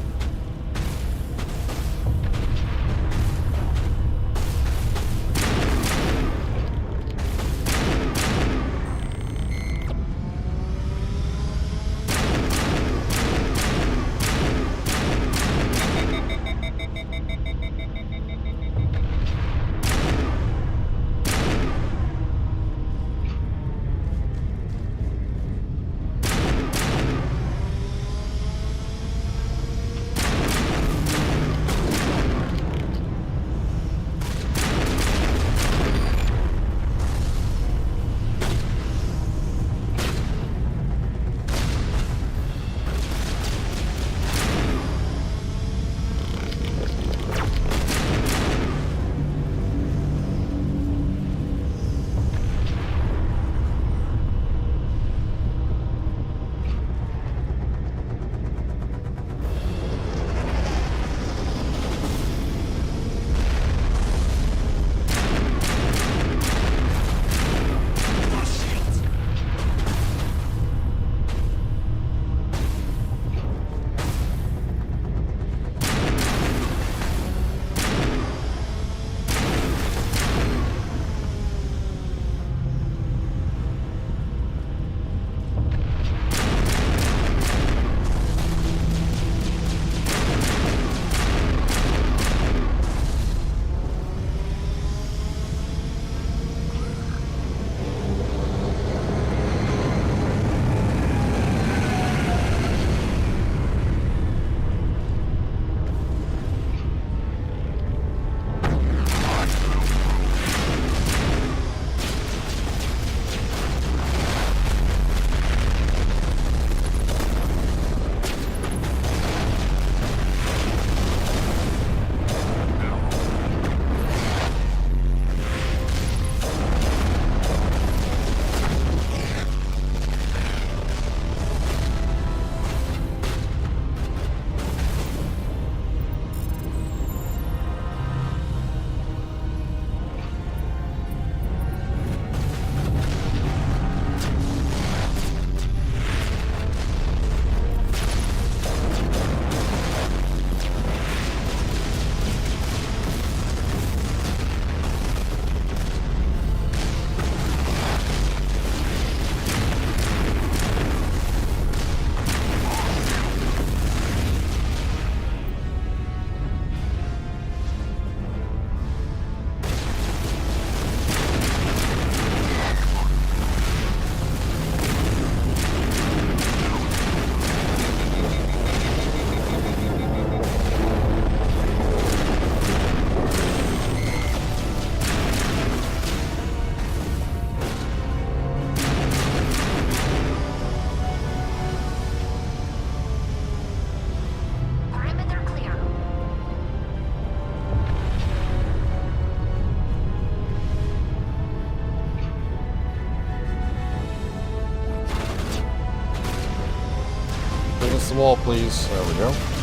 B: The wall, please. There we go.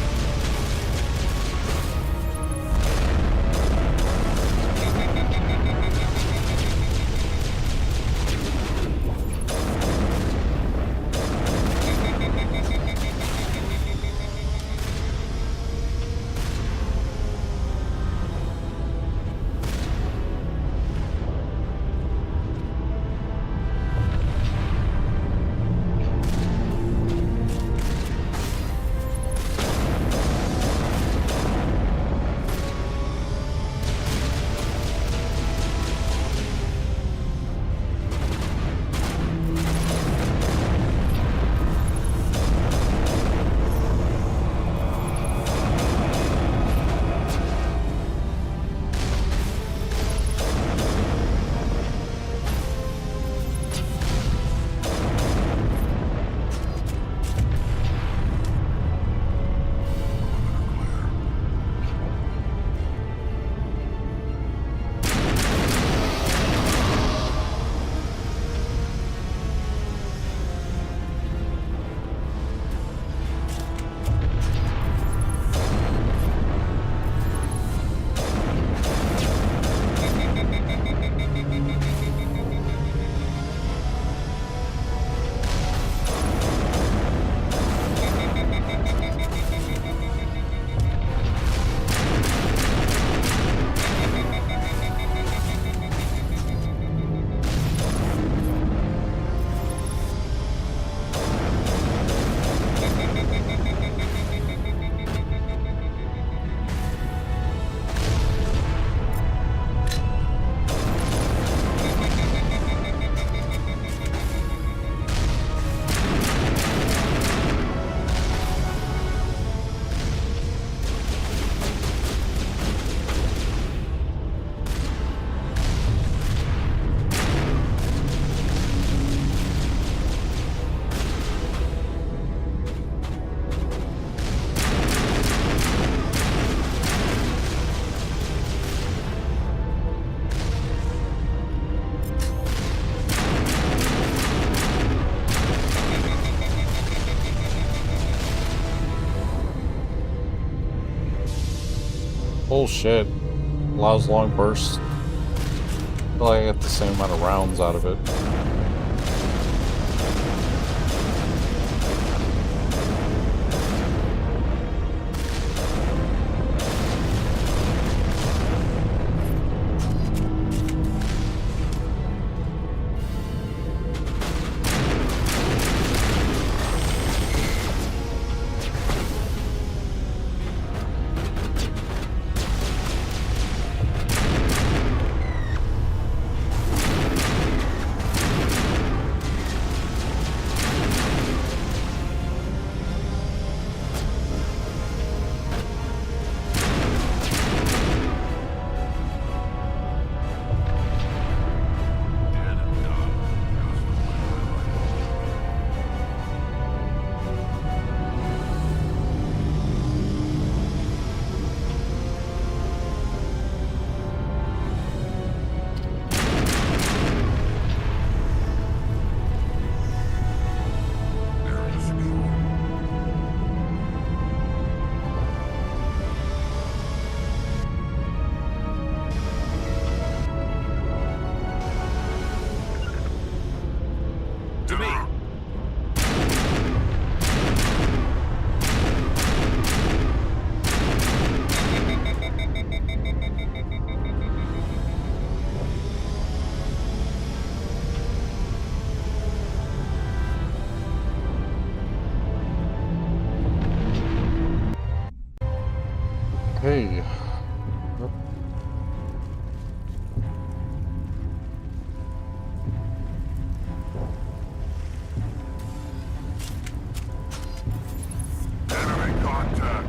B: Bullshit. Allows long bursts. I feel like I get the same amount of rounds out of it. Hey.
N: Enemy contact.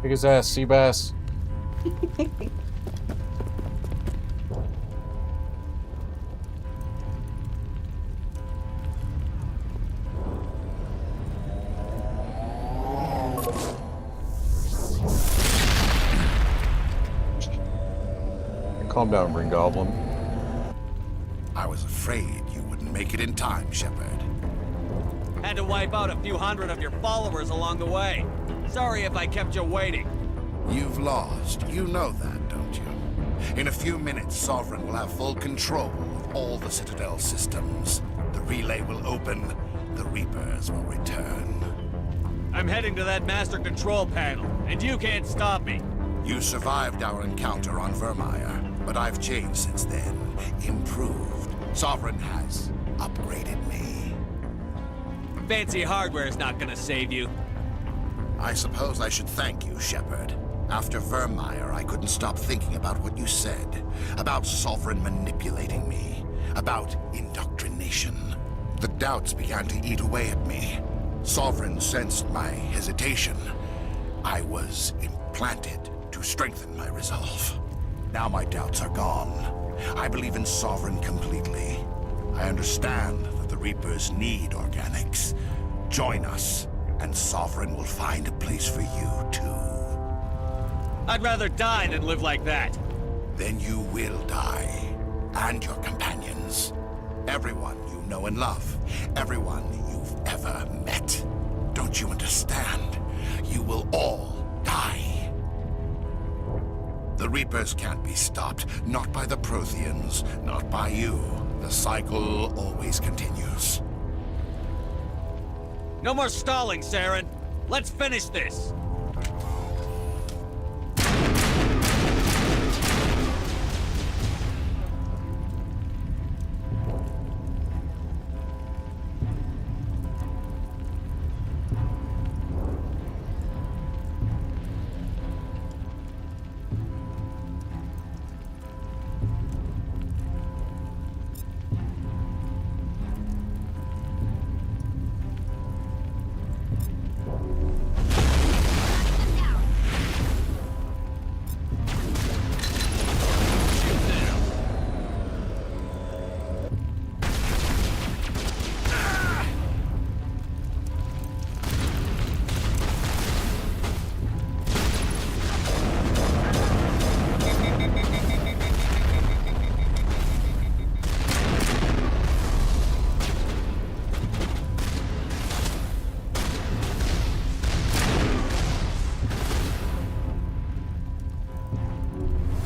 B: Kick his ass, Seabass. Calm down, Green Goblin.
I: I was afraid you wouldn't make it in time, Shepard.
H: Had to wipe out a few hundred of your followers along the way. Sorry if I kept you waiting.
I: You've lost. You know that, don't you? In a few minutes, Sovereign will have full control of all the Citadel systems. The relay will open. The Reapers will return.
H: I'm heading to that master control panel, and you can't stop me.
I: You survived our encounter on Vermeer, but I've changed since then. Improved. Sovereign has upgraded me.
H: Fancy hardware is not gonna save you.
I: I suppose I should thank you, Shepard. After Vermeer, I couldn't stop thinking about what you said. About Sovereign manipulating me. About indoctrination. The doubts began to eat away at me. Sovereign sensed my hesitation. I was implanted to strengthen my resolve. Now my doubts are gone. I believe in Sovereign completely. I understand that the Reapers need organics. Join us, and Sovereign will find a place for you, too.
H: I'd rather die than live like that.
I: Then you will die. And your companions. Everyone you know and love. Everyone you've ever met. Don't you understand? You will all die. The Reapers can't be stopped. Not by the Protheans. Not by you. The cycle always continues.
H: No more stalling, Saren. Let's finish this.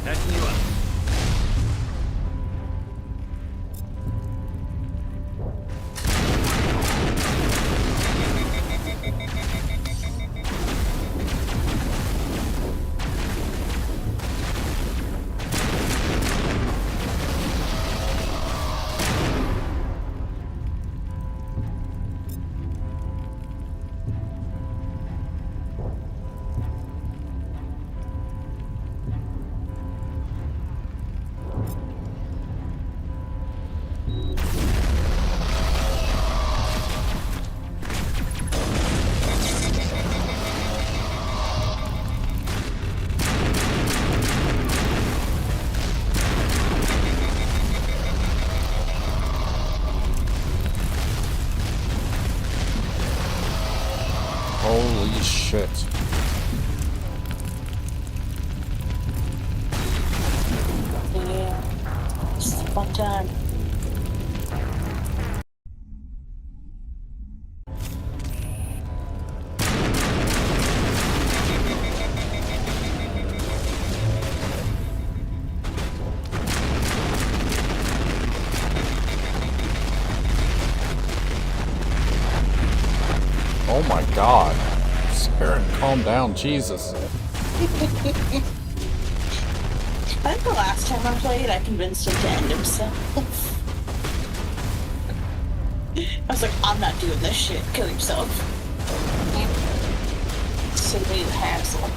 H: Backing you up.
B: Holy shit.
A: Yeah. It's fun time.
B: Oh my god. Saren, calm down, Jesus.
A: I think the last time I played, I convinced him to end himself. I was like, I'm not doing this shit. Kill yourself. Save me the hassle.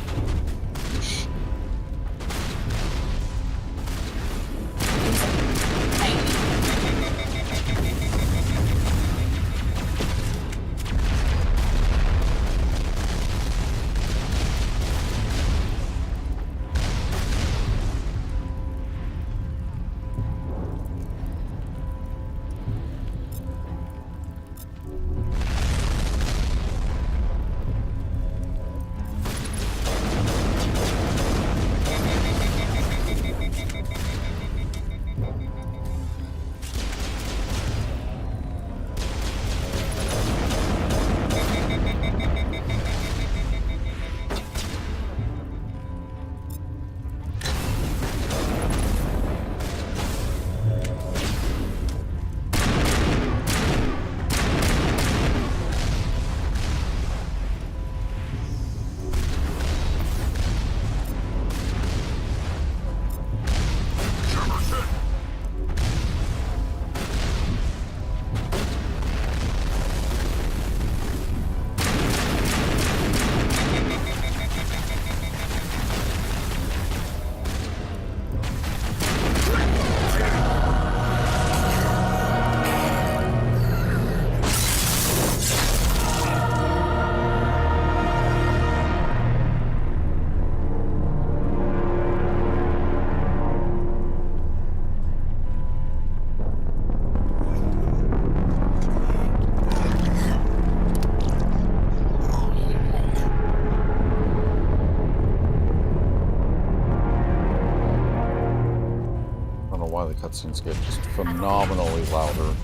B: Why the cutscenes get just phenomenally louder.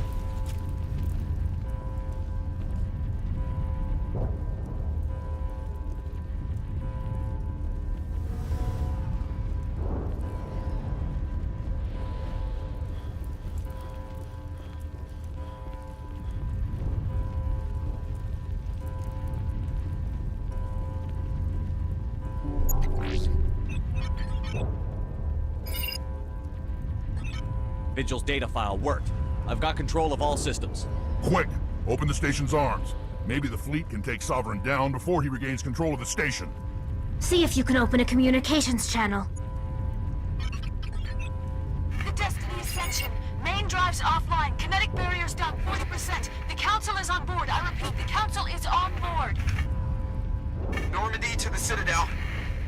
H: Vigil's data file worked. I've got control of all systems.
K: Quick! Open the station's arms. Maybe the fleet can take Sovereign down before he regains control of the station.
C: See if you can open a communications channel.
O: The Destiny Ascension. Main drives offline. Kinetic barriers down 40%. The Council is on board. I repeat, the Council is on board.
E: Normandy to the Citadel.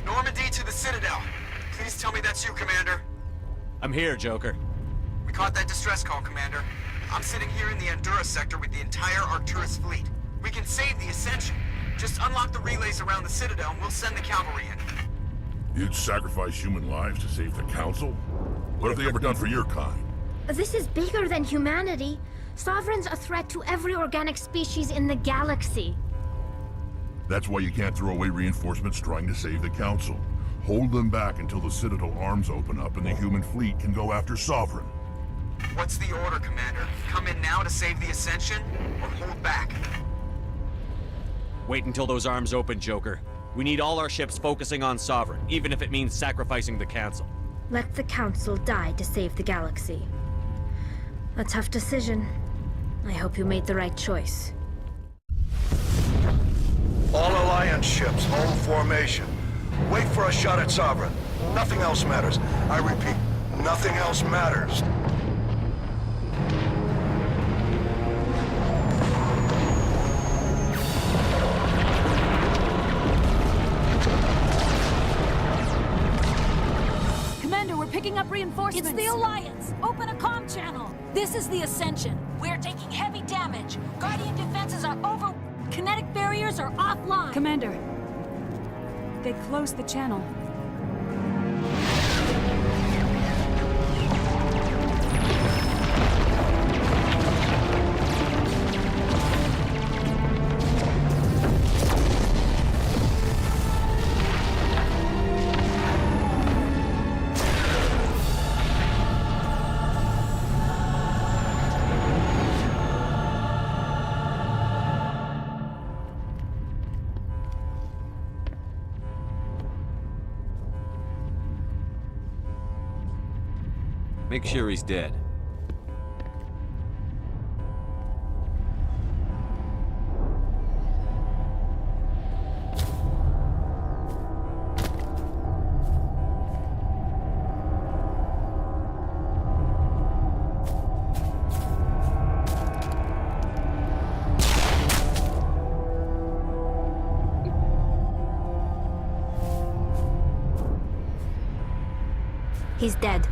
E: Normandy to the Citadel. Please tell me that's you, Commander.
H: I'm here, Joker.
E: We caught that distress call, Commander. I'm sitting here in the Endura sector with the entire Arcturus fleet. We can save the Ascension. Just unlock the relays around the Citadel and we'll send the cavalry in.
K: You'd sacrifice human lives to save the Council? What have they ever done for your kind?
C: This is bigger than humanity. Sovereign's a threat to every organic species in the galaxy.
K: That's why you can't throw away reinforcements trying to save the Council. Hold them back until the Citadel arms open up and the human fleet can go after Sovereign.
E: What's the order, Commander? Come in now to save the Ascension, or hold back?
H: Wait until those arms open, Joker. We need all our ships focusing on Sovereign, even if it means sacrificing the Council.
C: Let the Council die to save the galaxy. A tough decision. I hope you made the right choice.
M: All Alliance ships, hold formation. Wait for a shot at Sovereign. Nothing else matters. I repeat, nothing else matters.
R: Commander, we're picking up reinforcements.
O: It's the Alliance! Open a comm channel!
R: This is the Ascension.
O: We're taking heavy damage. Guardian defenses are over... Kinetic barriers are offline.
R: Commander, they closed the channel.
H: Make sure he's dead.
C: He's dead.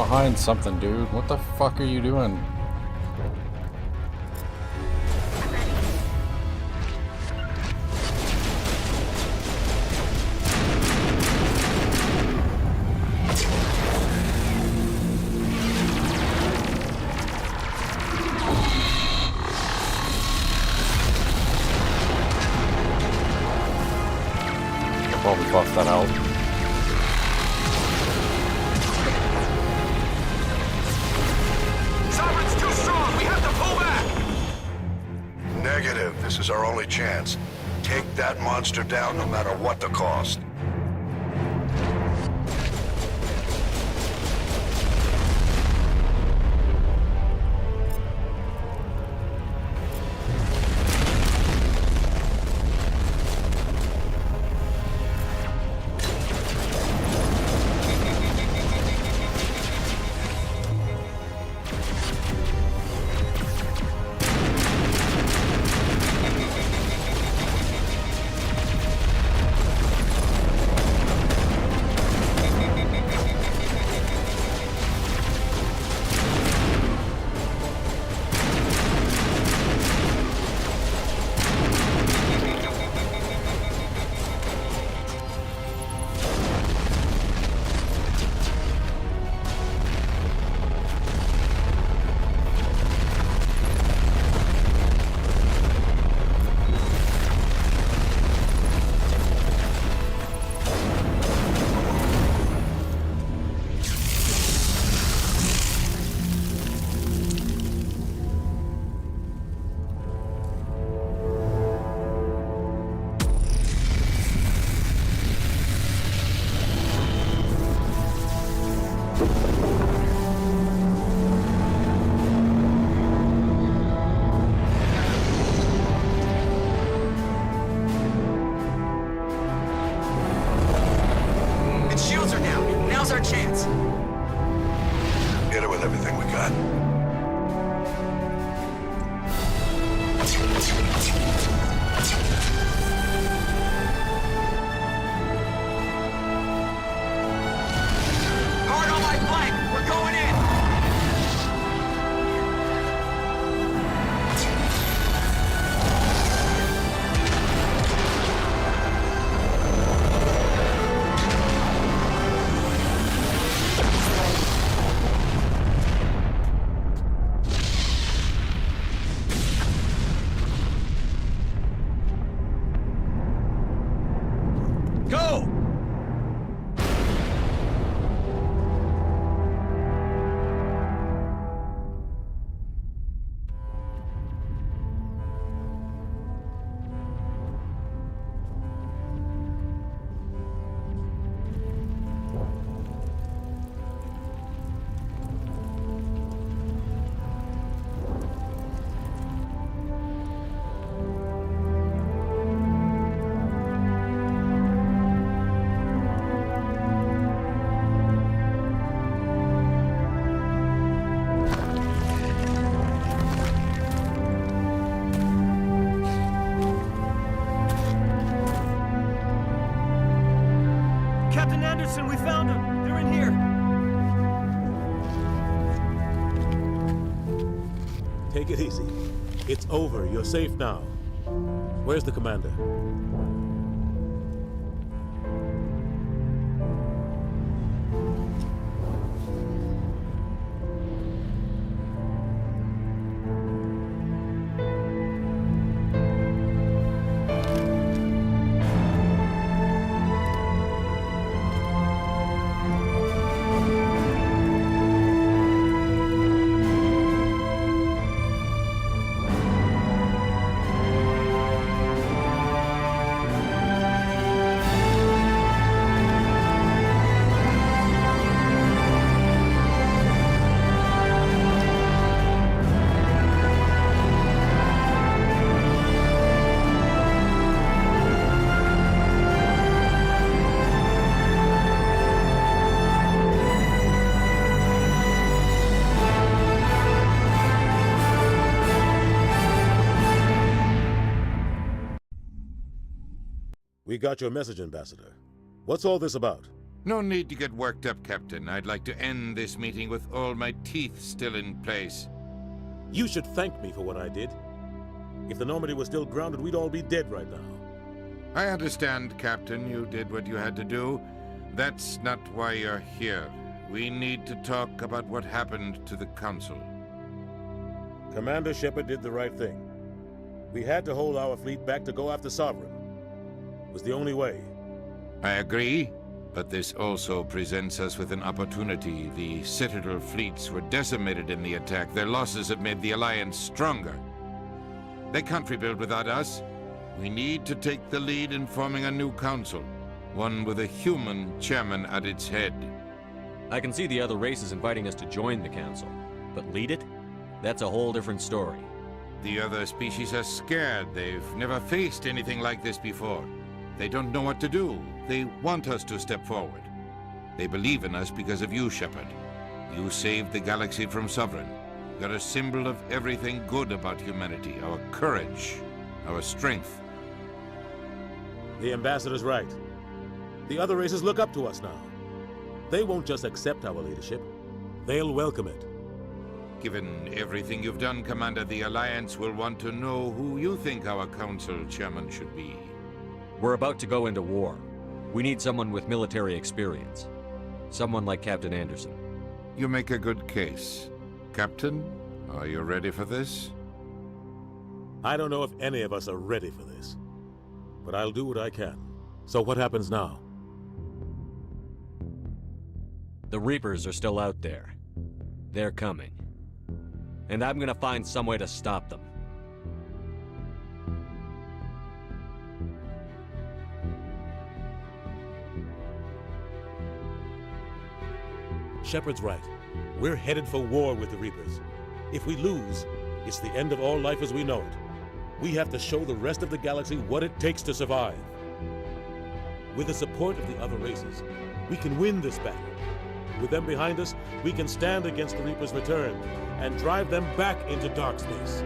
B: behind something, dude. What the fuck are you doing? Probably buff that out.
M: Siren's too strong! We have to pull back! Negative. This is our only chance. Take that monster down no matter what the cost.
W: Anderson, we found them. They're in here.
S: Take it easy. It's over. You're safe now. Where's the commander? We got your message, Ambassador. What's all this about?
T: No need to get worked up, Captain. I'd like to end this meeting with all my teeth still in place.
S: You should thank me for what I did. If the Normandy was still grounded, we'd all be dead right now.
T: I understand, Captain. You did what you had to do. That's not why you're here. We need to talk about what happened to the Council.
S: Commander Shepard did the right thing. We had to hold our fleet back to go after Sovereign. It was the only way.
T: I agree, but this also presents us with an opportunity. The Citadel fleets were decimated in the attack. Their losses have made the Alliance stronger. They can't rebuild without us. We need to take the lead in forming a new council, one with a human chairman at its head.
H: I can see the other races inviting us to join the council, but lead it? That's a whole different story.
T: The other species are scared. They've never faced anything like this before. They don't know what to do. They want us to step forward. They believe in us because of you, Shepard. You saved the galaxy from Sovereign. You're a symbol of everything good about humanity, our courage, our strength.
S: The Ambassador's right. The other races look up to us now. They won't just accept our leadership. They'll welcome it.
T: Given everything you've done, Commander, the Alliance will want to know who you think our council chairman should be.
H: We're about to go into war. We need someone with military experience. Someone like Captain Anderson.
T: You make a good case. Captain, are you ready for this?
S: I don't know if any of us are ready for this, but I'll do what I can. So what happens now?
H: The Reapers are still out there. They're coming. And I'm gonna find some way to stop them.
S: Shepard's right. We're headed for war with the Reapers. If we lose, it's the end of all life as we know it. We have to show the rest of the galaxy what it takes to survive. With the support of the other races, we can win this battle. With them behind us, we can stand against the Reapers' return and drive them back into dark space.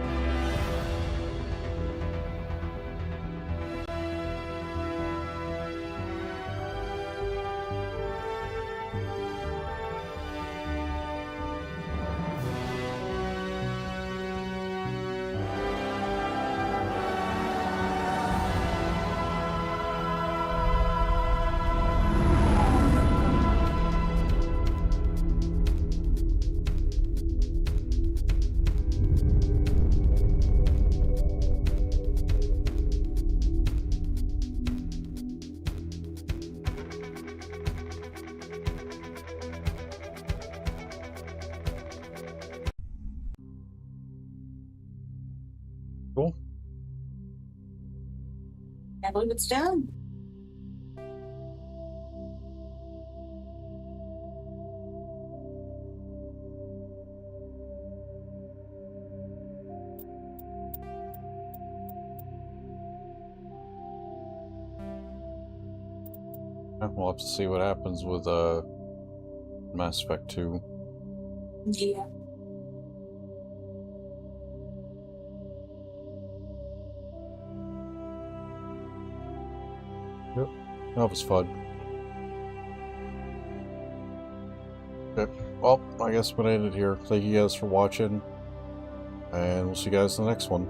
B: Cool.
A: Can't believe it's done.
B: We'll have to see what happens with Mass Effect 2.
A: Yeah.
B: Yep, that was fun. Okay, well, I guess I'm gonna end it here. Thank you guys for watching, and we'll see you guys in the next one.